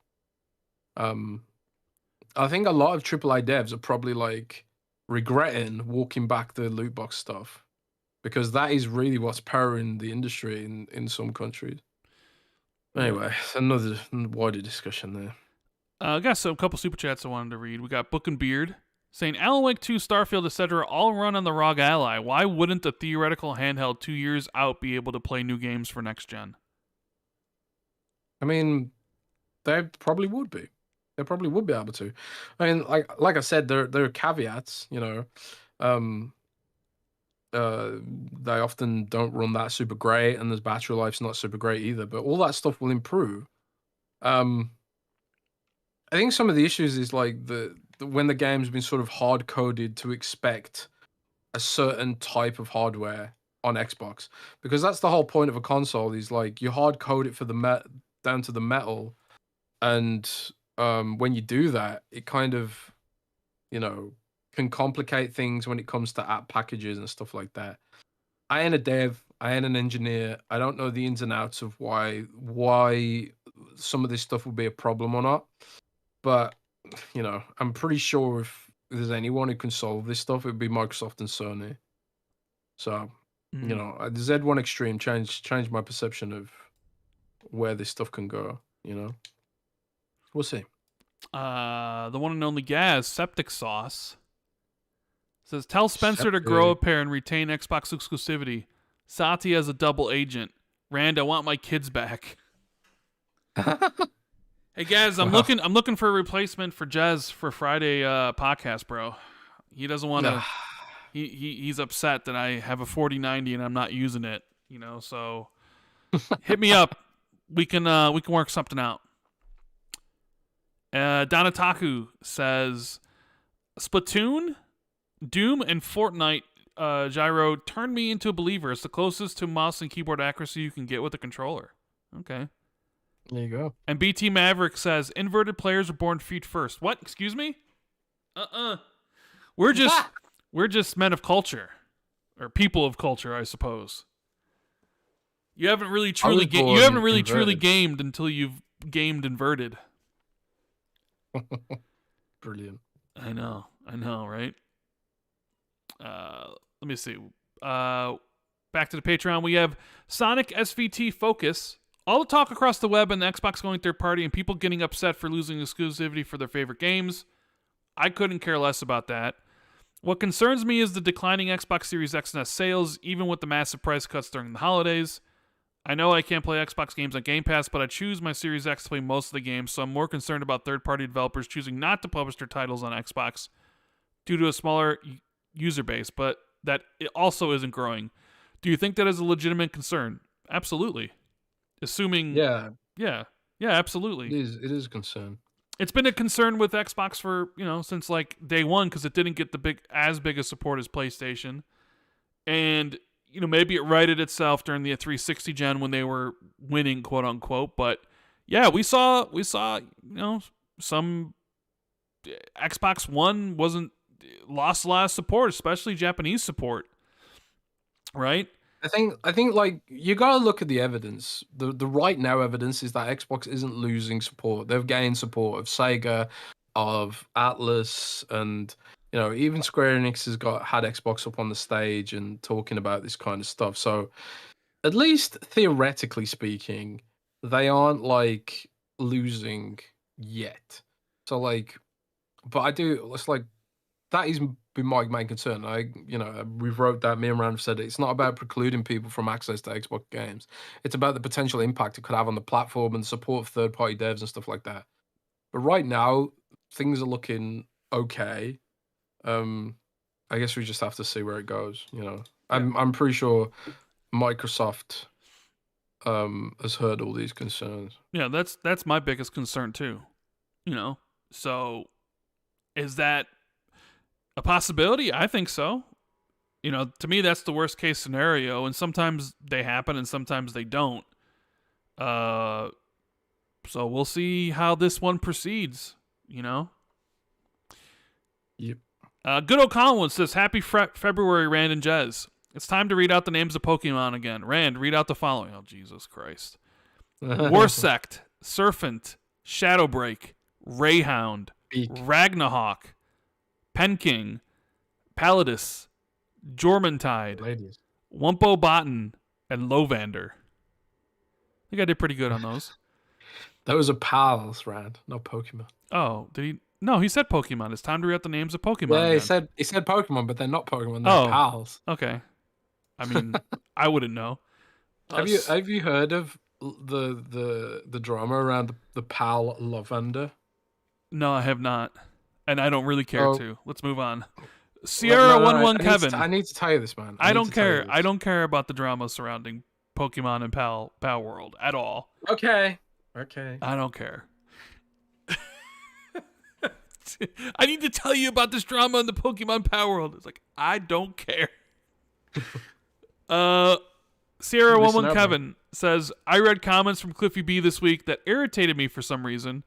I think a lot of AAA devs are probably like regretting walking back the loot box stuff, because that is really what's powering the industry in some countries. Anyway, another wider discussion there. I got a couple super chats I wanted to read. We got Book and Beard saying, Alan Wake 2, Starfield, etc. all run on the ROG Ally. Why wouldn't the theoretical handheld 2 years out be able to play new games for next gen? I mean, they probably would be. They probably would be able to. I mean, like I said, there are caveats, you know. they often don't run that super great, and there's battery life's not super great either. But all that stuff will improve. I think some of the issues is like the when the game's been sort of hard coded to expect a certain type of hardware on Xbox, because that's the whole point of a console. Is like you hard code it for the down to the metal, and when you do that, it kind of can complicate things when it comes to app packages and stuff like that. I ain't a dev. I ain't an engineer. I don't know the ins and outs of why some of this stuff would be a problem or not. But I'm pretty sure if there's anyone who can solve this stuff, it'd be Microsoft and Sony. So, the Z1 Extreme changed my perception of where this stuff can go. We'll see. The one and only Gaz, Septic Sauce, says, tell Spencer to grow a pair and retain Xbox exclusivity. Sati as a double agent. Rand, I want my kids back. Hey Gaz, I'm looking for a replacement for Jez for Friday podcast, bro. He doesn't want to. He's upset that I have a 4090 and I'm not using it. So hit me up. We can work something out. Donataku says, Splatoon, Doom, and Fortnite gyro turned me into a believer. It's the closest to mouse and keyboard accuracy you can get with a controller. Okay. There you go. And BT Maverick says, inverted players are born feet first. What? Excuse me? We're just men of culture. Or people of culture, I suppose. You haven't really truly truly gamed until you've gamed inverted. Brilliant. I know, right? Let me see. Back to the Patreon. We have Sonic SVT Focus. All the talk across the web and the Xbox going third party and people getting upset for losing exclusivity for their favorite games. I couldn't care less about that. What concerns me is the declining Xbox Series X and S sales, even with the massive price cuts during the holidays. I know I can't play Xbox games on Game Pass, but I choose my Series X to play most of the games, so I'm more concerned about third-party developers choosing not to publish their titles on Xbox due to a smaller user base, but that it also isn't growing. Do you think that is a legitimate concern? Absolutely. Assuming... Yeah, absolutely. It is a concern. It's been a concern with Xbox for, since like day one, because it didn't get as big a support as PlayStation. And... maybe it righted itself during the 360 gen when they were winning, quote unquote. But yeah, we saw, some Xbox One lost a lot of support, especially Japanese support. Right? I think like you gotta look at the evidence. The right now evidence is that Xbox isn't losing support. They've gained support of Sega, of Atlas, and even Square Enix has had Xbox up on the stage and talking about this kind of stuff. So at least theoretically speaking, they aren't like losing yet. So like, but it's like, that has been my main concern. We've wrote that, me and Rand have said it. It's not about precluding people from access to Xbox games. It's about the potential impact it could have on the platform and support of third-party devs and stuff like that. But right now, things are looking okay. I guess we just have to see where it goes. I'm pretty sure Microsoft has heard all these concerns. Yeah, that's my biggest concern too. So is that a possibility? I think so. To me, that's the worst case scenario, and sometimes they happen and sometimes they don't. So we'll see how this one proceeds. Yep. Good old Collinwood says, happy February, Rand and Jez. It's time to read out the names of Pokemon again. Rand, read out the following. Oh, Jesus Christ. Warsect, Surfant, Shadowbreak, Rayhound, Ragnahawk, Penking, Palladus, Jormuntide, Wumpo-Botton, and Lovander. I think I did pretty good on those. Those are pals, Rand, not Pokemon. Oh, did he? No, he said Pokemon. It's time to read out the names of Pokemon. Yeah, again. he said Pokemon, but they're not Pokemon. They're pals. Okay. I mean, I wouldn't know. Have you heard of the drama around the pal Lovander? No, I have not, and I don't really care to. Let's move on. Sierra11 Kevin. I need to tell you this, man. I don't care. I don't care about the drama surrounding Pokemon and Palworld at all. Okay. I don't care. I need to tell you about this drama in the Pokemon Palworld. It's like, I don't care. Sierra11 Kevin says, I read comments from Cliffy B this week that irritated me for some reason.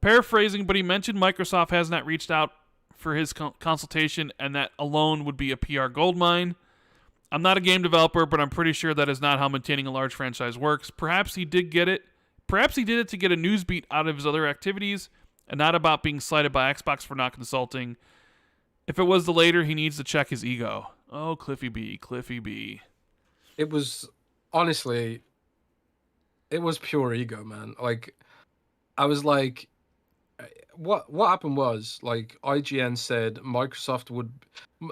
Paraphrasing, but he mentioned Microsoft has not reached out for his consultation, and that alone would be a PR goldmine. I'm not a game developer, but I'm pretty sure that is not how maintaining a large franchise works. Perhaps he did get it. Perhaps he did it to get a news beat out of his other activities, and not about being slighted by Xbox for not consulting. If it was the later, he needs to check his ego. Oh, Cliffy B. It was, honestly, it was pure ego, man. Like, I was like, what happened was, like, IGN said Microsoft would...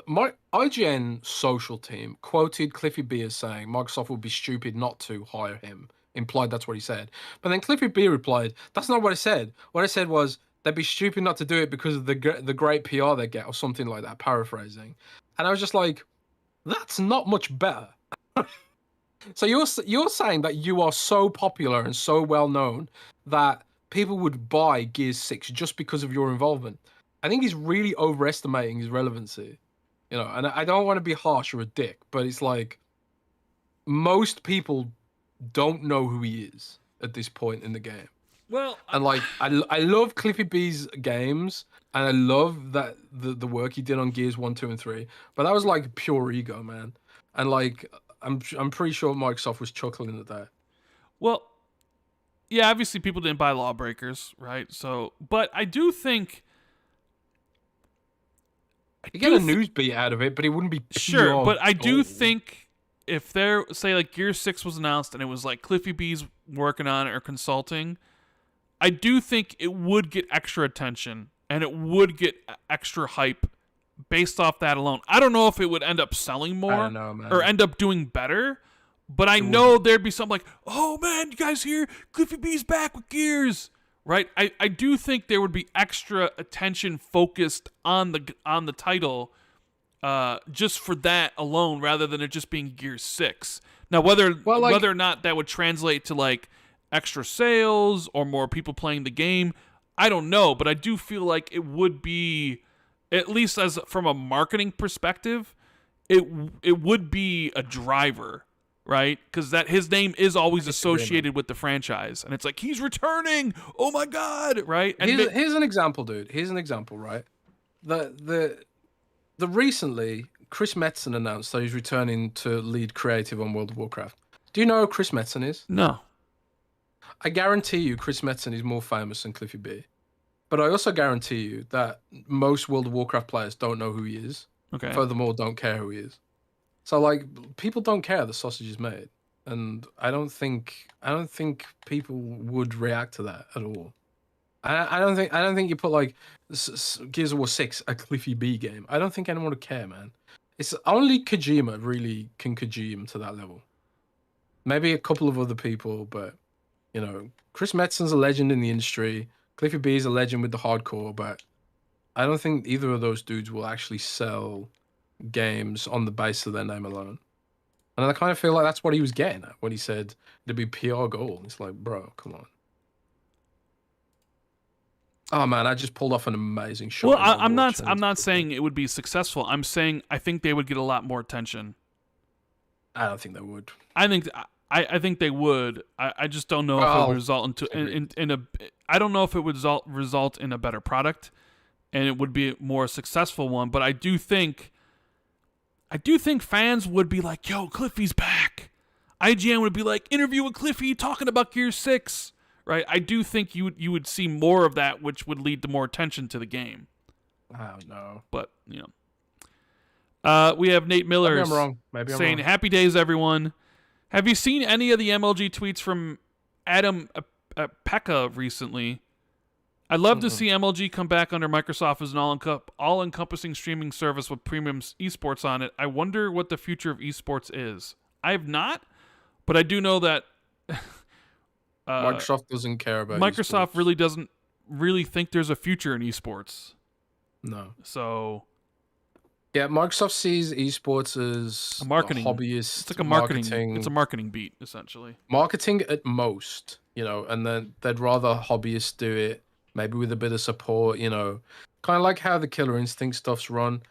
My IGN social team quoted Cliffy B as saying Microsoft would be stupid not to hire him. Implied that's what he said. But then Cliffy B replied, that's not what I said. What I said was, they'd be stupid not to do it because of the great PR they get, or something like that, paraphrasing. And I was just like, that's not much better. So you're saying that you are so popular and so well known that people would buy Gears 6 just because of your involvement. I think he's really overestimating his relevancy. You know, and I don't want to be harsh or a dick, but it's like most people don't know who he is at this point in the game. Well, and like I love Cliffy B's games, and I love that the work he did on Gears 1, 2, and 3. But that was like pure ego, man. And like I'm pretty sure Microsoft was chuckling at that. Well, yeah, obviously people didn't buy Lawbreakers, right? So, but I do think you get a news beat out of it, but it wouldn't be sure. But I do think if there, say, like Gear 6 was announced and it was like Cliffy B's working on it or consulting, I do think it would get extra attention and it would get extra hype based off that alone. I don't know if it would end up selling more or end up doing better, but I know there'd be something like, oh man, you guys hear Cliffy B's back with Gears, right? I do think there would be extra attention focused on the title just for that alone, rather than it just being Gears 6. Now, whether or not that would translate to like extra sales or more people playing the game, I don't know, but I do feel like it would be, at least as from a marketing perspective, it would be a driver, right? Because that his name is always associated with the franchise, and it's like he's returning. Oh my god, right? And here's an example, dude. Here's an example, right? The recently Chris Metzen announced that he's returning to lead creative on World of Warcraft. Do you know who Chris Metzen is? No. I guarantee you Chris Metzen is more famous than Cliffy B. But I also guarantee you that most World of Warcraft players don't know who he is. Okay. Furthermore, don't care who he is. So like people don't care the sausage is made. And I don't think people would react to that at all. I don't think you put like Gears of War 6 a Cliffy B game. I don't think anyone would care, man. It's only Kojima really can Kojima to that level. Maybe a couple of other people, but you know, Chris Metzen's a legend in the industry. Cliffy B is a legend with the hardcore, but I don't think either of those dudes will actually sell games on the basis of their name alone. And I kind of feel like that's what he was getting at when he said it'd be PR gold. It's like, bro, come on. Oh man, I just pulled off an amazing shot. Well, I'm not saying it would be successful. I'm saying I think they would get a lot more attention. I don't think they would. I think they would. I just don't know if it would result in a. I don't know if it would result in a better product, and it would be a more successful one. But I do think fans would be like, "Yo, Cliffy's back." IGN would be like, "Interview with Cliffy talking about Gear 6." Right? I do think you would see more of that, which would lead to more attention to the game. I don't know, but you know, we have Nate Miller Maybe I'm saying, wrong. "Happy days, everyone." Have you seen any of the MLG tweets from Adam Pekka recently? I'd love to see MLG come back under Microsoft as an all-encompassing streaming service with premium esports on it. I wonder what the future of esports is. I have not, but I do know that Microsoft doesn't care about Microsoft esports. really doesn't really think there's a future in esports. No. So Yeah, Microsoft sees esports A as marketing. It's hobbyist like a marketing. It's a marketing, marketing beat essentially. marketing at most, and then they'd rather hobbyists do it, maybe with a bit of support, kind of like how the Killer Instinct stuff's run.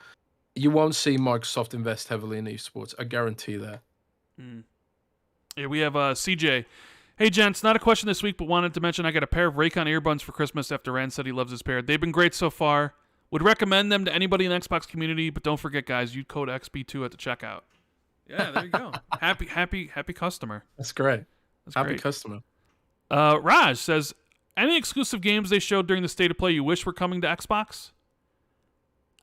You won't see Microsoft invest heavily in esports. I guarantee that. Mm. Yeah, we have CJ. Hey, gents, not a question this week, but wanted to mention I got a pair of Raycon earbuds for Christmas after Rand said he loves his pair. They've been great so far. Would recommend them to anybody in the Xbox community, but don't forget, guys, use code XB2 at the checkout. Yeah, there you go. happy customer. That's great. That's Happy great. customer. Raj says, any exclusive games they showed during the State of Play you wish were coming to Xbox?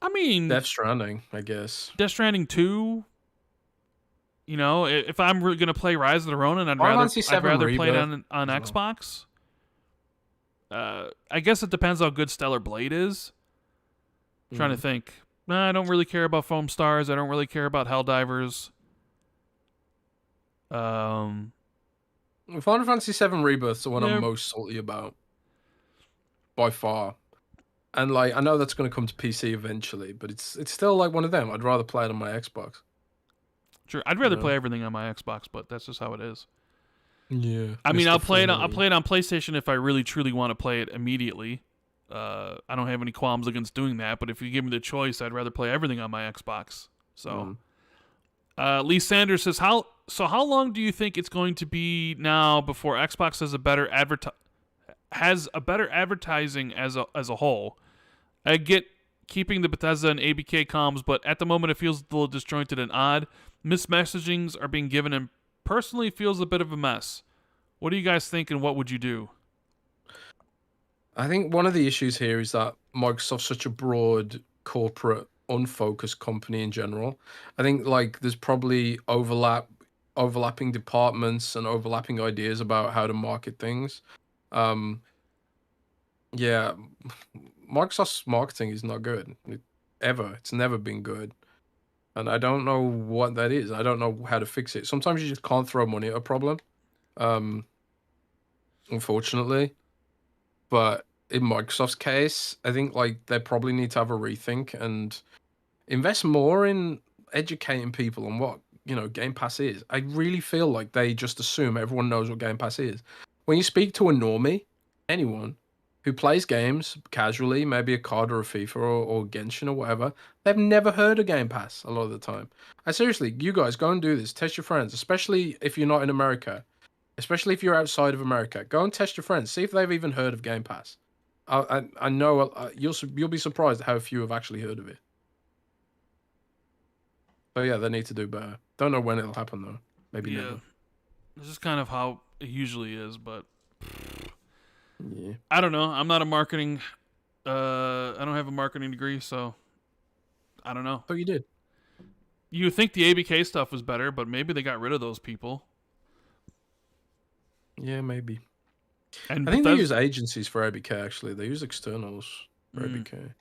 I mean, Death Stranding, I guess. Death Stranding 2. If I'm really going to play Rise of the Ronin, I'd Final rather Fantasy VII play it Rebirth on as well. Xbox. I guess it depends how good Stellar Blade is. I'm trying to think. Nah, I don't really care about Foam Stars. I don't really care about Helldivers. Final Fantasy VII Rebirth's the one Yeah. I'm most salty about. By far. And I know that's going to come to PC eventually, but it's still like one of them. I'd rather play it on my Xbox. Sure, I'd rather play everything on my Xbox, but that's just how it is. Yeah. I mean, I'll play it on PlayStation if I really truly want to play it immediately. I don't have any qualms against doing that, but if you give me the choice, I'd rather play everything on my Xbox. So, Lee Sanders says, how long do you think it's going to be now before Xbox has a better advertising as a whole? I get keeping the Bethesda and ABK comms, but at the moment it feels a little disjointed and odd. Missed messagings are being given and personally feels a bit of a mess. What do you guys think and what would you do? I think one of the issues here is that Microsoft's such a broad corporate, unfocused company in general. I think there's probably overlapping departments and overlapping ideas about how to market things. Yeah, Microsoft's marketing is not good. It's never been good. And I don't know what that is. I don't know how to fix it. Sometimes you just can't throw money at a problem. Unfortunately. But in Microsoft's case, I think they probably need to have a rethink and invest more in educating people on what, Game Pass is. I really feel like they just assume everyone knows what Game Pass is. When you speak to a normie, anyone who plays games casually, maybe a COD or a FIFA or Genshin or whatever, they've never heard of Game Pass a lot of the time. Seriously, you guys go and do this. Test your friends, especially if you're not in America. Especially if you're outside of America. Go and test your friends. See if they've even heard of Game Pass. I know you'll be surprised at how few have actually heard of it. So yeah, they need to do better. Don't know when it'll happen though. Maybe never. This is kind of how it usually is, but Yeah. I don't know. I'm not a marketing. I don't have a marketing degree, so I don't know. Oh, you did. You think the ABK stuff was better, but maybe they got rid of those people. Yeah, maybe. And I think they use agencies for ABK, actually. They use externals for ABK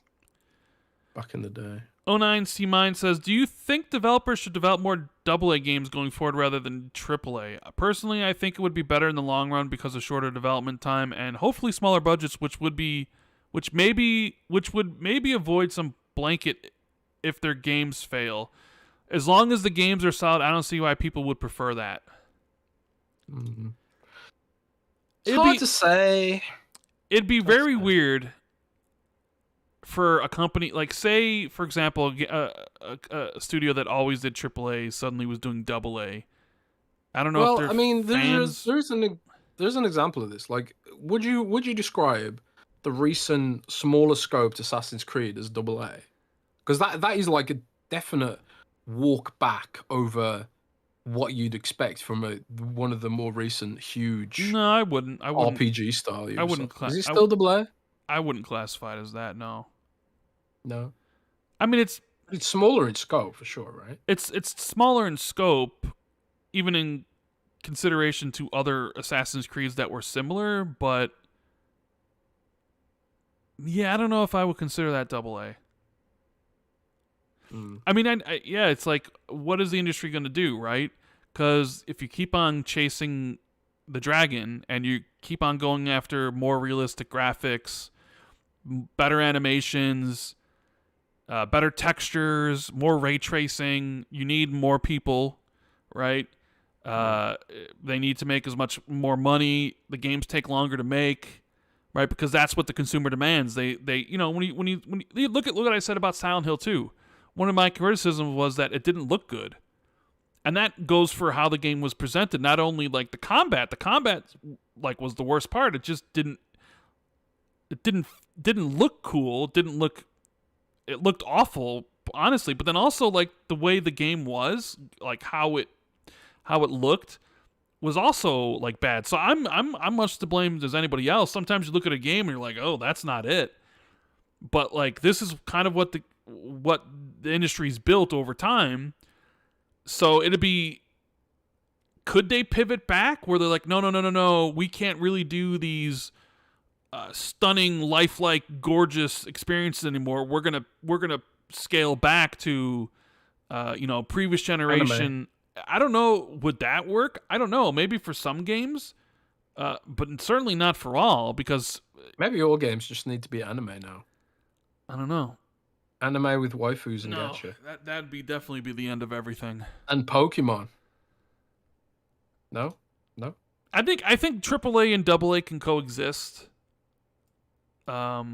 back in the day. 09C Mine says, do you think developers should develop more AA games going forward rather than AAA? Personally, I think it would be better in the long run because of shorter development time and hopefully smaller budgets, which would maybe avoid some blanket if their games fail. As long as the games are solid, I don't see why people would prefer that. Mm-hmm. It's hard to say. It'd be very weird for a company, say, for example, a studio that always did AAA suddenly was doing AA. I don't know if they're fans. There's an example of this. Would you describe the recent smaller scoped Assassin's Creed as AA? Because that is a definite walk back over what you'd expect from one of the more recent huge. No, I wouldn't. RPG style. I wouldn't. Is it still AA? I wouldn't classify it as that. No. No. I mean, it's smaller in scope for sure, right? It's smaller in scope, even in consideration to other Assassin's Creeds that were similar. But yeah, I don't know if I would consider that AA. I mean, it's what is the industry going to do, right? Because if you keep on chasing the dragon and you keep on going after more realistic graphics, better animations, better textures, more ray tracing. You need more people, right? They need to make as much more money. The games take longer to make, right? Because that's what the consumer demands. They when you look at what I said about Silent Hill 2. One of my criticisms was that it didn't look good. And that goes for how the game was presented. Not only like the combat like was the worst part. It just didn't look cool. It looked awful, honestly. But then also like the way the game was, like how it looked was also like bad. So I'm much to blame as anybody else. Sometimes you look at a game and you're like, oh, that's not it. But like this is kind of what the industry's built over time. So could they pivot back where they're like, no, we can't really do these stunning, lifelike, gorgeous experiences anymore. We're gonna scale back to previous generation. Anime. I don't know, would that work? I don't know. Maybe for some games, but certainly not for all, because maybe all games just need to be anime now. I don't know. Anime with waifus and gacha. That'd definitely be the end of everything. And Pokemon. No. I think AAA and AA can coexist. I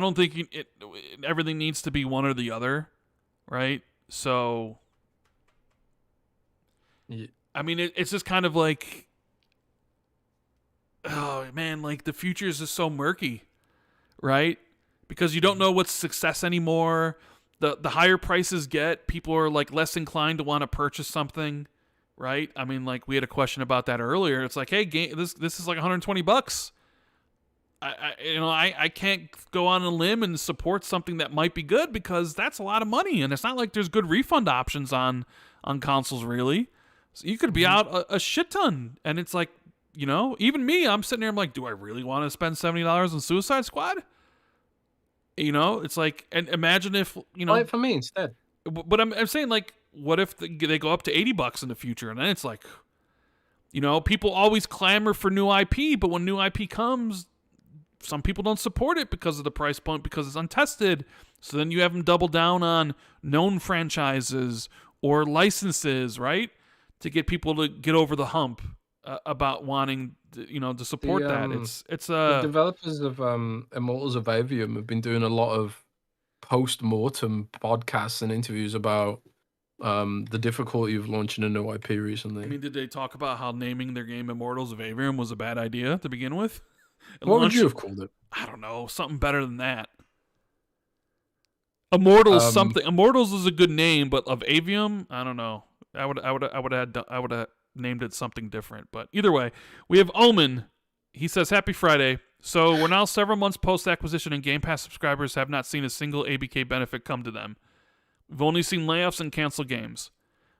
don't think everything needs to be one or the other, right? So, yeah. I mean, it's just kind of like, oh man, like the future is just so murky, right? Because you don't know what's success anymore. The higher prices get, people are like less inclined to want to purchase something, right? I mean, like we had a question about that earlier. It's like, hey, this is like $120. I can't go on a limb and support something that might be good because that's a lot of money, and it's not like there's good refund options on consoles really. So you could be out a shit ton, and it's like, even me, I'm sitting there, I'm like, do I really want to spend $70 on Suicide Squad? It's like, and imagine if buy it for me instead. But I'm saying, like, what if they go up to $80 in the future, and then it's like, people always clamor for new IP, but when new IP comes, some people don't support it because of the price point, because it's untested. So then you have them double down on known franchises or licenses, right, to get people to get over the hump about wanting to support that. It's the developers of Immortals of Avium have been doing a lot of post-mortem podcasts and interviews about the difficulty of launching a new IP recently. I mean, did they talk about how naming their game Immortals of Avium was a bad idea to begin with? What would you have called it? I don't know, something better than that. Immortals something. Immortals is a good name, but of Avium, I don't know. I would have named it something different. But either way, we have Omen. He says, happy Friday. So we're now several months post-acquisition, and Game Pass subscribers have not seen a single ABK benefit come to them. We've only seen layoffs and canceled games.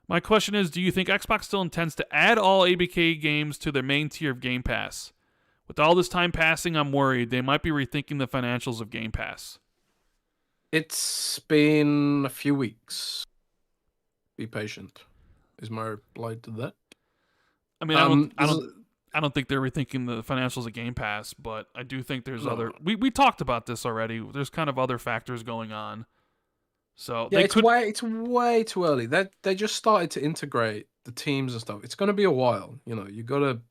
My question is, do you think Xbox still intends to add all ABK games to their main tier of Game Pass? With all this time passing, I'm worried they might be rethinking the financials of Game Pass. It's been a few weeks. Be patient, is my reply to that. I mean, I don't think they're rethinking the financials of Game Pass, but I do think there's other. We talked about this already. There's kind of other factors going on. So yeah, it's way too early. They just started to integrate the teams and stuff. It's going to be a while. You got to.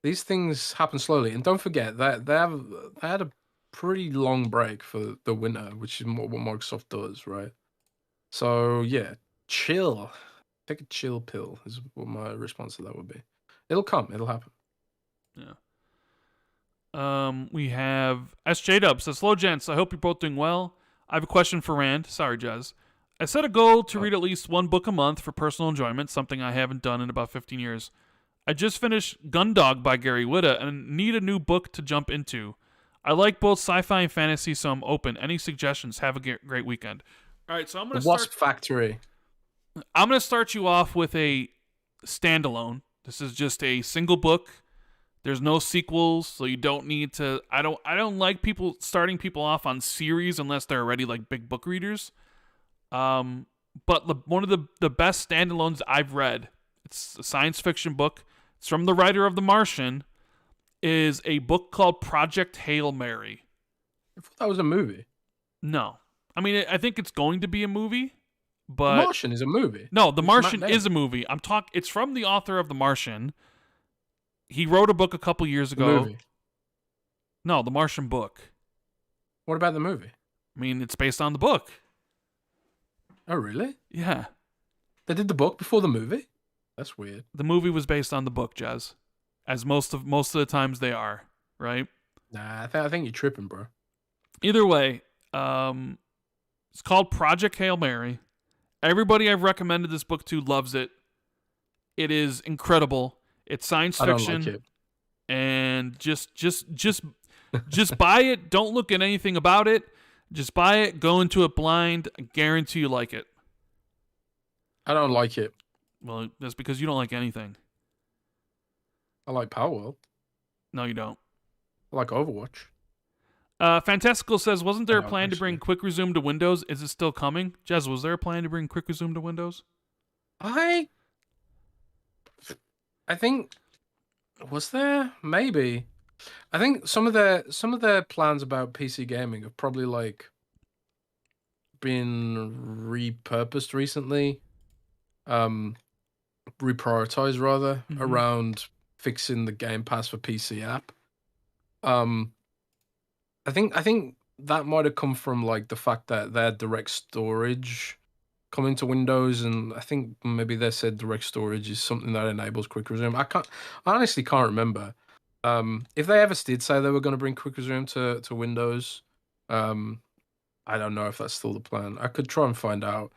These things happen slowly, and don't forget that they had a pretty long break for the winter, which is what Microsoft does, right? So yeah, chill. Take a chill pill is what my response to that would be. It'll come. It'll happen. Yeah. We have SJ says, hello, gents. I hope you're both doing well. I have a question for Rand. Sorry, Jez. I set a goal to read at least one book a month for personal enjoyment, something I haven't done in about 15 years. I just finished Gundog by Gary Whitta and need a new book to jump into. I like both sci-fi and fantasy, so I'm open. Any suggestions? Have a great weekend. All right, so I'm going to Wasp Factory. I'm going to start you off with a standalone. This is just a single book. There's no sequels, so you don't need to. I don't like people starting people off on series unless they're already like big book readers. But one of the best standalones I've read, it's a science fiction book. It's from the writer of The Martian. Is a book called Project Hail Mary. I thought that was a movie. No, I mean, I think it's going to be a movie, The but Martian is a movie. no, The It's Martian Matt is a Damon. movie. It's from the author of The Martian. He wrote a book a couple years The ago. movie. No, The Martian book. What about the movie? I mean, it's based on the book. Oh, really? Yeah. They did the book before the movie? That's weird. The movie was based on the book, Jez. As most of the times they are, right? Nah, I think you're tripping, bro. Either way, it's called Project Hail Mary. Everybody I've recommended this book to loves it. It is incredible. It's science fiction. I don't like it. And just buy it. Don't look at anything about it. Just buy it. Go into it blind. I guarantee you like it. I don't like it. Well, that's because you don't like anything. I like Palworld. No, you don't. I like Overwatch. Fantastical says, wasn't there a No, plan to bring actually. Quick Resume to Windows? Is it still coming? Jez, was there a plan to bring Quick Resume to Windows? I think was there? Maybe. I think some of their plans about PC gaming have probably like been repurposed recently. Reprioritized rather around fixing the Game Pass for PC app. I think that might have come from like the fact that their direct storage coming to Windows, and I think maybe they said direct storage is something that enables quick resume. I honestly can't remember. If they ever did say they were going to bring quick resume to Windows, I don't know if that's still the plan. I could try and find out.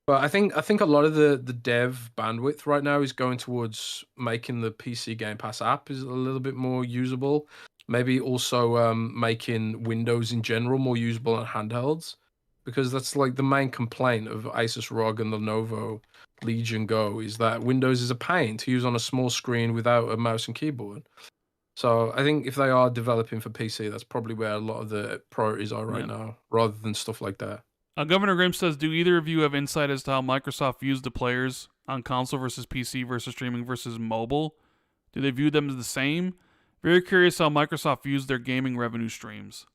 But I think a lot of the dev bandwidth right now is going towards making the PC Game Pass app is a little bit more usable. Maybe also making Windows in general more usable on handhelds, because that's like the main complaint of Asus ROG and Lenovo Legion Go is that Windows is a pain to use on a small screen without a mouse and keyboard. So I think if they are developing for PC, that's probably where a lot of the priorities are right now, rather than stuff like that. Governor Grimm says, do either of you have insight as to how Microsoft views the players on console versus PC versus streaming versus mobile? Do they view them as the same? Very curious how Microsoft views their gaming revenue streams.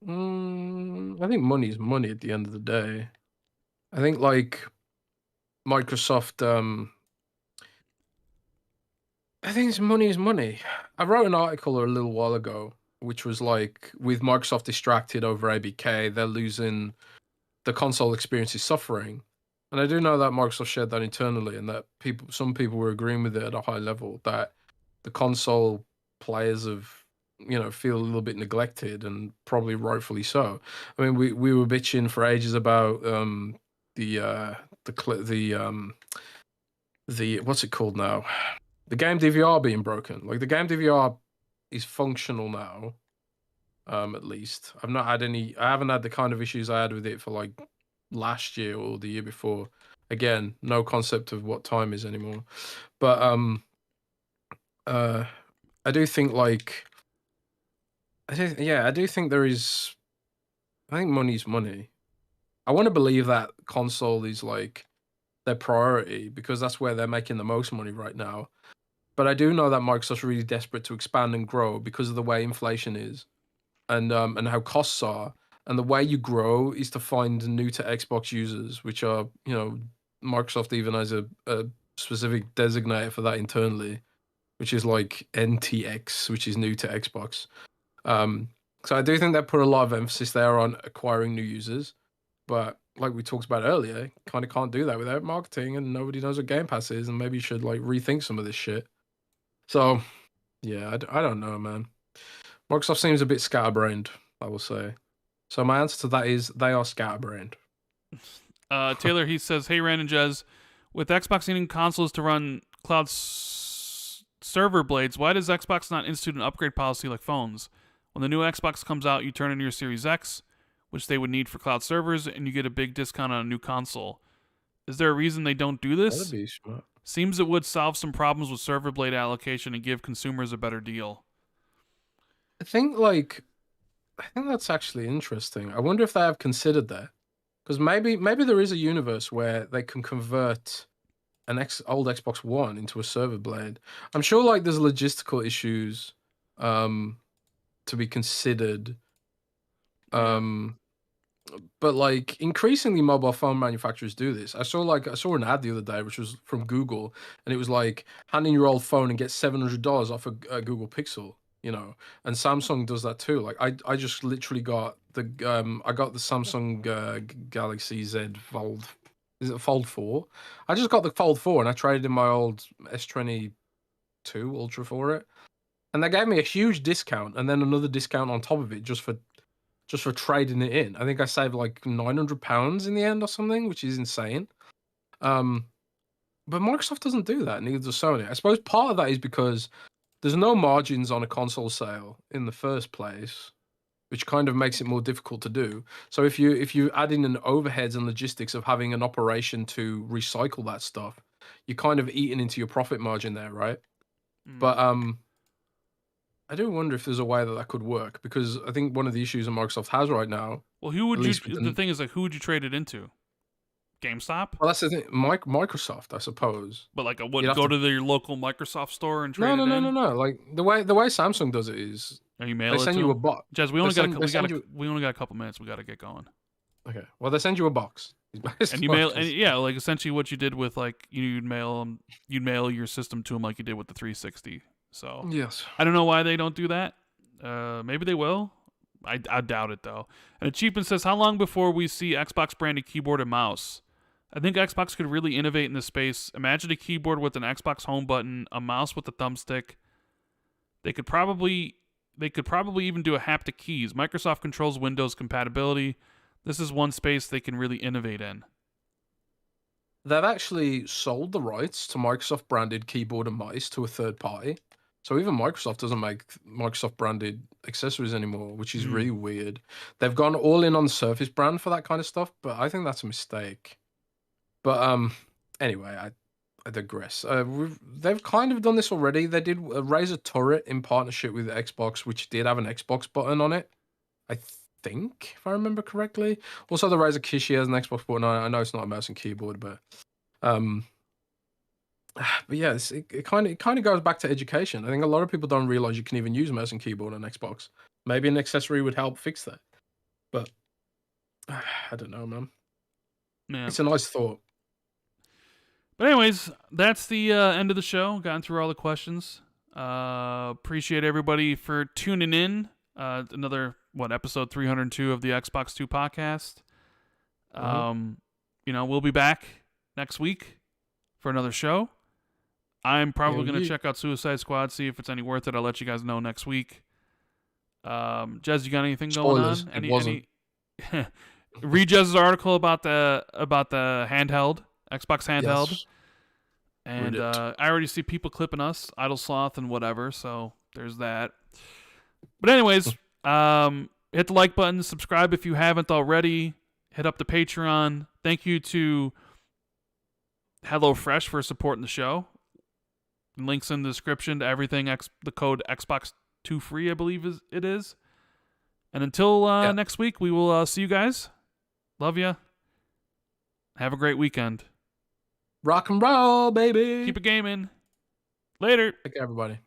I think money is money at the end of the day. I think like Microsoft, I think it's money is money. I wrote an article a little while ago, which was like, with Microsoft distracted over ABK, they're losing, the console experience is suffering. And I do know that Microsoft shared that internally, and that some people were agreeing with it at a high level, that the console players feel a little bit neglected, and probably rightfully so. I mean, we were bitching for ages about the what's it called now? The game DVR being broken. Like, the game DVR is functional now, at least. I haven't had the kind of issues I had with it for like last year or the year before. Again, no concept of what time is anymore. But I do think like I do think there is, I think money's money. I want to believe that console is like their priority because that's where they're making the most money right now. But I do know that Microsoft's really desperate to expand and grow because of the way inflation is, and how costs are. And the way you grow is to find new to Xbox users, which are, Microsoft even has a specific designator for that internally, which is like NTX, which is new to Xbox. So I do think they put a lot of emphasis there on acquiring new users. But like we talked about earlier, kind of can't do that without marketing, and nobody knows what Game Pass is, and maybe you should like rethink some of this shit. So, yeah, I don't know, man. Microsoft seems a bit scatterbrained, I will say. So my answer to that is they are scatterbrained. Taylor, he says, hey, Rand Jez, with Xbox needing consoles to run cloud server blades, why does Xbox not institute an upgrade policy like phones? When the new Xbox comes out, you turn in your Series X, which they would need for cloud servers, and you get a big discount on a new console. Is there a reason they don't do this? That'd be smart. Seems it would solve some problems with server blade allocation and give consumers a better deal. I think that's actually interesting. I wonder if they have considered that, because maybe there is a universe where they can convert an old Xbox One into a server blade. I'm sure like there's logistical issues to be considered. But like increasingly, mobile phone manufacturers do this. I saw an ad the other day, which was from Google, and it was like hand in your old phone and get $700 off a Google Pixel. You know, and Samsung does that too. Like I just literally got I got the Samsung Galaxy Z Fold. Is it Fold 4? I just got the Fold 4 and I traded in my old S22 Ultra for it, and they gave me a huge discount and then another discount on top of it just for trading it in. I think I saved like £900 in the end or something, which is insane. But Microsoft doesn't do that, neither does Sony. I suppose part of that is because there's no margins on a console sale in the first place, which kind of makes it more difficult to do. So if you add in an overheads and logistics of having an operation to recycle that stuff, you're kind of eating into your profit margin there, right? But I do wonder if there's a way that that could work, because I think one of the issues that Microsoft has right now. Well, who would you? The thing is, like, who would you trade it into? GameStop? Well, that's the thing. Microsoft, I suppose. But like, would go to your local Microsoft store and trade no, it in? No. Like the way Samsung does it is, you mail they it send to you a them? box. Jez, we only got a couple minutes. We got to get going. Okay. Well, they send you a box. And you mail, and yeah, like essentially what you did with like you'd mail your system to them like you did with the 360. So yes, I don't know why they don't do that. Maybe they will. I doubt it though. And Achievement says, how long before we see Xbox branded keyboard and mouse? I think Xbox could really innovate in this space. Imagine a keyboard with an Xbox home button, a mouse with a thumbstick. They could probably even do a haptic keys. Microsoft controls Windows compatibility. This is one space they can really innovate in. They've actually sold the rights to Microsoft branded keyboard and mice to a third party. So even Microsoft doesn't make Microsoft branded accessories anymore, which is really weird. They've gone all in on the Surface brand for that kind of stuff, but I think that's a mistake. But anyway, I digress. They've kind of done this already. They did a Razer Turret in partnership with Xbox, which did have an Xbox button on it, I think, if I remember correctly. Also, the Razer Kishi has an Xbox button on it. I know it's not a mouse and keyboard, but yeah, it kind of goes back to education. I think a lot of people don't realize you can even use mouse and keyboard on Xbox. Maybe an accessory would help fix that, but I don't know, man. Yeah. It's a nice thought. But anyways, that's the end of the show. Gotten through all the questions. Appreciate everybody for tuning in. Another episode 302 of the Xbox 2 podcast. We'll be back next week for another show. I'm probably going to check out Suicide Squad, see if it's any worth it. I'll let you guys know next week. Jez, you got anything going on? Read Jez's article about the handheld, Xbox handheld. Yes. And I already see people clipping us, Idle Sloth and whatever, so there's that. But anyways, hit the like button, subscribe if you haven't already, hit up the Patreon. Thank you to HelloFresh for supporting the show. Links in the description to everything, the code Xbox2 free, I believe it is. And until next week, we will see you guys. Love ya. Have a great weekend. Rock and roll, baby. Keep it gaming. Later. Take care, everybody.